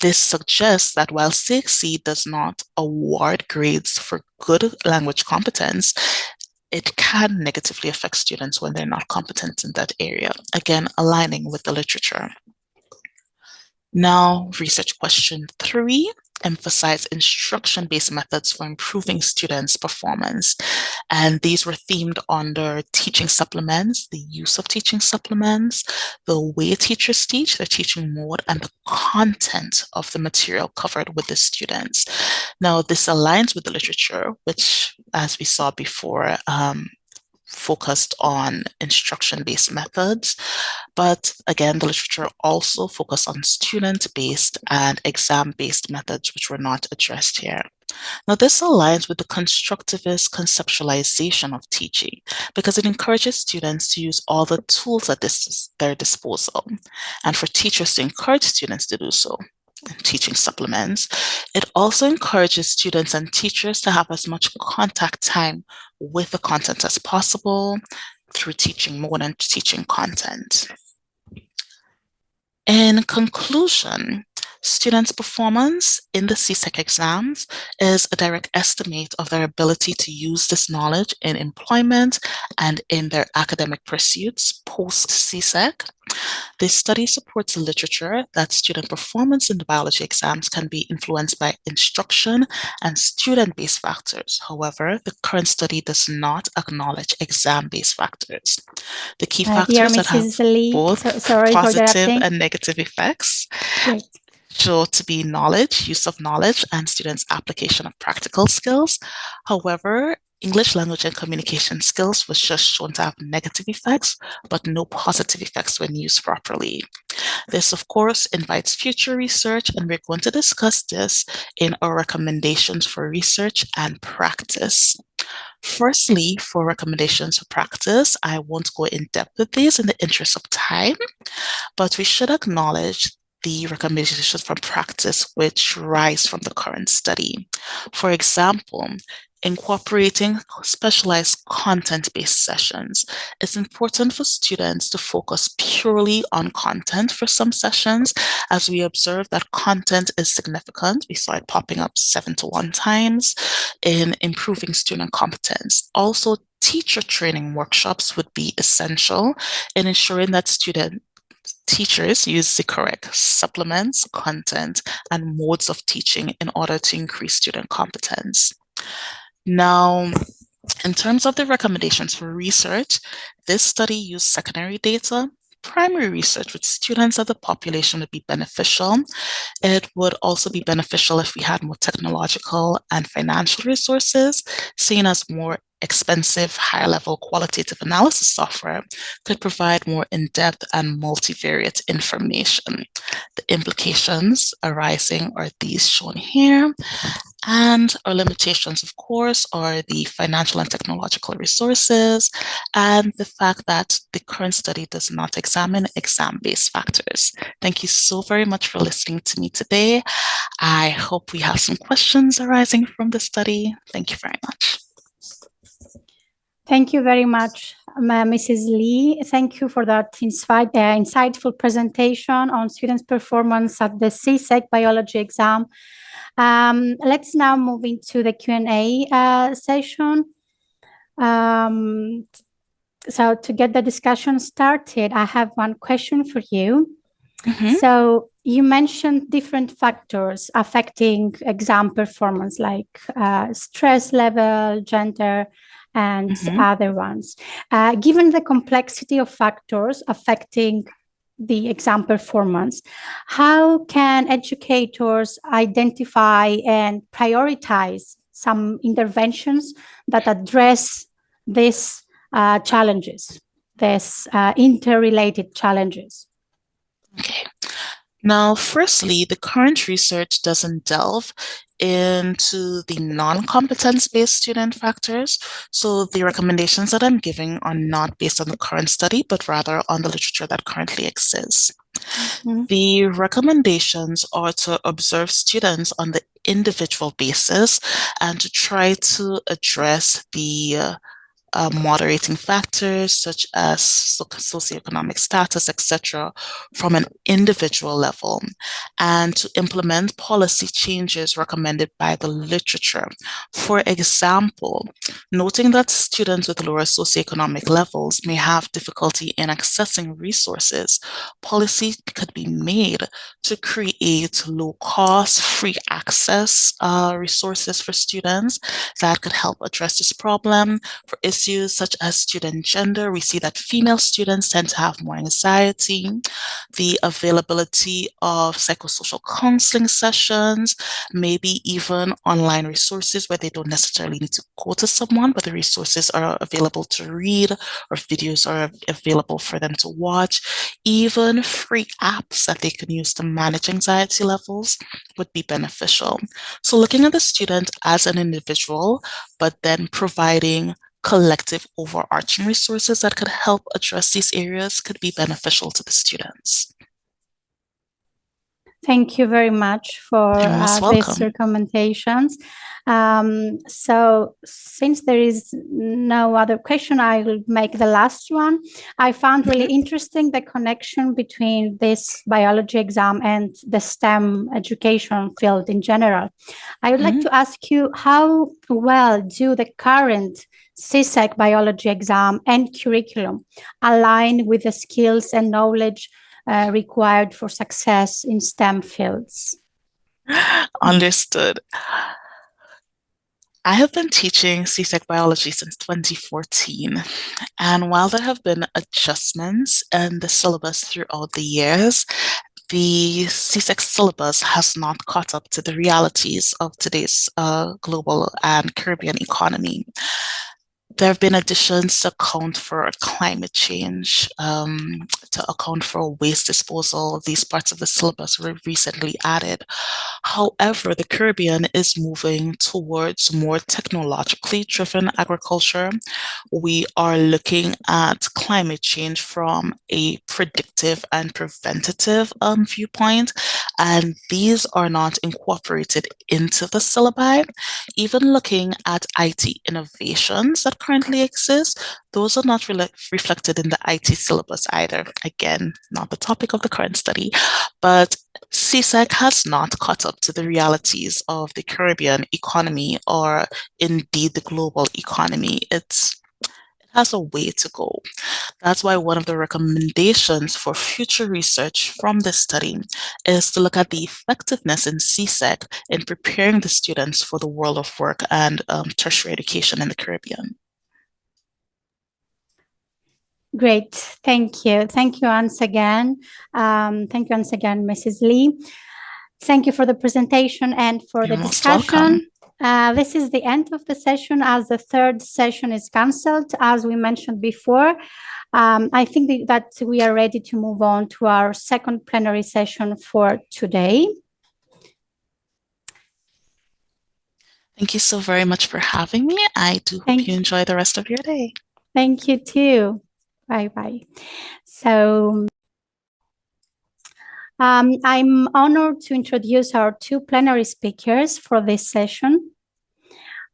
This suggests that while CXC does not award grades for good language competence, it can negatively affect students when they're not competent in that area, again, aligning with the literature. Now, research question 3 emphasize instruction-based methods for improving students' performance. And these were themed under teaching supplements, the use of teaching supplements, the way teachers teach, their teaching mode, and the content of the material covered with the students. Now, this aligns with the literature, which, as we saw before, focused on instruction-based methods. But again, the literature also focused on student-based and exam-based methods, which were not addressed here. Now, this aligns with the constructivist conceptualization of teaching because it encourages students to use all the tools at their disposal, and for teachers to encourage students to do so. Teaching supplements. It also encourages students and teachers to have as much contact time with the content as possible through teaching more than teaching content. In conclusion, students' performance in the CSEC exams is a direct estimate of their ability to use this knowledge in employment and in their academic pursuits post-CSEC. This study supports the literature that student performance in the biology exams can be influenced by instruction and student-based factors. However, the current study does not acknowledge exam-based factors. The key factors that have both positive and negative effects show to be knowledge, use of knowledge, and students' application of practical skills. However, English language and communication skills was just shown to have negative effects, but no positive effects when used properly. This, of course, invites future research, and we're going to discuss this in our recommendations for research and practice. Firstly, for recommendations for practice, I won't go in depth with these in the interest of time, but we should acknowledge the recommendations from practice which rise from the current study. For example, incorporating specialized content-based sessions. It's important for students to focus purely on content for some sessions, as we observe that content is significant. We saw it popping up 7 to 1 times in improving student competence. Also, teacher training workshops would be essential in ensuring that teachers use the correct supplements, content, and modes of teaching in order to increase student competence. Now, in terms of the recommendations for research, this study used secondary data. Primary research with students of the population would be beneficial. It would also be beneficial if we had more technological and financial resources, seen as more expensive, higher-level qualitative analysis software could provide more in-depth and multivariate information. The implications arising are these shown here. And our limitations, of course, are the financial and technological resources and the fact that the current study does not examine exam-based factors. Thank you so very much for listening to me today. I hope we have some questions arising from the study. Thank you very much. Thank you very much, Mrs. Lee. Thank you for that insightful presentation on students' performance at the CSEC biology exam. Let's now move into the Q&A session. So to get the discussion started, I have one question for you. So you mentioned different factors affecting exam performance, like stress level, gender, and other ones. Given the complexity of factors affecting the exam performance, how can educators identify and prioritize some interventions that address these challenges, these interrelated challenges? Okay. Now, firstly, the current research doesn't delve into the non-competence-based student factors. So the recommendations that I'm giving are not based on the current study, but rather on the literature that currently exists. The recommendations are to observe students on the individual basis and to try to address the moderating factors such as socioeconomic status, etc., from an individual level, and to implement policy changes recommended by the literature. For example, noting that students with lower socioeconomic levels may have difficulty in accessing resources, policy could be made to create low-cost, free access resources for students that could help address this problem. For issues such as student gender. We see that female students tend to have more anxiety, the availability of psychosocial counseling sessions, maybe even online resources where they don't necessarily need to go to someone, but the resources are available to read or videos are available for them to watch. Even free apps that they can use to manage anxiety levels would be beneficial. So looking at the student as an individual, but then providing collective overarching resources that could help address these areas could be beneficial to the students. Thank you very much for these recommendations. So since there is no other question, I will make the last one. I found really interesting the connection between this biology exam and the STEM education field in general. I would like to ask you, how well do the current CSEC biology exam and curriculum align with the skills and knowledge required for success in STEM fields? Understood. I have been teaching CSEC biology since 2014, and while there have been adjustments in the syllabus throughout the years, the CSEC syllabus has not caught up to the realities of today's global and Caribbean economy. There have been additions to account for climate change, to account for waste disposal. These parts of the syllabus were recently added. However, the Caribbean is moving towards more technologically driven agriculture. We are looking at climate change from a predictive and preventative viewpoint, and these are not incorporated into the syllabi. Even looking at IT innovations that currently exist, those are not reflected in the IT syllabus either. Again, not the topic of the current study, but CSEC has not caught up to the realities of the Caribbean economy or indeed the global economy. It has a way to go. That's why one of the recommendations for future research from this study is to look at the effectiveness in CSEC in preparing the students for the world of work and tertiary education in the Caribbean. Great, thank you. Thank you once again. Thank you once again, Mrs. Lee. Thank you for the presentation and for the discussion. This is the end of the session, as the third session is cancelled, as we mentioned before. I think that we are ready to move on to our second plenary session for today. Thank you so very much for having me. I do hope you enjoy the rest of your day. Thank you too. Bye-bye. So I'm honored to introduce our two plenary speakers for this session.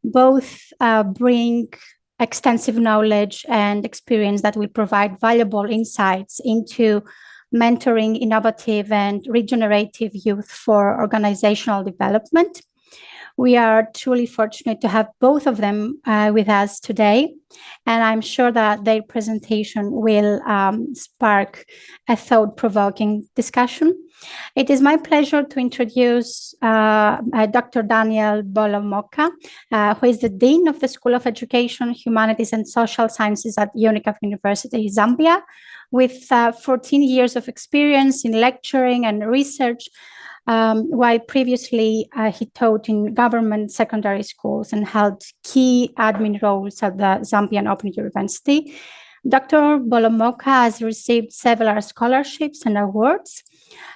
Both bring extensive knowledge and experience that will provide valuable insights into mentoring innovative and regenerative youth for organizational development. We are truly fortunate to have both of them with us today, and I'm sure that their presentation will spark a thought-provoking discussion. It is my pleasure to introduce Dr. Daniel Bolomoka, who is the Dean of the School of Education, Humanities and Social Sciences at Unicaf University, Zambia, with 14 years of experience in lecturing and research, while previously he taught in government secondary schools and held key admin roles at the Zambian Open University. Dr. Bolomoka has received several scholarships and awards.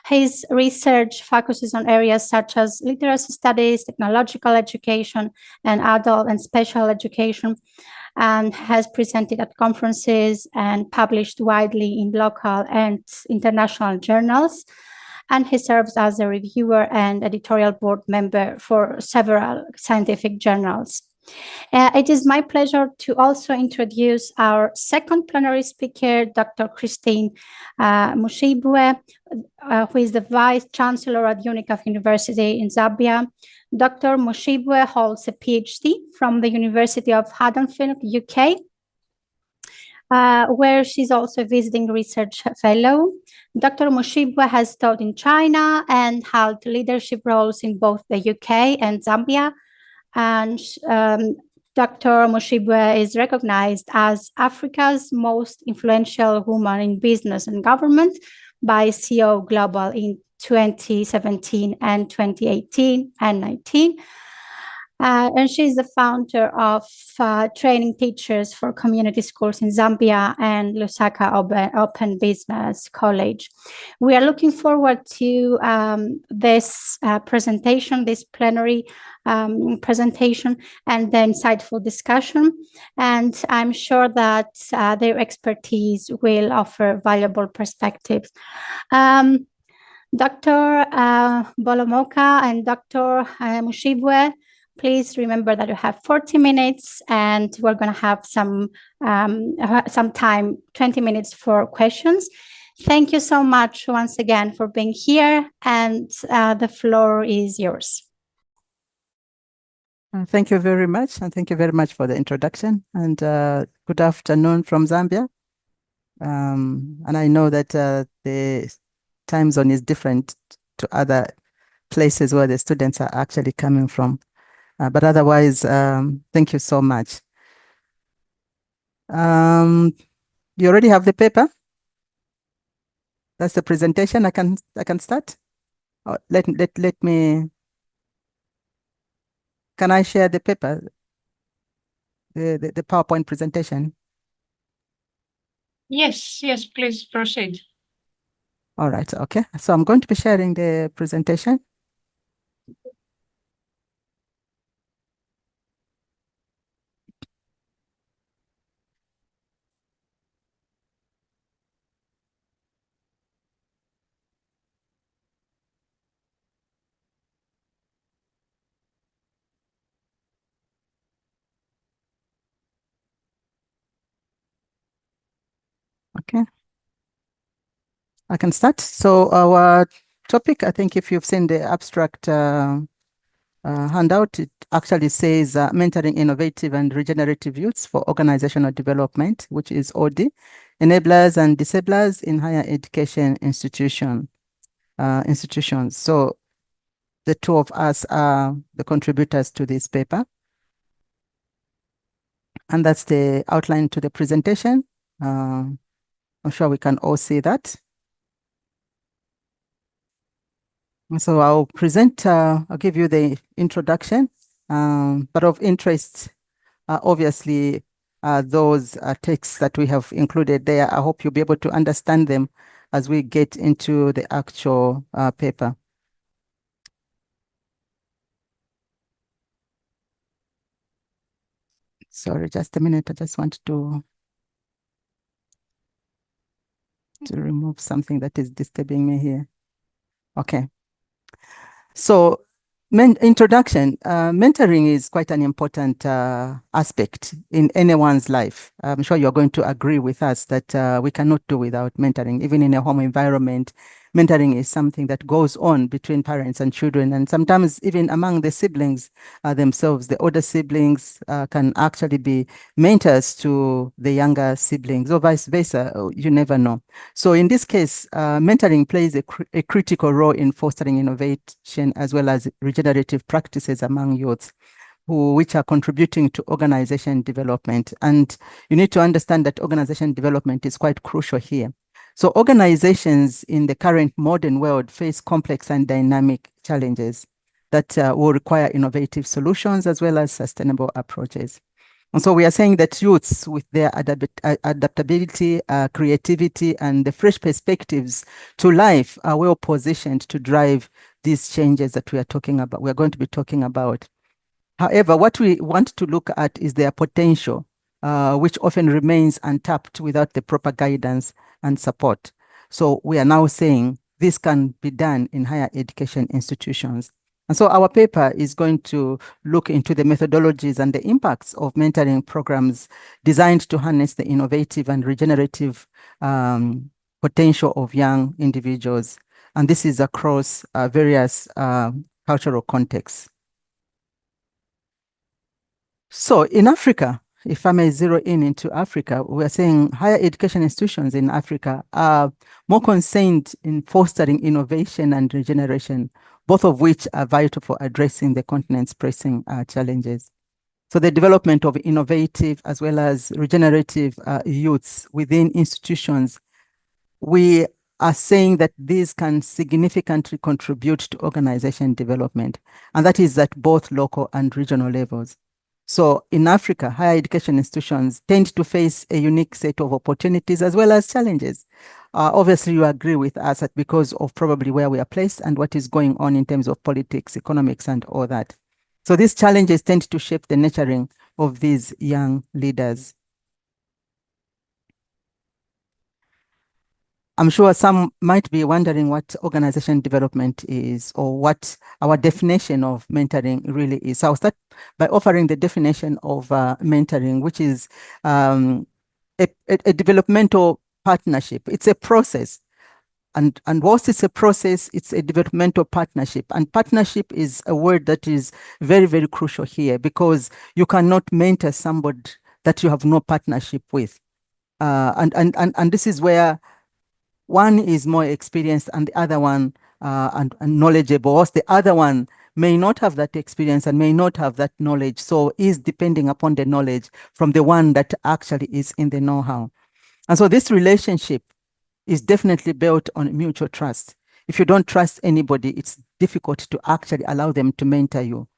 His research focuses on areas such as literacy studies, technological education, and adult and special education, and has presented at conferences and published widely in local and international journals. And he serves as a reviewer and editorial board member for several scientific journals. It is my pleasure to also introduce our second plenary speaker, Dr. Christine Mushibwe, who is the Vice Chancellor at Unicaf University in Zambia. Dr. Mushibwe holds a PhD from the University of Haddonfield, UK, where she's also a visiting research fellow. Dr. Mushibwe has taught in China and held leadership roles in both the UK and Zambia. And Dr. Mushibwe is recognized as Africa's most influential woman in business and government by CEO Global in 2017 and 2018 and 19. And she's the founder of training teachers for community schools in Zambia and Lusaka Open Business College. We are looking forward to this presentation, this plenary presentation, and the insightful discussion. And I'm sure that their expertise will offer valuable perspectives. Dr. Bolomoka and Dr. Mushibwe, please remember that you have 40 minutes and we're going to have some time, 20 minutes for questions. Thank you so much once again for being here, and the floor is yours. Thank you very much, and thank you very much for the introduction, and good afternoon from Zambia. And I know that the time zone is different to other places where the students are actually coming from. But otherwise, thank you so much. You already have the paper? That's the presentation. I can start? Oh, let me. Can I share the paper? The PowerPoint presentation? Yes, please proceed. All right, okay. So I'm going to be sharing the presentation. Okay. I can start. So our topic, I think if you've seen the abstract handout, it actually says mentoring innovative and regenerative youths for organizational development, which is OD, enablers and disablers in higher education institutions. So the two of us are the contributors to this paper. And that's the outline to the presentation. I'm sure we can all see that. So I'll present, I'll give you the introduction, but of interest, obviously, those texts that we have included there. I hope you'll be able to understand them as we get into the actual paper. Sorry, just a minute. I just want to remove something that is disturbing me here. Okay. So, introduction. Mentoring is quite an important aspect in anyone's life. I'm sure you're going to agree with us that we cannot do without mentoring. Even in a home environment, mentoring is something that goes on between parents and children, and sometimes even among the siblings themselves. The older siblings can actually be mentors to the younger siblings, or vice versa. You never know. So in this case, mentoring plays a critical role in fostering innovation as well as regenerative practices among youths, which are contributing to organization development. And you need to understand that organization development is quite crucial here. So organizations in the current modern world face complex and dynamic challenges that will require innovative solutions as well as sustainable approaches. And so we are saying that youths with their adaptability, creativity, and the fresh perspectives to life are well positioned to drive these changes that we are talking about. We are going to be talking about. However, what we want to look at is their potential, which often remains untapped without the proper guidance and support. So we are now saying this can be done in higher education institutions. And so our paper is going to look into the methodologies and the impacts of mentoring programs designed to harness the innovative and regenerative potential of young individuals. And this is across various cultural contexts. So in Africa, if I may zero in into Africa, we're saying higher education institutions in Africa are more concerned in fostering innovation and regeneration, both of which are vital for addressing the continent's pressing challenges. So the development of innovative as well as regenerative youths within institutions, we are saying that these can significantly contribute to organization development, and that is at both local and regional levels. So in Africa, higher education institutions tend to face a unique set of opportunities as well as challenges. Obviously, you agree with us that because of probably where we are placed and what is going on in terms of politics, economics, and all that. So these challenges tend to shape the nurturing of these young leaders. I'm sure some might be wondering what organization development is or what our definition of mentoring really is. So I'll start by offering the definition of mentoring, which is a developmental partnership. It's a process. And whilst it's a process, it's a developmental partnership. And partnership is a word that is very, very crucial here, because you cannot mentor somebody that you have no partnership with. And this is where one is more experienced and the other one and knowledgeable, whilst the other one may not have that experience and may not have that knowledge. So is depending upon the knowledge from the one that actually is in the know-how. And so this relationship is definitely built on mutual trust. If you don't trust anybody, it's difficult to actually allow them to mentor you.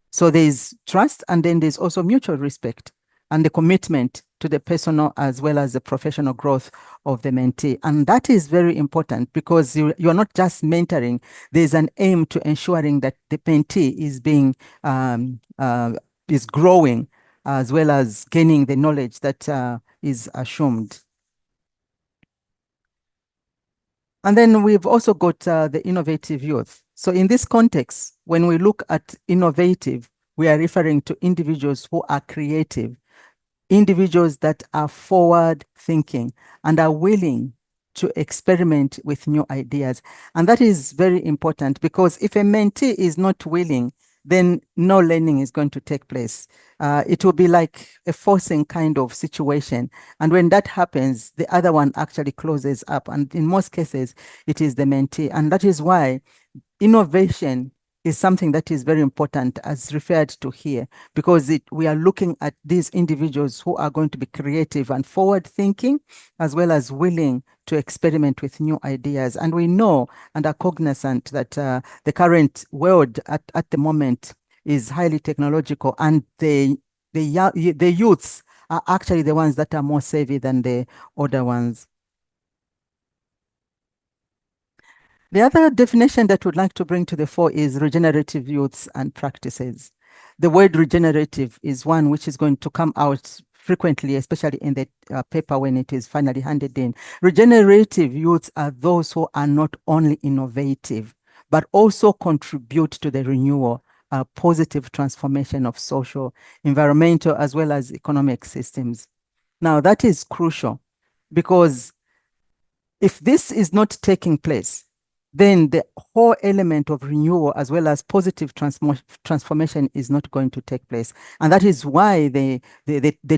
So there's trust, and then there's also mutual respect and the commitment to the personal as well as the professional growth of the mentee. And that is very important, because you're not just mentoring, there's an aim to ensuring that the mentee is being, is growing as well as gaining the knowledge that is assumed. And then we've also got the innovative youth. So in this context, when we look at innovative, we are referring to individuals who are creative, individuals that are forward thinking and are willing to experiment with new ideas. And that is very important, because if a mentee is not willing, then no learning is going to take place. It will be like a forcing kind of situation. And when that happens, the other one actually closes up. And in most cases, it is the mentee. And that is why innovation is something that is very important, as referred to here, because we are looking at these individuals who are going to be creative and forward thinking, as well as willing to experiment with new ideas. And we know and are cognizant that the current world at the moment is highly technological, and the youths are actually the ones that are more savvy than the older ones. The other definition that we'd like to bring to the fore is regenerative youths and practices. The word regenerative is one which is going to come out frequently, especially in the paper when it is finally handed in. Regenerative youths are those who are not only innovative, but also contribute to the renewal, positive transformation of social, environmental, as well as economic systems. Now, that is crucial, because if this is not taking place, then the whole element of renewal as well as positive transformation is not going to take place. And that is why the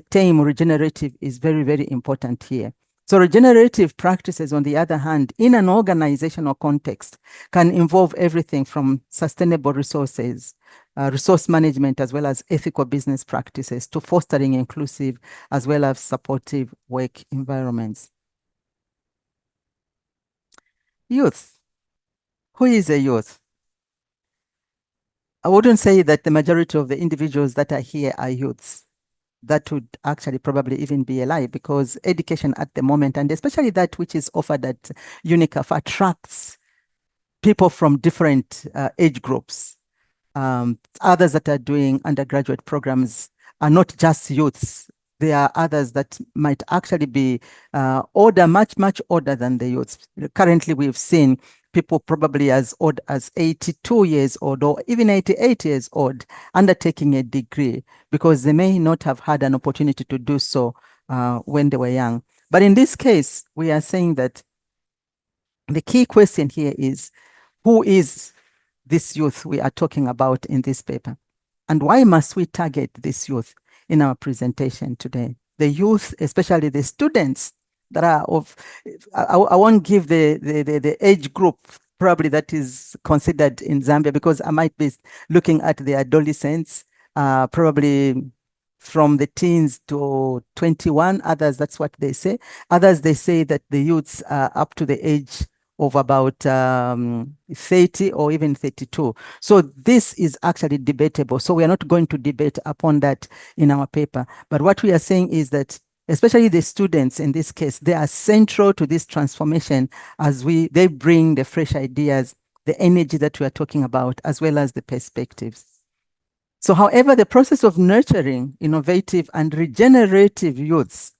term regenerative is very, very important here. So regenerative practices, on the other hand, in an organizational context, can involve everything from sustainable resources, resource management, as well as ethical business practices, to fostering inclusive as well as supportive work environments. Youth. Who is a youth? I wouldn't say that the majority of the individuals that are here are youths. That would actually probably even be a lie, because education at the moment, and especially that which is offered at Unicaf, attracts people from different age groups. Others that are doing undergraduate programs are not just youths. There are others that might actually be older, much, much older than the youths. Currently, we've seen people probably as old as 82 years old or even 88 years old undertaking a degree, because they may not have had an opportunity to do so when they were young. But in this case, we are saying that the key question here is, who is this youth we are talking about in this paper? And why must we target this youth in our presentation today? The youth, especially the students that are of, I won't give the age group probably that is considered in Zambia, because I might be looking at the adolescents, probably from the teens to 21. Others, that's what they say. Others, they say that the youths are up to the age of about 30 or even 32. So this is actually debatable. So we are not going to debate upon that in our paper. But what we are saying is that especially the students in this case, they are central to this transformation as they bring the fresh ideas, the energy that we are talking about, as well as the perspectives. So however, the process of nurturing innovative and regenerative youths,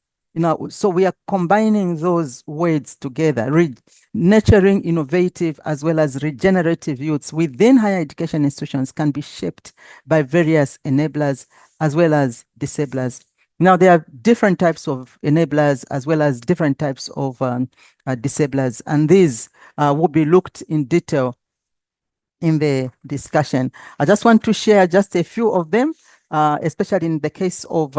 so we are combining those words together, nurturing innovative as well as regenerative youths within higher education institutions can be shaped by various enablers as well as disablers. Now, there are different types of enablers as well as different types of disablers, and these will be looked in detail in the discussion. I just want to share just a few of them, especially in the case of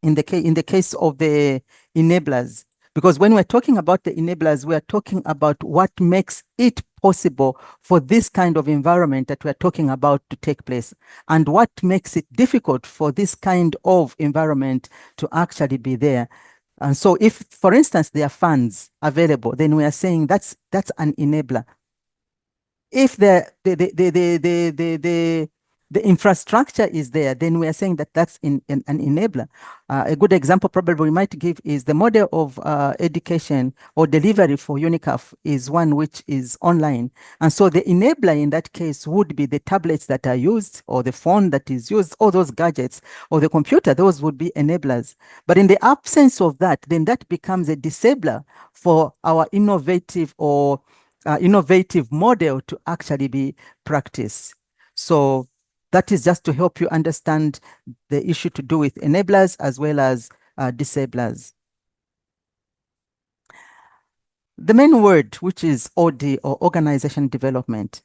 in the case of the enablers. Because when we're talking about the enablers, we are talking about what makes it possible for this kind of environment that we're talking about to take place, and what makes it difficult for this kind of environment to actually be there. And so if, for instance, there are funds available, then we are saying that's an enabler. If the infrastructure is there, then we are saying that that's an enabler. A good example probably we might give is the model of education or delivery for Unicaf is one which is online. And so the enabler in that case would be the tablets that are used, or the phone that is used, or those gadgets, or the computer. Those would be enablers. But in the absence of that, then that becomes a disabler for our innovative or innovative model to actually be practiced. So that is just to help you understand the issue to do with enablers as well as disablers. The main word, which is OD, or organization development,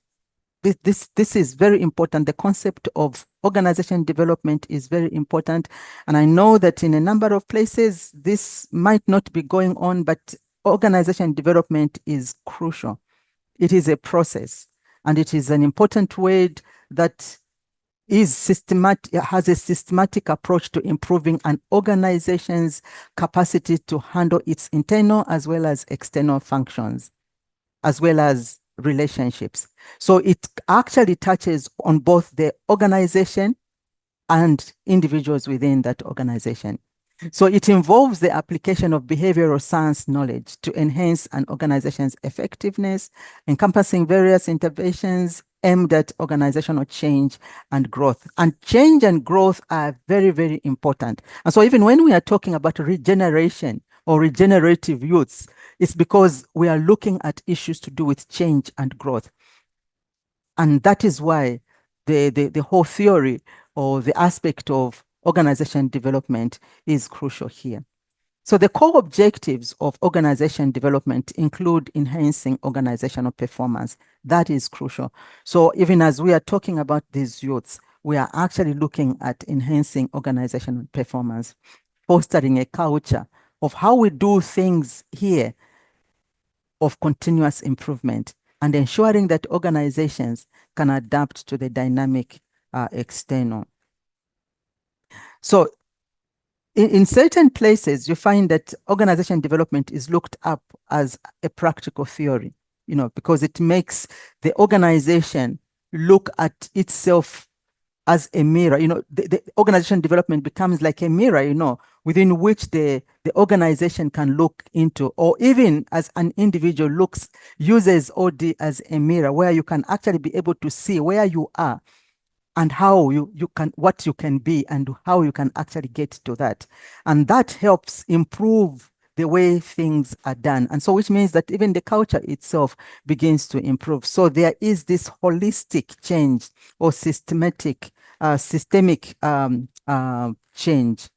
this is very important. The concept of organization development is very important. And I know that in a number of places, this might not be going on, but organization development is crucial. It is a process, and it is an important word that is systematic, has a systematic approach to improving an organization's capacity to handle its internal as well as external functions, as well as relationships. So it actually touches on both the organization and individuals within that organization. So it involves the application of behavioral science knowledge to enhance an organization's effectiveness, encompassing various interventions aimed at organizational change and growth. And change and growth are very, very important. And so even when we are talking about regeneration or regenerative youths, it's because we are looking at issues to do with change and growth. And that is why the whole theory or the aspect of organization development is crucial here. So the core objectives of organization development include enhancing organizational performance. That is crucial. So even as we are talking about these youths, we are actually looking at enhancing organizational performance, fostering a culture of how we do things here of continuous improvement, and ensuring that organizations can adapt to the dynamic external. So in certain places, you find that organization development is looked up as a practical theory, because it makes the organization look at itself as a mirror. The organization development becomes like a mirror, within which the organization can look into, or even as an individual uses OD as a mirror, where you can actually be able to see where you are and how what you can be and how you can actually get to that. And that helps improve the way things are done. And so which means that even the culture itself begins to improve. So there is this holistic change or systemic change.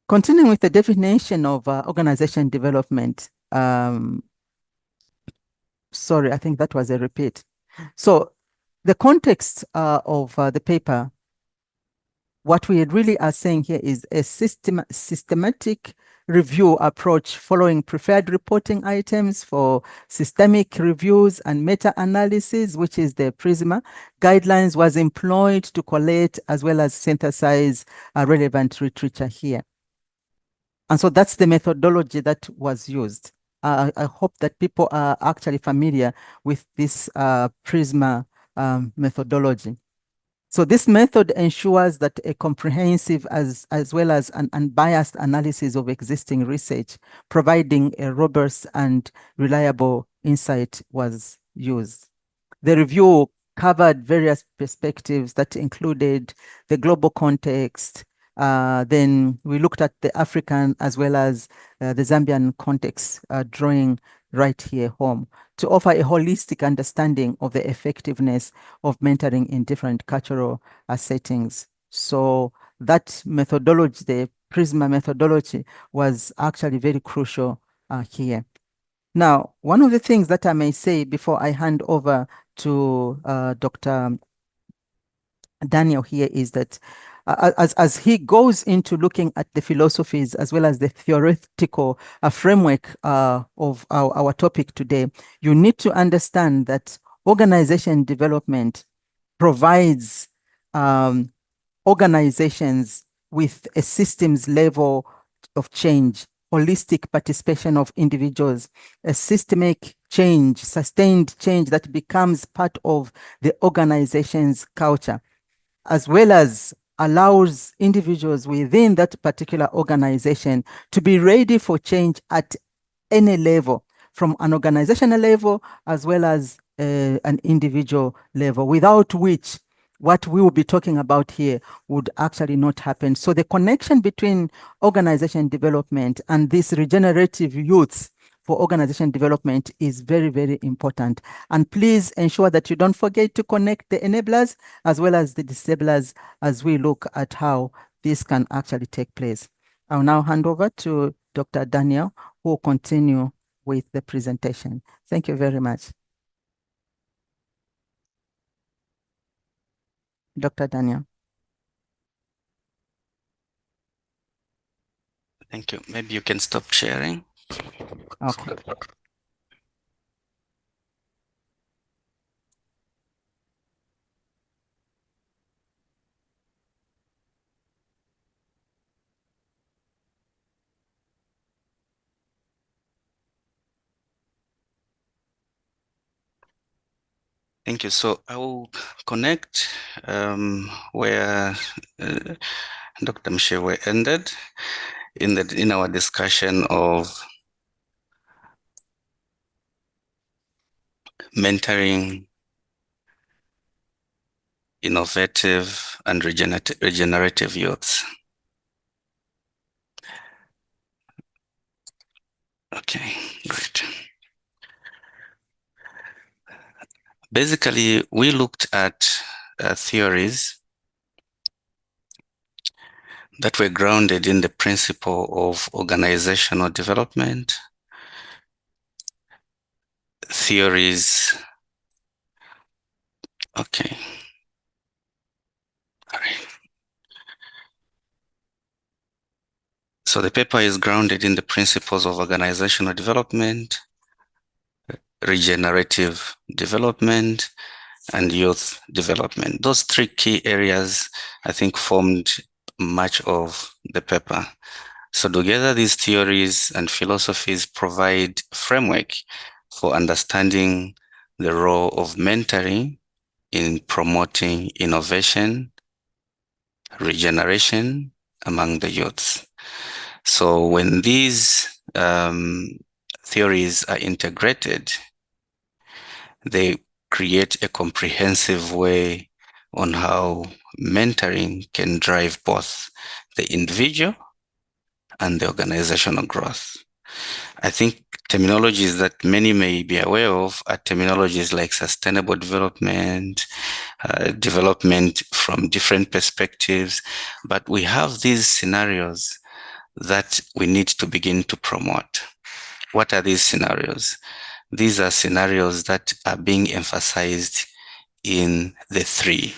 Continuing with the definition of organization development. Sorry, I think that was a repeat. So the context of the paper, what we really are saying here is a systematic review approach following preferred reporting items for systemic reviews and meta-analysis, which is the PRISMA guidelines, was employed to collate as well as synthesize relevant literature here. And so that's the methodology that was used. I hope that people are actually familiar with this PRISMA methodology. So this method ensures that a comprehensive as well as an unbiased analysis of existing research, providing a robust and reliable insight, was used. The review covered various perspectives that included the global context. Then we looked at the African as well as the Zambian context, drawing right here home, to offer a holistic understanding of the effectiveness of mentoring in different cultural settings. So that methodology, the PRISMA methodology, was actually very crucial here. Now, one of the things that I may say before I hand over to Dr. Daniel here is that as he goes into looking at the philosophies as well as the theoretical framework of our topic today, you need to understand that organization development provides organizations with a systems level of change, holistic participation of individuals, a systemic change, sustained change that becomes part of the organization's culture, as well as allows individuals within that particular organization to be ready for change at any level, from an organizational level as well as an individual level, without which what we will be talking about here would actually not happen. So the connection between organization development and this regenerative youths for organization development is very, very important. And please ensure that you don't forget to connect the enablers as well as the disablers as we look at how this can actually take place. I'll now hand over to Dr. Daniel, who will continue with the presentation. Thank you very much. Dr. Daniel. Thank you. Maybe you can stop sharing. Okay. Thank you. So I will connect where Dr. Mshewe ended in our discussion of mentoring innovative and regenerative youths. Okay, great. Basically, we looked at theories that were grounded in the principle of organizational development, theories. Okay. All right. So the paper is grounded in the principles of organizational development, regenerative development, and youth development. Those three key areas, I think, formed much of the paper. So together, these theories and philosophies provide framework for understanding the role of mentoring in promoting innovation, regeneration among the youths. So when these theories are integrated, they create a comprehensive way on how mentoring can drive both the individual and the organizational growth. I think terminologies that many may be aware of are terminologies like sustainable development, development from different perspectives, but we have these scenarios that we need to begin to promote. What are these scenarios? These are scenarios that are being emphasized in the three: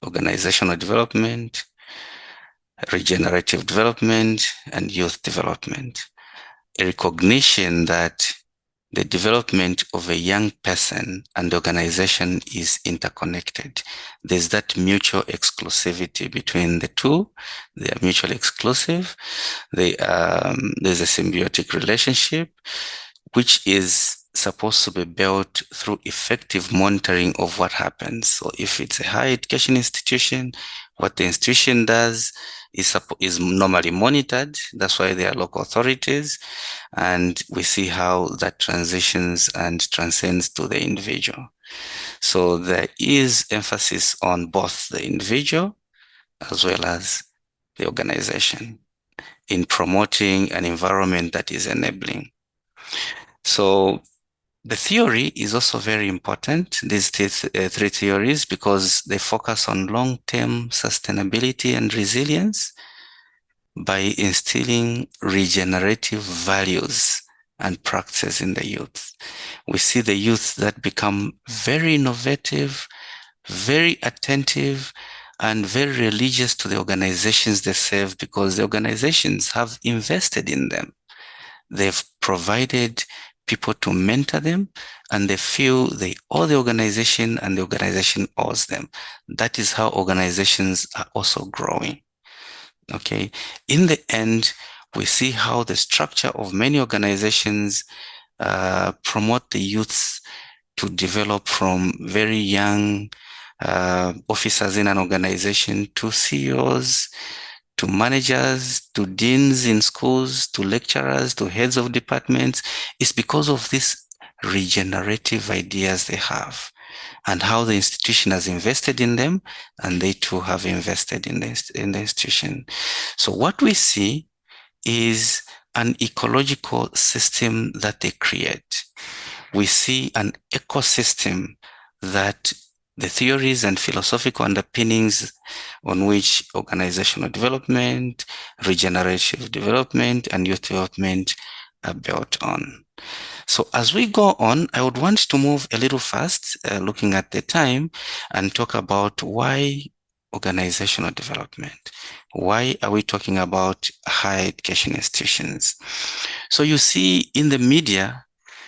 organizational development, regenerative development, and youth development. A recognition that the development of a young person and organization is interconnected. There's that mutual exclusivity between the two. They are mutually exclusive. There's a symbiotic relationship, which is supposed to be built through effective monitoring of what happens. So if it's a higher education institution, what the institution does is normally monitored. That's why there are local authorities. And we see how that transitions and transcends to the individual. So there is emphasis on both the individual as well as the organization in promoting an environment that is enabling. So the theory is also very important, these three theories, because they focus on long-term sustainability and resilience by instilling regenerative values and practices in the youth. We see the youth that become very innovative, very attentive, and very religious to the organizations they serve because the organizations have invested in them. They've provided people to mentor them, and they feel they owe the organization and the organization owes them. That is how organizations are also growing. Okay. In the end, we see how the structure of many organizations promote the youths to develop from very young officers in an organization to CEOs, to managers, to deans in schools, to lecturers, to heads of departments. It's because of these regenerative ideas they have and how the institution has invested in them, and they too have invested in the institution. So what we see is an ecological system that they create. We see an ecosystem that the theories and philosophical underpinnings on which organizational development, regenerative development, and youth development are built on. So as we go on, I would want to move a little fast, looking at the time, and talk about why organizational development. Why are we talking about higher education institutions? So you see in the media,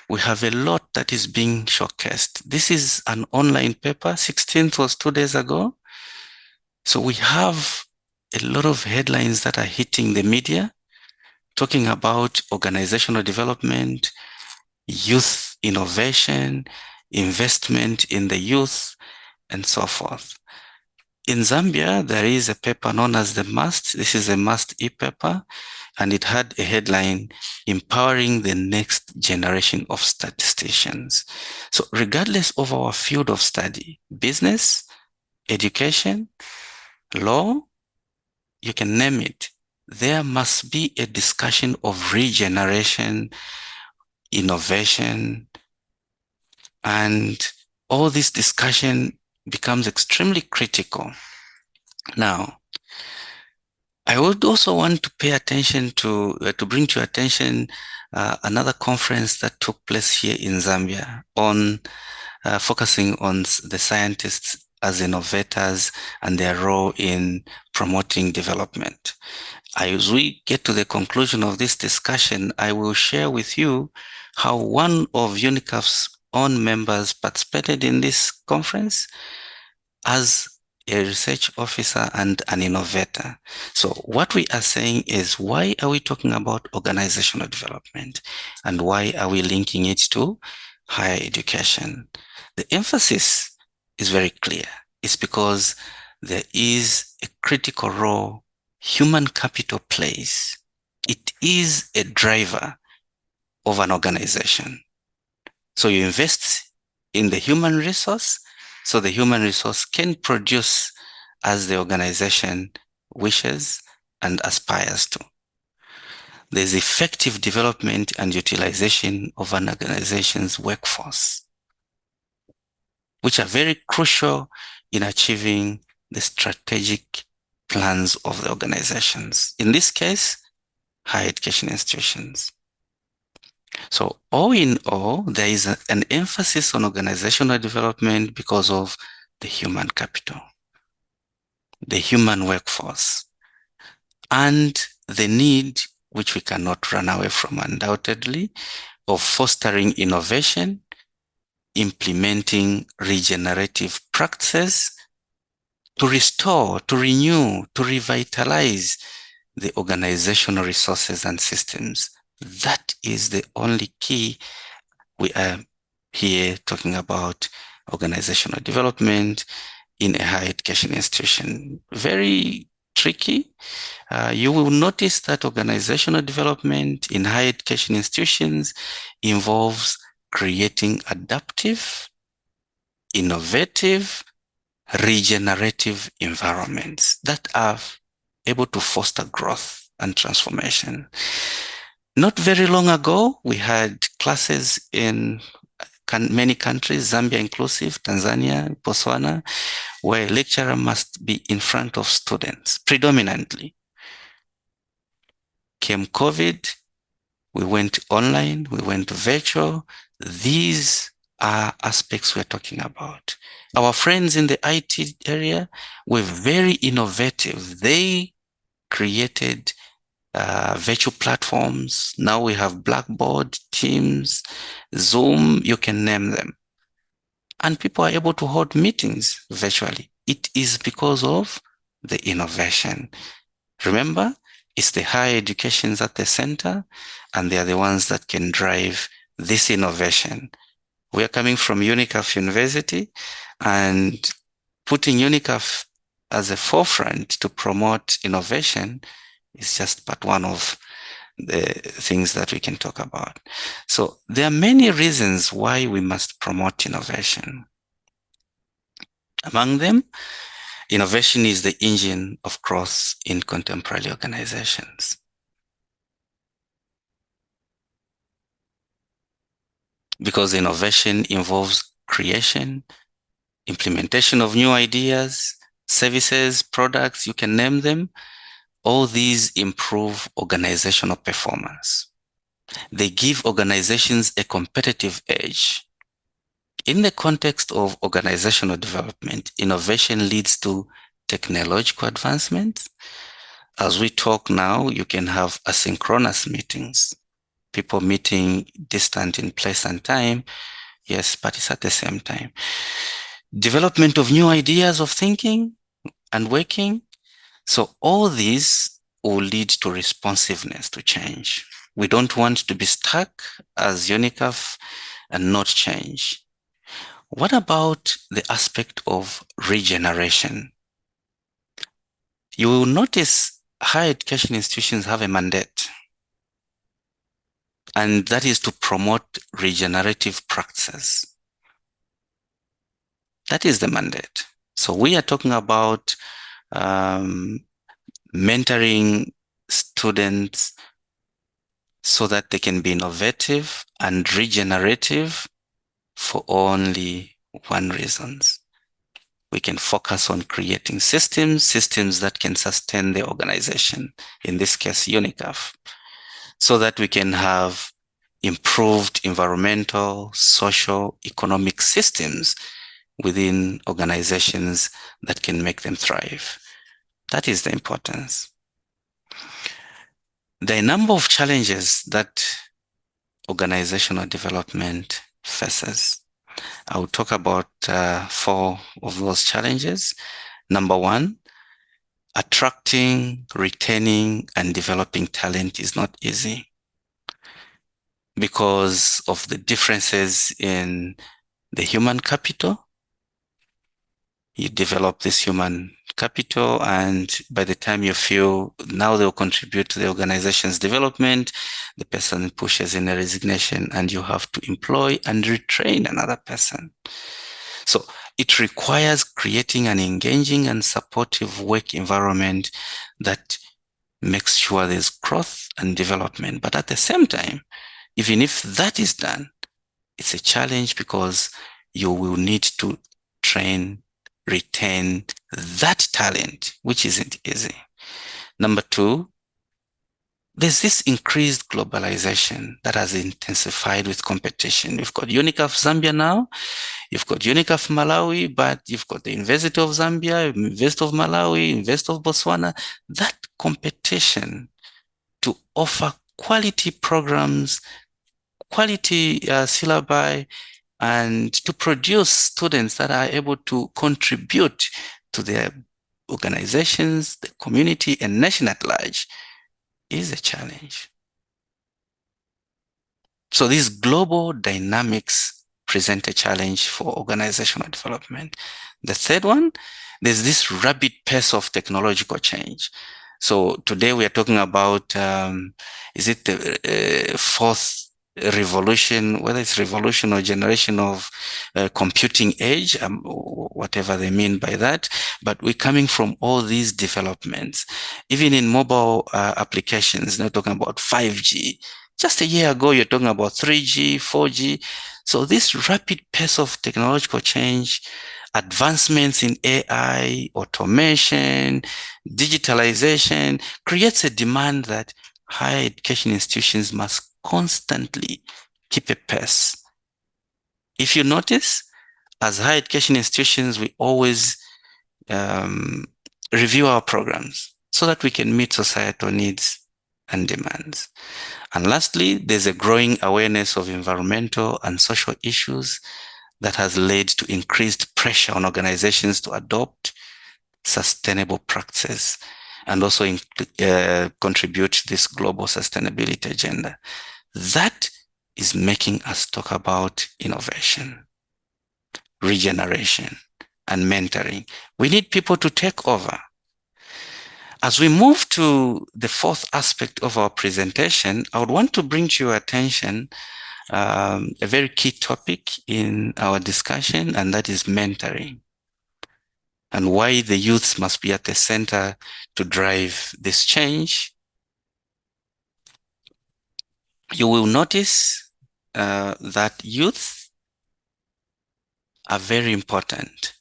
we have a lot that is being showcased. This is an online paper. 16th was 2 days ago. So we have a lot of headlines that are hitting the media, talking about organizational development, youth innovation, investment in the youth, and so forth. In Zambia, there is a paper known as the MUST. This is a MUST e-paper, and it had a headline, Empowering the Next Generation of Statisticians. So regardless of our field of study, business, education, law, you can name it, there must be a discussion of regeneration, innovation, and all this discussion becomes extremely critical. Now, I would also want to pay attention to bring to your attention another conference that took place here in Zambia on focusing on the scientists as innovators and their role in promoting development. As we get to the conclusion of this discussion, I will share with you how one of Unicaf's own members participated in this conference as a research officer and an innovator. So what we are saying is, why are we talking about organizational development? And why are we linking it to higher education? The emphasis is very clear. It's because there is a critical role human capital plays. It is a driver of an organization. So you invest in the human resource, so the human resource can produce as the organization wishes and aspires to. There's effective development and utilization of an organization's workforce, which are very crucial in achieving the strategic plans of the organizations. In this case, higher education institutions. So all in all, there is an emphasis on organizational development because of the human capital, the human workforce, and the need, which we cannot run away from undoubtedly, of fostering innovation, implementing regenerative practices to restore, to renew, to revitalize the organizational resources and systems. That is the only key. We are here talking about organizational development in a higher education institution. Very tricky. You will notice that organizational development in higher education institutions involves creating adaptive, innovative, regenerative environments that are able to foster growth and transformation. Not very long ago, we had classes in many countries, Zambia inclusive, Tanzania, Botswana, where a lecturer must be in front of students predominantly. Came COVID, we went online, we went virtual. These are aspects we're talking about. Our friends in the IT area were very innovative. They created virtual platforms. Now we have Blackboard, Teams, Zoom, you can name them. And people are able to hold meetings virtually. It is because of the innovation. Remember, it's the higher educations at the center, and they are the ones that can drive this innovation. We are coming from Unicaf University, and putting Unicaf as a forefront to promote innovation is just but one of the things that we can talk about. So there are many reasons why we must promote innovation. Among them, innovation is the engine of growth in contemporary organizations. Because innovation involves creation, implementation of new ideas, services, products, you can name them. All these improve organizational performance. They give organizations a competitive edge. In the context of organizational development, innovation leads to technological advancement. As we talk now, you can have asynchronous meetings, people meeting distant in place and time. Yes, but it's at the same time. Development of new ideas of thinking and working. So all these will lead to responsiveness to change. We don't want to be stuck as Unicaf and not change. What about the aspect of regeneration? You will notice higher education institutions have a mandate, and that is to promote regenerative practices. That is the mandate. So we are talking about mentoring students so that they can be innovative and regenerative for only one reason. We can focus on creating systems that can sustain the organization, in this case, Unicaf, so that we can have improved environmental, social, economic systems within organizations that can make them thrive. That is the importance. There are a number of challenges that organizational development faces. I will talk about 4 of those challenges. Number 1, attracting, retaining, and developing talent is not easy because of the differences in the human capital. You develop this human capital, and by the time you feel now they'll contribute to the organization's development, the person pushes in a resignation and you have to employ and retrain another person. So it requires creating an engaging and supportive work environment that makes sure there's growth and development. But at the same time, even if that is done, it's a challenge because you will need to train, retain that talent, which isn't easy. Number 2, there's this increased globalization that has intensified with competition. You've got Unicaf Zambia now, you've got Unicaf Malawi, but you've got the University of Zambia, University of Malawi, University of Botswana. That competition to offer quality programs, quality syllabi, and to produce students that are able to contribute to their organizations, the community, and nation at large is a challenge. So these global dynamics present a challenge for organizational development. The third one, there's this rapid pace of technological change. So today we are talking about, is it the fourth revolution, whether it's revolution or generation of computing age, whatever they mean by that, but we're coming from all these developments. Even in mobile applications, now talking about 5G. Just a year ago, you're talking about 3G, 4G. So this rapid pace of technological change, advancements in AI, automation, digitalization, creates a demand that higher education institutions must constantly keep a pace. If you notice, as higher education institutions, we always review our programs so that we can meet societal needs and demands. And lastly, there's a growing awareness of environmental and social issues that has led to increased pressure on organizations to adopt sustainable practices and also contribute to this global sustainability agenda. That is making us talk about innovation, regeneration, and mentoring. We need people to take over. As we move to the fourth aspect of our presentation, I would want to bring to your attention a very key topic in our discussion, and that is mentoring, and why the youths must be at the center to drive this change. You will notice that youth are very important,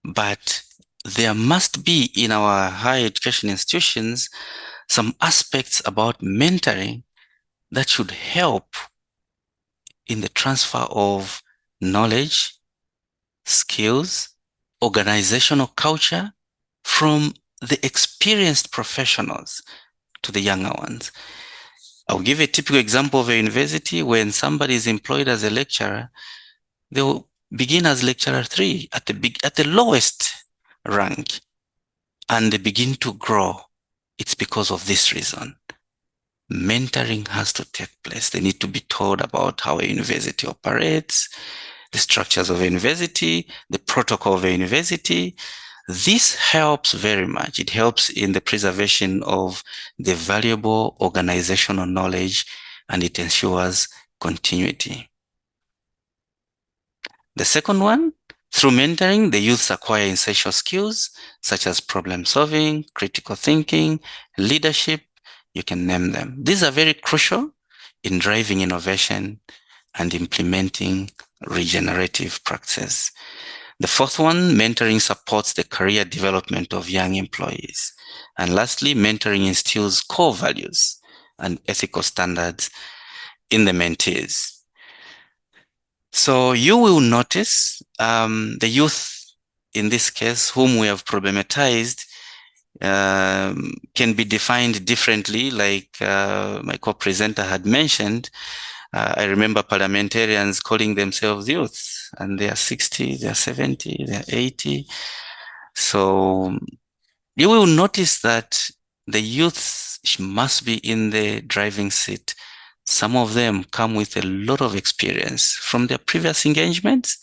but there must be in our higher education institutions some aspects about mentoring that should help in the transfer of knowledge, skills, organizational culture from the experienced professionals to the younger ones. I'll give a typical example of a university. When somebody is employed as a lecturer, they will begin as lecturer 3 at the lowest rank, and they begin to grow. It's because of this reason. Mentoring has to take place. They need to be told about how a university operates, the structures of a university, the protocol of a university. This helps very much. It helps in the preservation of the valuable organizational knowledge, and it ensures continuity. The second one, through mentoring, the youths acquire essential skills such as problem solving, critical thinking, leadership. You can name them. These are very crucial in driving innovation and implementing regenerative practices. The fourth one, mentoring supports the career development of young employees. And lastly, mentoring instills core values and ethical standards in the mentees. So you will notice the youth, in this case, whom we have problematized, can be defined differently, like my co-presenter had mentioned. I remember parliamentarians calling themselves youths, and they are 60, they are 70, they are 80. So you will notice that the youths must be in the driving seat. Some of them come with a lot of experience from their previous engagements.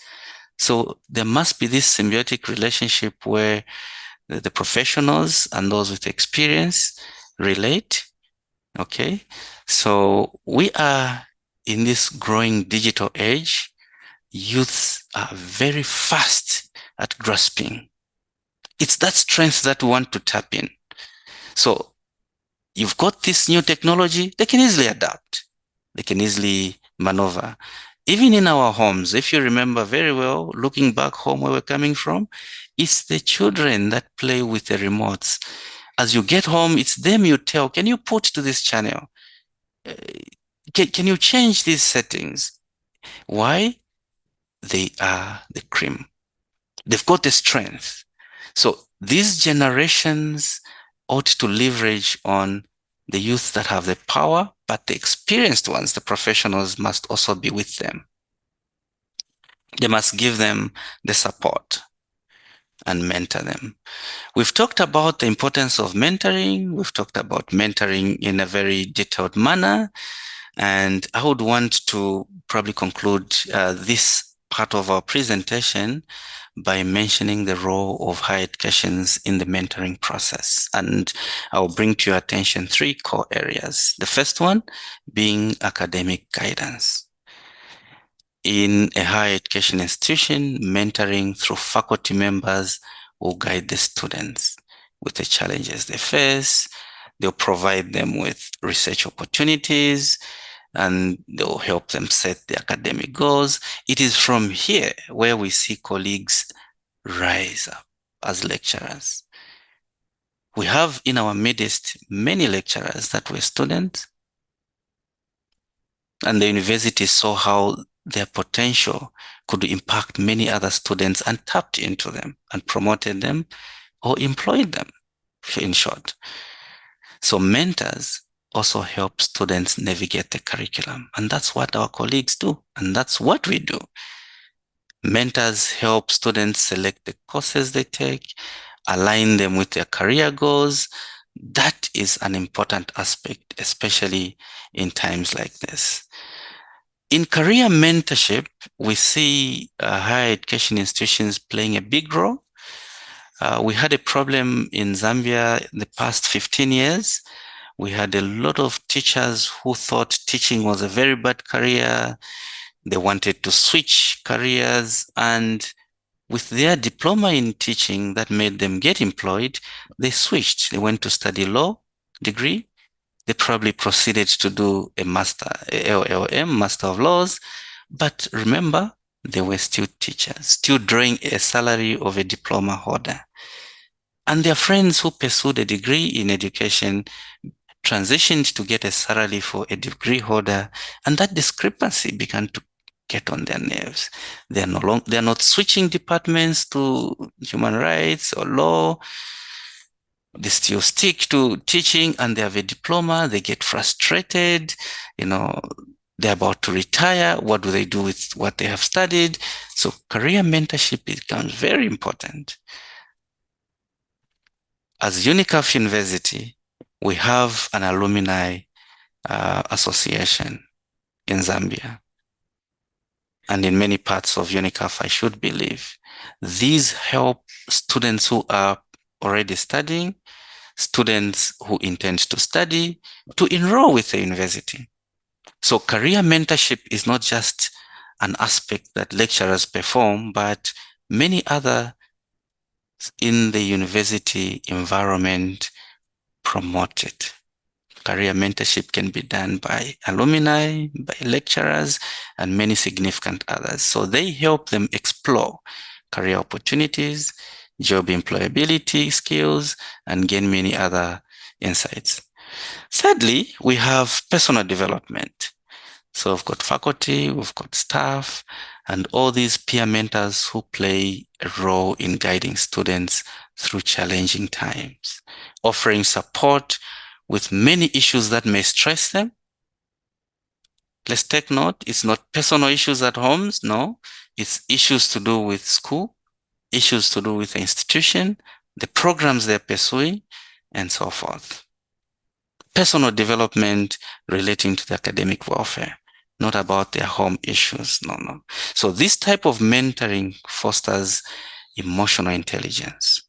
So there must be this symbiotic relationship where the professionals and those with experience relate. Okay. So we are in this growing digital age. Youths are very fast at grasping. It's that strength that we want to tap in. So you've got this new technology, they can easily adapt. They can easily maneuver. Even in our homes, if you remember very well, looking back home where we're coming from, it's the children that play with the remotes. As you get home, it's them you tell, can you put to this channel? Can you change these settings? Why? They are the cream. They've got the strength. So these generations ought to leverage on the youth that have the power, but the experienced ones, the professionals, must also be with them. They must give them the support and mentor them. We've talked about the importance of mentoring. We've talked about mentoring in a very detailed manner. And I would want to probably conclude this part of our presentation by mentioning the role of higher educations in the mentoring process. And I'll bring to your attention 3 core areas. The first one being academic guidance. In a higher education institution, mentoring through faculty members will guide the students with the challenges they face. They'll provide them with research opportunities, and they'll help them set the academic goals. It is from here where we see colleagues rise up as lecturers. We have in our midst many lecturers that were students, and the university saw how their potential could impact many other students and tapped into them and promoted them or employed them, in short. So mentors also help students navigate the curriculum. And that's what our colleagues do. And that's what we do. Mentors help students select the courses they take, align them with their career goals. That is an important aspect, especially in times like this. In career mentorship, we see higher education institutions playing a big role. We had a problem in Zambia in the past 15 years. We had a lot of teachers who thought teaching was a very bad career. They wanted to switch careers, and with their diploma in teaching that made them get employed, they switched. They went to study law degree. They probably proceeded to do a master, LLM, Master of Laws. But remember, they were still teachers, still drawing a salary of a diploma holder. And their friends who pursued a degree in education transitioned to get a salary for a degree holder, and that discrepancy began to get on their nerves. They're not switching departments to human rights or law. They still stick to teaching, and they have a diploma. They get frustrated. They're about to retire. What do they do with what they have studied? So career mentorship becomes very important. As Unicaf University, we have an alumni association in Zambia and in many parts of Unicaf, I should believe. These help students who are already studying, students who intend to study, to enroll with the university. So career mentorship is not just an aspect that lecturers perform, but many other in the university environment promote it. Career mentorship can be done by alumni, by lecturers, and many significant others. So they help them explore career opportunities, job employability skills, and gain many other insights. Thirdly, we have personal development. So we've got faculty, we've got staff, and all these peer mentors who play a role in guiding students through challenging times, offering support with many issues that may stress them. Let's take note, it's not personal issues at homes, no. It's issues to do with school, issues to do with the institution, the programs they're pursuing, and so forth. Personal development relating to the academic welfare, not about their home issues, no. So this type of mentoring fosters emotional intelligence,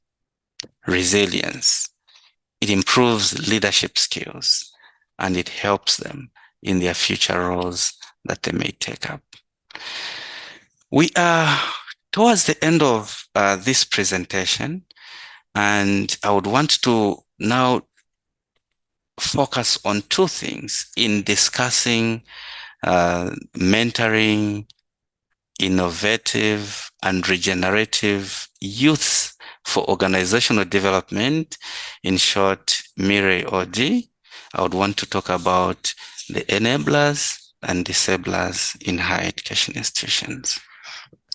resilience. It improves leadership skills, and it helps them in their future roles that they may take up. We are towards the end of this presentation, and I would want to now focus on 2 things in discussing mentoring, innovative and regenerative youth for organizational development, in short, MIRE-OD. I would want to talk about the enablers and disablers in higher education institutions.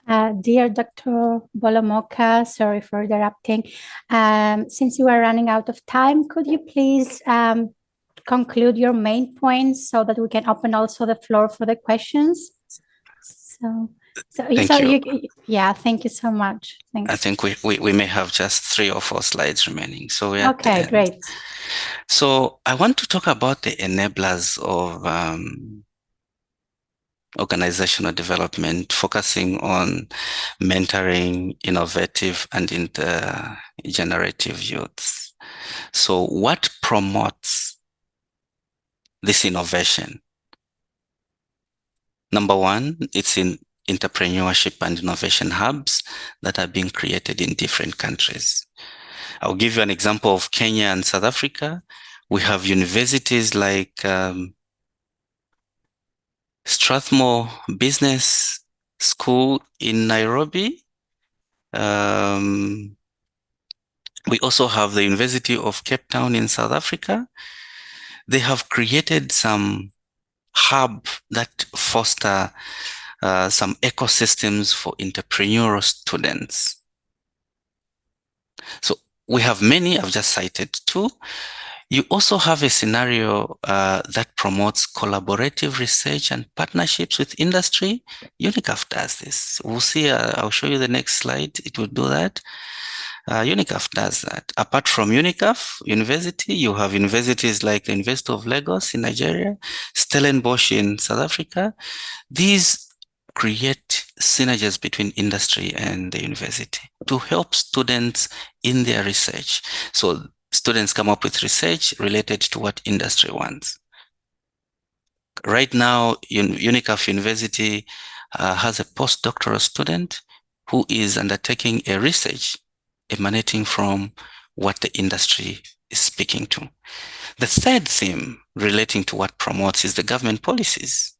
Dear Dr. Bolomoka, sorry for interrupting. Since you are running out of time, could you please conclude your main points so that we can open also the floor for the questions? Thank you. Yeah, thank you so much. Thanks. I think we may have just 3 or 4 slides remaining. So we're okay, great. So I want to talk about the enablers of organizational development, focusing on mentoring, innovative and intergenerative youths. So what promotes this innovation? Number one, it's in entrepreneurship and innovation hubs that are being created in different countries. I'll give you an example of Kenya and South Africa. We have universities like Strathmore Business School in Nairobi. We also have the University of Cape Town in South Africa. They have created some hub that foster some ecosystems for entrepreneurial students. So we have many, I've just cited 2. You also have a scenario that promotes collaborative research and partnerships with industry. Unicaf does this. We'll see, I'll show you the next slide. It will do that. Unicaf does that. Apart from Unicaf University, you have universities like the University of Lagos in Nigeria, Stellenbosch in South Africa. These create synergies between industry and the university to help students in their research. So students come up with research related to what industry wants. Right now, Unicaf University has a postdoctoral student who is undertaking a research emanating from what the industry is speaking to. The third theme relating to what promotes is the government policies,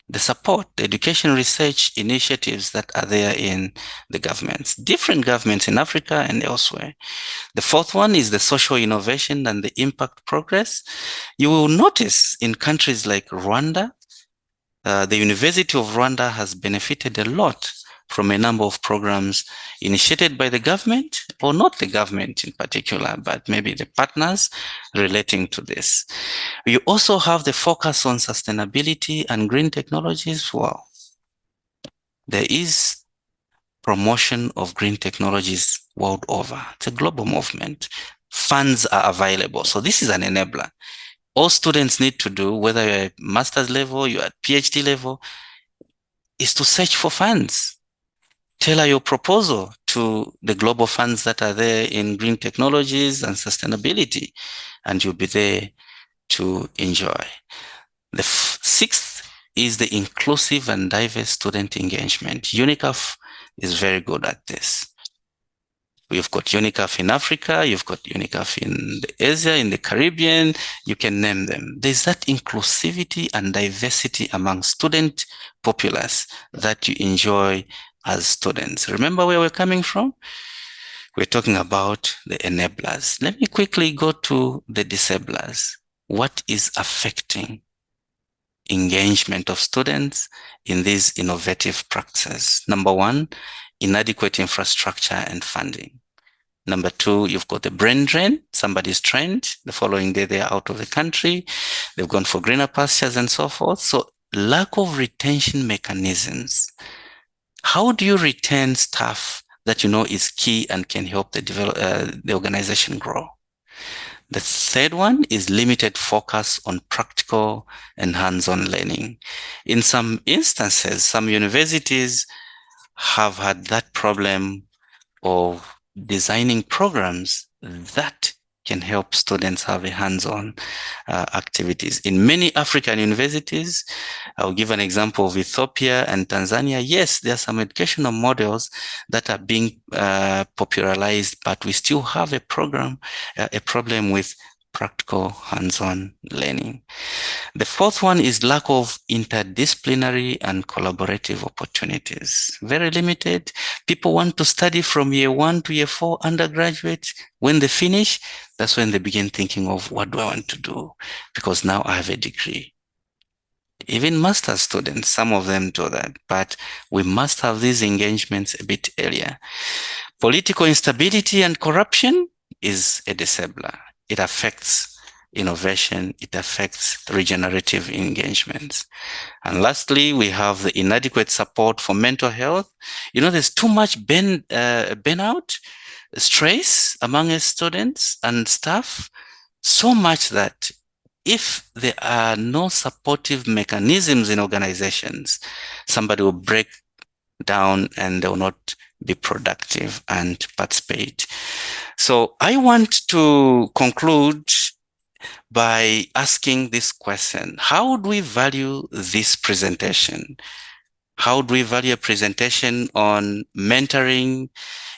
the support, the education research initiatives that are there in the governments, different governments in Africa and elsewhere. The fourth one is the social innovation and the impact progress. You will notice in countries like Rwanda, the University of Rwanda has benefited a lot from a number of programs initiated by the government, or not the government in particular, but maybe the partners relating to this. We also have the focus on sustainability and green technologies. Well, there is promotion of green technologies world over. It's a global movement. Funds are available. So this is an enabler. All students need to do, whether you're at master's level, you're at PhD level, is to search for funds. Tailor your proposal to the global funds that are there in green technologies and sustainability, and you'll be there to enjoy. The sixth is the inclusive and diverse student engagement. Unicaf is very good at this. You've got Unicaf in Africa, you've got Unicaf in Asia, in the Caribbean, you can name them. There's that inclusivity and diversity among student populace that you enjoy as students. Remember where we're coming from? We're talking about the enablers. Let me quickly go to the disablers. What is affecting engagement of students in these innovative practices? Number one, inadequate infrastructure and funding. Number two, you've got the brain drain. Somebody's trained, the following day they're out of the country, they've gone for greener pastures and so forth. So lack of retention mechanisms. How do you retain staff that you know is key and can help the organization grow? The third one is limited focus on practical and hands-on learning. In some instances, some universities have had that problem of designing programs that can help students have a hands-on activities. In many African universities, I'll give an example of Ethiopia and Tanzania. Yes, there are some educational models that are being popularized, but we still have a problem with practical hands-on learning. The fourth one is lack of interdisciplinary and collaborative opportunities. Very limited. People want to study from year 1 to year 4 undergraduate. When they finish, that's when they begin thinking of, what do I want to do? Because now I have a degree. Even master's students, some of them do that, but we must have these engagements a bit earlier. Political instability and corruption is a disabler. It affects innovation, it affects regenerative engagements. And lastly, we have the inadequate support for mental health. There's too much burnout, stress among students and staff, so much that if there are no supportive mechanisms in organizations, somebody will break down and they will not be productive and participate. So I want to conclude by asking this question: how would we value this presentation? How would we value a presentation on mentoring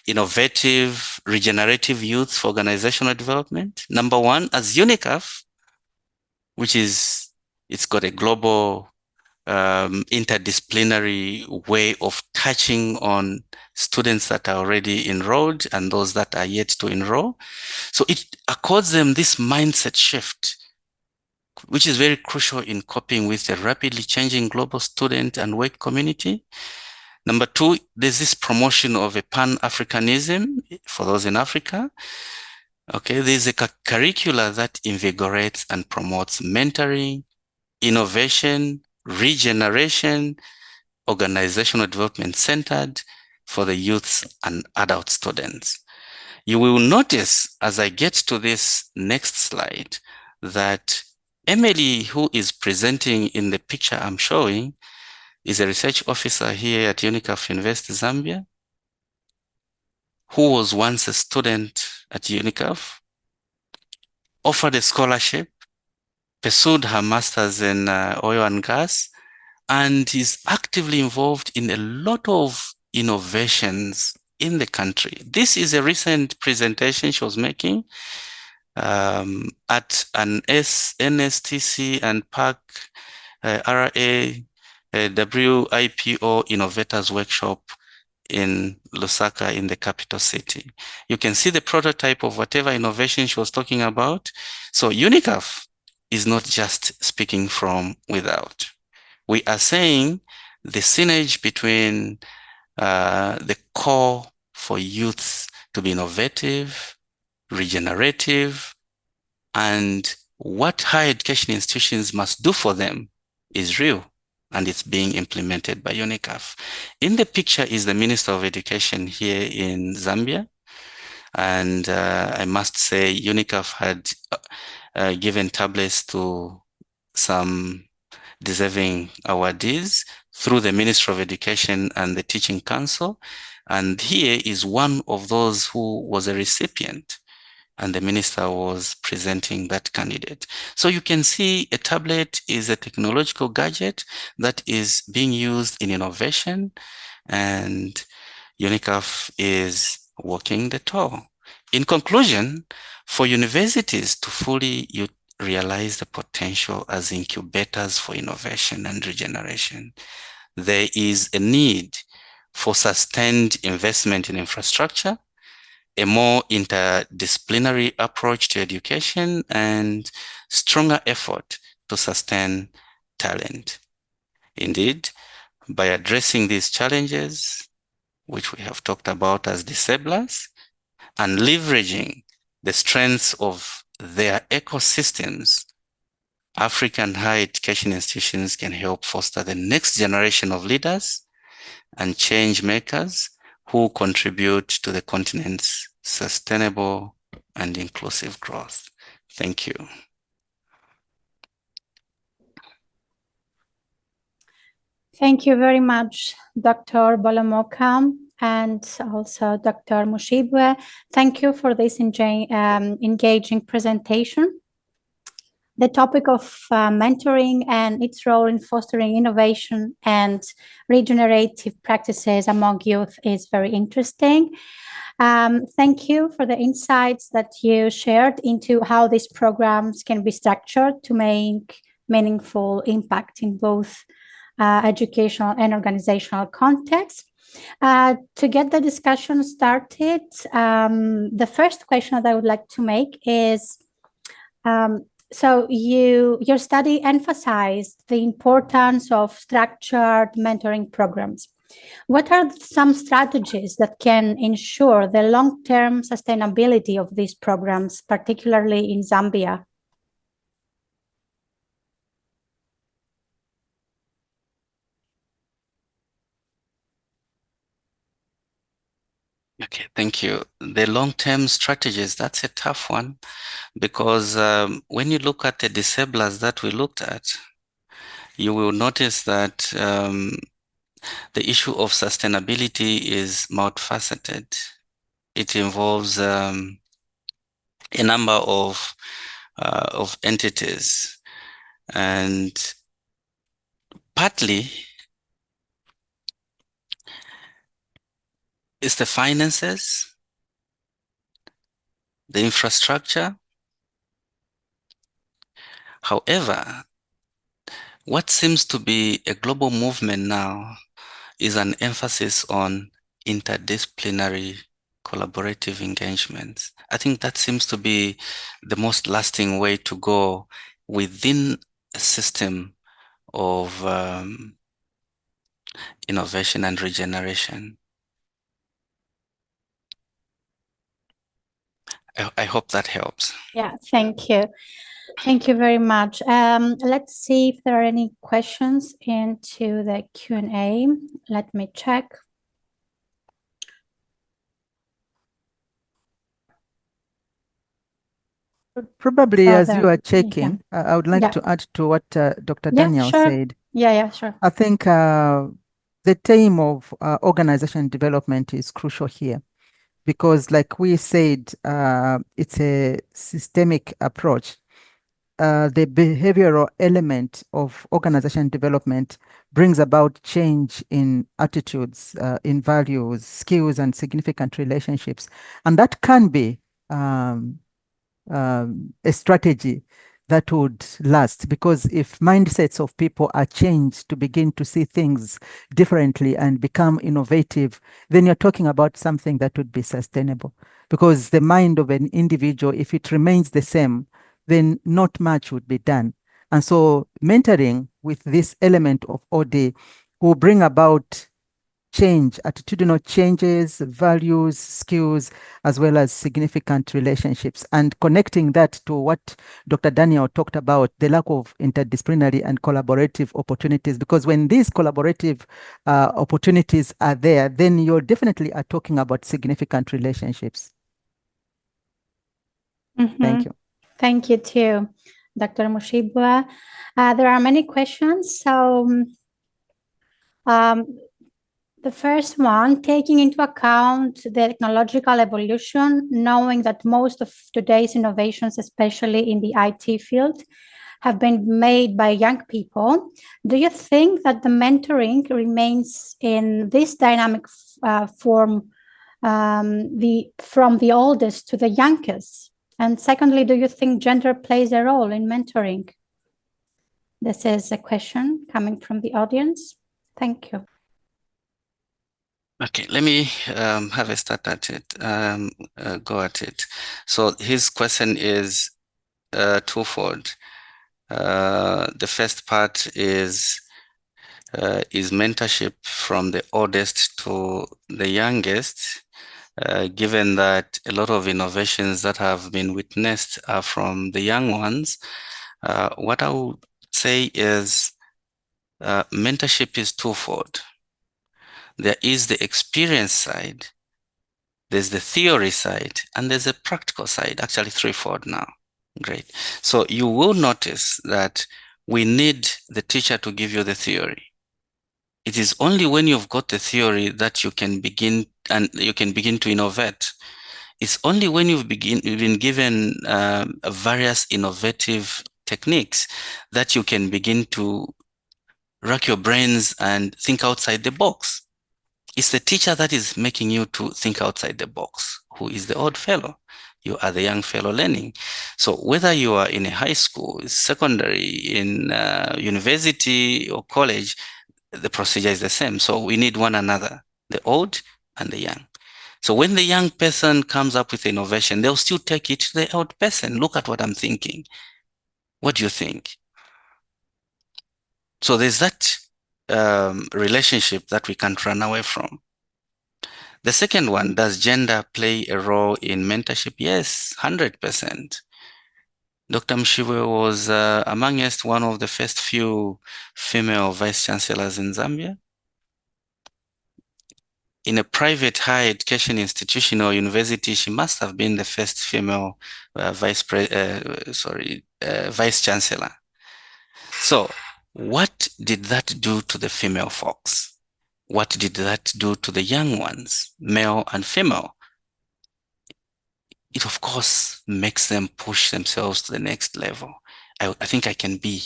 innovative, regenerative youth for organizational development? Number one, as Unicaf, it's got a global interdisciplinary way of touching on students that are already enrolled and those that are yet to enroll. So it accords them this mindset shift, which is very crucial in coping with the rapidly changing global student and work community. Number two, there's this promotion of a Pan-Africanism for those in Africa. Okay, there's a curricula that invigorates and promotes mentoring, innovation, regeneration, organizational development centered for the youths and adult students. You will notice as I get to this next slide that Emily, who is presenting in the picture I'm showing, is a research officer here at Unicaf University, Zambia, who was once a student at Unicaf, offered a scholarship, pursued her master's in oil and gas, and is actively involved in a lot of innovations in the country. This is a recent presentation she was making at an NSTC and PAC RA WIPO Innovators Workshop in Lusaka, in the capital city. You can see the prototype of whatever innovation she was talking about. So Unicaf is not just speaking from without. We are saying the synergy between the core for youths to be innovative, regenerative, and what higher education institutions must do for them is real, and it's being implemented by Unicaf. In the picture is the Minister of Education here in Zambia, and I must say Unicaf had given tablets to some deserving awardees through the Ministry of Education and the Teaching Council. And here is one of those who was a recipient, and the minister was presenting that candidate. So you can see a tablet is a technological gadget that is being used in innovation, and Unicaf is walking the talk. In conclusion, for universities to fully realize the potential as incubators for innovation and regeneration, there is a need for sustained investment in infrastructure, a more interdisciplinary approach to education, and stronger effort to sustain talent. Indeed, by addressing these challenges, which we have talked about as disablers, and leveraging the strengths of their ecosystems, African higher education institutions can help foster the next generation of leaders and change makers who contribute to the continent's sustainable and inclusive growth. Thank you. Thank you very much, Dr. Bolamoka, and also Dr. Mushibwe. Thank you for this engaging presentation. The topic of mentoring and its role in fostering innovation and regenerative practices among youth is very interesting. Thank you for the insights that you shared into how these programs can be structured to make meaningful impact in both educational and organizational contexts. To get the discussion started, the first question that I would like to make is, So your study emphasized the importance of structured mentoring programs. What are some strategies that can ensure the long-term sustainability of these programs, particularly in Zambia? Okay, thank you. The long-term strategies, that's a tough one, because when you look at the disablers that we looked at, you will notice that the issue of sustainability is multifaceted. It involves a number of entities, and partly it's the finances, the infrastructure. However, what seems to be a global movement now is an emphasis on interdisciplinary collaborative engagements. I think that seems to be the most lasting way to go within a system of innovation and regeneration. I hope that helps. Yeah, thank you. Thank you very much. Let's see if there are any questions into the Q&A. Let me check. Probably So as there- you are checking, yeah. I would like Yeah. to add to what Dr. Yeah, Daniel sure. said. Yeah, sure. I think the theme of organization development is crucial here, because like we said, it's a systemic approach. The behavioral element of organization development brings about change in attitudes, in values, skills, and significant relationships. And that can be a strategy that would last, because if mindsets of people are changed to begin to see things differently and become innovative, then you're talking about something that would be sustainable. Because the mind of an individual, if it remains the same, then not much would be done. And so mentoring with this element of OD will bring about change, attitudinal changes, values, skills, as well as significant relationships. And connecting that to what Dr. Daniel talked about, the lack of interdisciplinary and collaborative opportunities, because when these collaborative opportunities are there, then you definitely are talking about significant relationships. Thank you. Thank you too, Dr. Mushibwa. There are many questions. So the first one, taking into account the technological evolution, knowing that most of today's innovations, especially in the IT field, have been made by young people, do you think that the mentoring remains in this dynamic form from the oldest to the youngest? And secondly, do you think gender plays a role in mentoring? This is a question coming from the audience. Thank you. Okay, let me have a start at it, go at it. So his question is twofold. The first part is mentorship from the oldest to the youngest, given that a lot of innovations that have been witnessed are from the young ones. What I would say is mentorship is twofold. There is the experience side, there's the theory side, and there's a practical side, actually threefold now. Great. So you will notice that we need the teacher to give you the theory. It is only when you've got the theory that you can begin to innovate. It's only when you've been given various innovative techniques that you can begin to rack your brains and think outside the box. It's the teacher that is making you to think outside the box. Who is the old fellow? You are the young fellow learning. So whether you are in a high school, secondary, in university or college, the procedure is the same. So we need one another, the old and the young. So when the young person comes up with innovation, they'll still take it to the old person. Look at what I'm thinking. What do you think? So there's that relationship that we can't run away from. The second one, does gender play a role in mentorship? Yes, 100%. Dr. Mshiwe was amongst one of the first few female vice chancellors in Zambia. In a private higher education institution or university, she must have been the first female vice chancellor. So what did that do to the female folks? What did that do to the young ones, male and female? It, of course, makes them push themselves to the next level. I think I can be.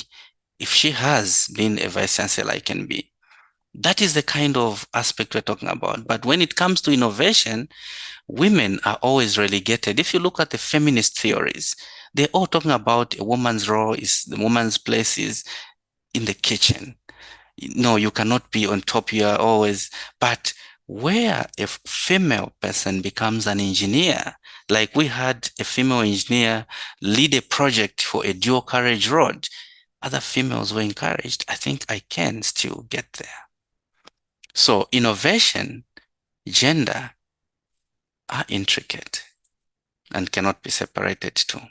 If she has been a vice chancellor, I can be. That is the kind of aspect we're talking about. But when it comes to innovation, women are always relegated. If you look at the feminist theories, they're all talking about a woman's role is, the woman's place is in the kitchen. No, you cannot be on top, you are always, but where a female person becomes an engineer, like we had a female engineer lead a project for a dual carriage road, other females were encouraged. I think I can still get there. So innovation, gender are intricate and cannot be separated too.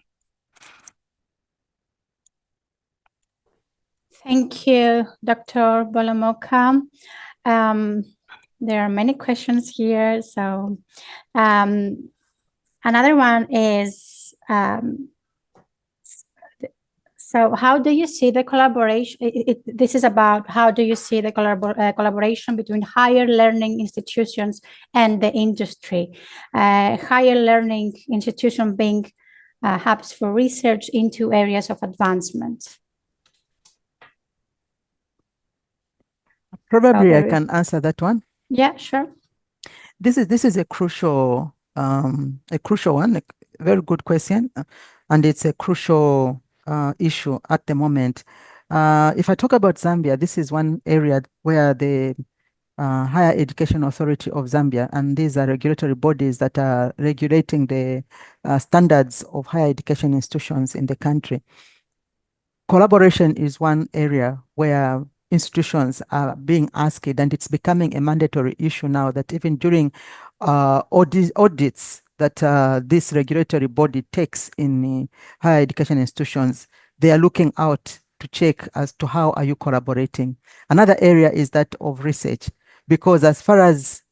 Thank you, Dr. Bolamoka. There are many questions here. So another one is, so how do you see the collaboration? This is about how do you see the collaboration between higher learning institutions and the industry? Higher learning institution being hubs for research into areas of advancement. Probably I can answer that one. Yeah, sure. This is a crucial one, a very good question, and it's a crucial issue at the moment. If I talk about Zambia, this is one area where the Higher Education Authority of Zambia, and these are regulatory bodies that are regulating the standards of higher education institutions in the country. Collaboration is one area where institutions are being asked, and it's becoming a mandatory issue now that even during audits that this regulatory body takes in higher education institutions, they are looking out to check as to how are you collaborating. Another area is that of research, because as far as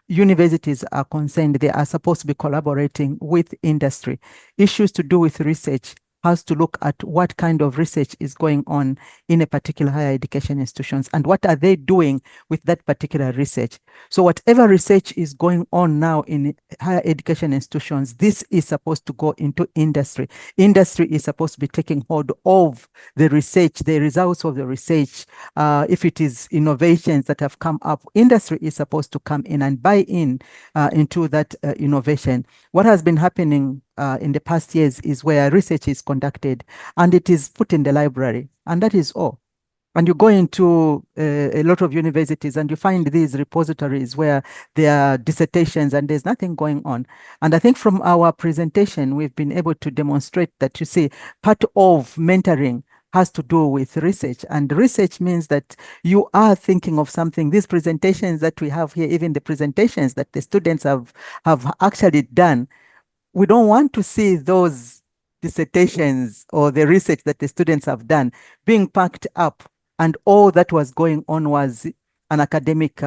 universities are concerned, they are supposed to be collaborating with industry. Issues to do with research has to look at what kind of research is going on in a particular higher education institutions and what are they doing with that particular research. So whatever research is going on now in higher education institutions, this is supposed to go into industry. Industry is supposed to be taking hold of the research, the results of the research. If it is innovations that have come up, industry is supposed to come in and buy in into that innovation. What has been happening in the past years is where research is conducted and it is put in the library, and that is all. And you go into a lot of universities and you find these repositories where there are dissertations and there's nothing going on. And I think from our presentation, we've been able to demonstrate that, you see, part of mentoring has to do with research, and research means that you are thinking of something. These presentations that we have here, even the presentations that the students have actually done, we don't want to see those dissertations or the research that the students have done being packed up and all that was going on was an academic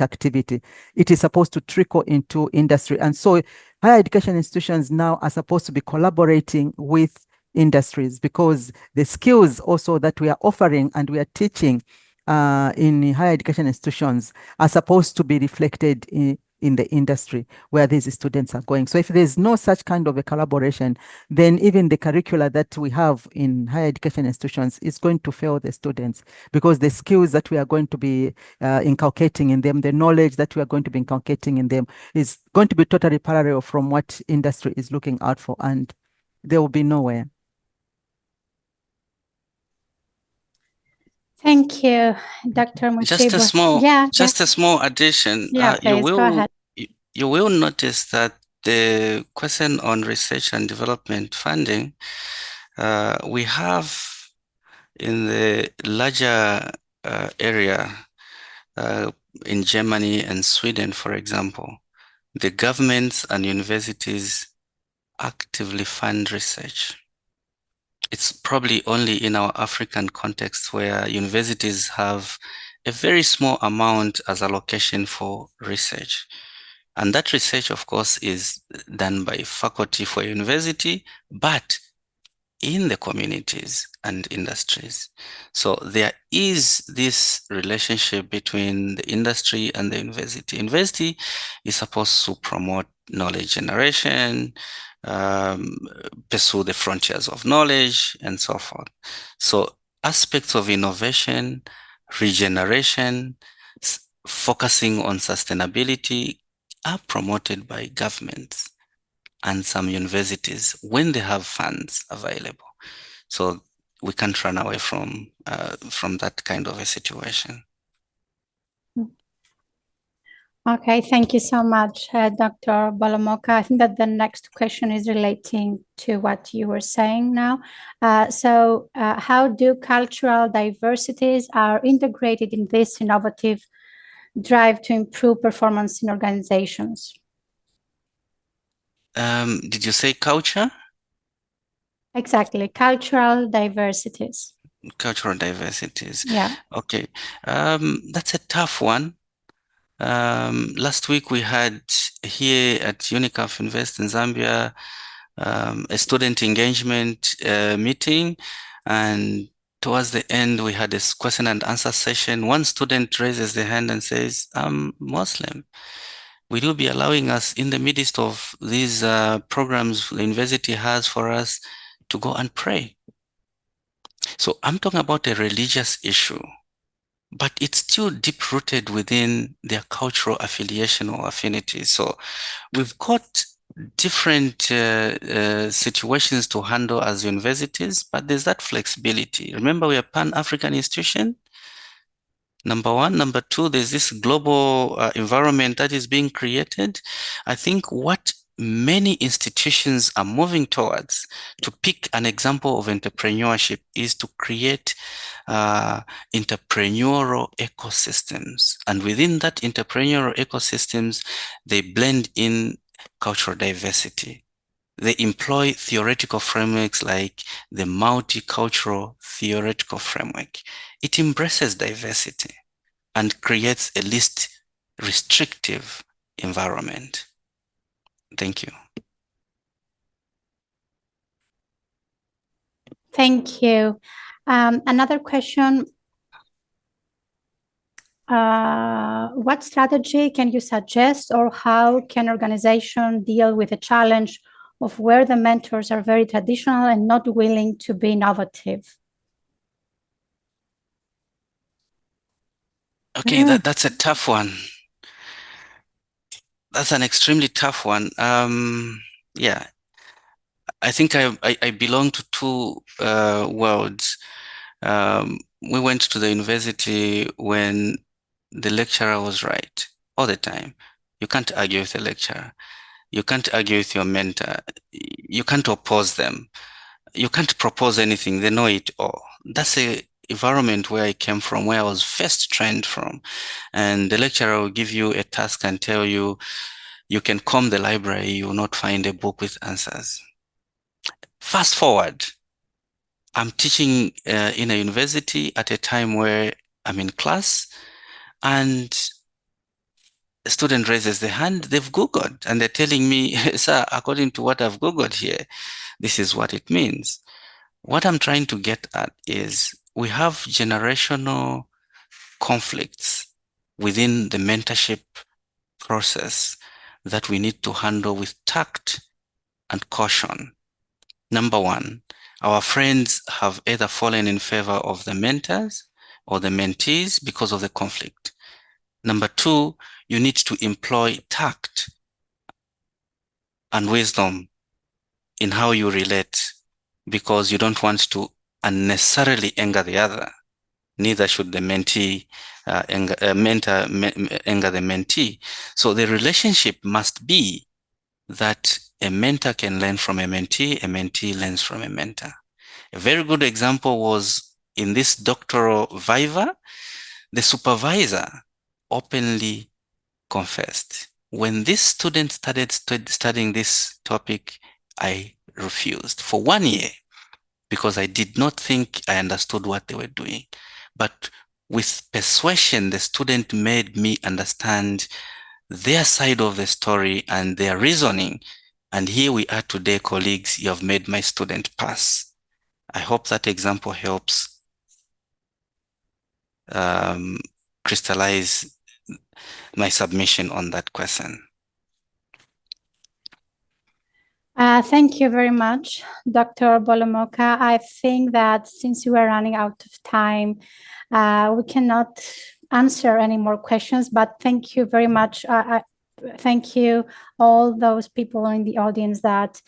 activity. It is supposed to trickle into industry. And so higher education institutions now are supposed to be collaborating with industries, because the skills also that we are offering and we are teaching in higher education institutions are supposed to be reflected in the industry where these students are going. So if there's no such kind of a collaboration, then even the curricula that we have in higher education institutions is going to fail the students, because the skills that we are going to be inculcating in them, the knowledge that we are going to be inculcating in them is going to be totally parallel from what industry is looking out for, and there will be nowhere. Thank you, Dr. Mshiwe. Just a small addition. Yeah, please, go ahead. You will notice that the question on research and development funding, we have in the larger area in Germany and Sweden, for example, the governments and universities actively fund research. It's probably only in our African context where universities have a very small amount as allocation for research. And that research, of course, is done by faculty for university, but in the communities and industries. So there is this relationship between the industry and the university. University is supposed to promote knowledge generation, pursue the frontiers of knowledge, and so forth. So aspects of innovation, regeneration, focusing on sustainability are promoted by governments and some universities when they have funds available. So we can't run away from that kind of a situation. Okay, thank you so much, Dr. Balamoka. I think that the next question is relating to what you were saying now. How do cultural diversities are integrated in this innovative drive to improve performance in organizations? Did you say culture? Exactly, cultural diversities. Cultural diversities. Yeah. Okay, that's a tough one. Last week we had here at Unicaf Invest in Zambia a student engagement meeting, and towards the end we had a question and answer session. One student raises the hand and says, "I'm Muslim. Will you be allowing us in the midst of these programs the university has for us to go and pray?" So I'm talking about a religious issue, but it's still deep rooted within their cultural affiliation or affinity. So we've got different situations to handle as universities, but there's that flexibility. Remember, we are a Pan-African institution. Number one. Number two, there's this global environment that is being created. I think what many institutions are moving towards, to pick an example of entrepreneurship, is to create entrepreneurial ecosystems. And within that entrepreneurial ecosystems, they blend in cultural diversity. They employ theoretical frameworks like the multicultural theoretical framework. It embraces diversity and creates a least restrictive environment. Thank you. Thank you. Another question. What strategy can you suggest, or how can organization deal with the challenge of where the mentors are very traditional and not willing to be innovative? Okay, that's a tough one. That's an extremely tough one. Yeah, I think I belong to two worlds. We went to the university when the lecturer was right all the time. You can't argue with a lecturer. You can't argue with your mentor. You can't oppose them. You can't propose anything. They know it all. That's a environment where I came from, where I was first trained from. And the lecturer will give you a task and tell you, you can comb the library, you will not find a book with answers. Fast forward, I'm teaching in a university at a time where I'm in class, and a student raises the hand, they've Googled, and they're telling me, "Sir, according to what I've Googled here, this is what it means." What I'm trying to get at is we have generational conflicts within the mentorship process that we need to handle with tact and caution. Number one, our friends have either fallen in favor of the mentors or the mentees because of the conflict. Number two, you need to employ tact and wisdom in how you relate, because you don't want to unnecessarily anger the other. Neither should the mentee mentor anger the mentee. So the relationship must be that a mentor can learn from a mentee learns from a mentor. A very good example was in this doctoral viva, the supervisor openly confessed, when this student started studying this topic, I refused for 1 year because I did not think I understood what they were doing. But with persuasion, the student made me understand their side of the story and their reasoning. And here we are today, colleagues, you have made my student pass. I hope that example helps crystallize my submission on that question. Thank you very much, Dr. Bolomoka. I think that since we are running out of time, we cannot answer any more questions, but thank you very much. Thank you all those people in the audience that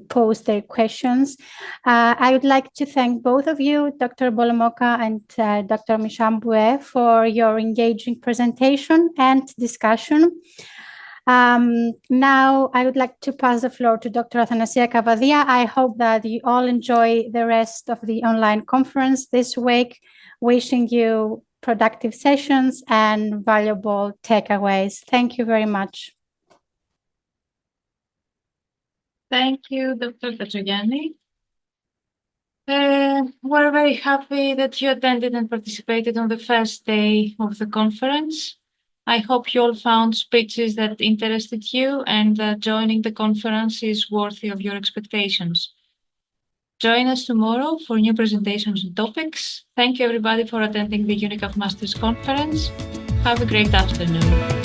posed their questions. I would like to thank both of you, Dr. Bolomoka and Dr. Mishambue, for your engaging presentation and discussion. Now I would like to pass the floor to Dr. Athanasia Kavadia. I hope that you all enjoy the rest of the online conference this week. Wishing you productive sessions and valuable takeaways. Thank you very much. Thank you, Dr. Tajogianni. We're very happy that you attended and participated on the first day of the conference. I hope you all found speeches that interested you and that joining the conference is worthy of your expectations. Join us tomorrow for new presentations and topics. Thank you everybody for attending the Unicaf Masters Conference. Have a great afternoon.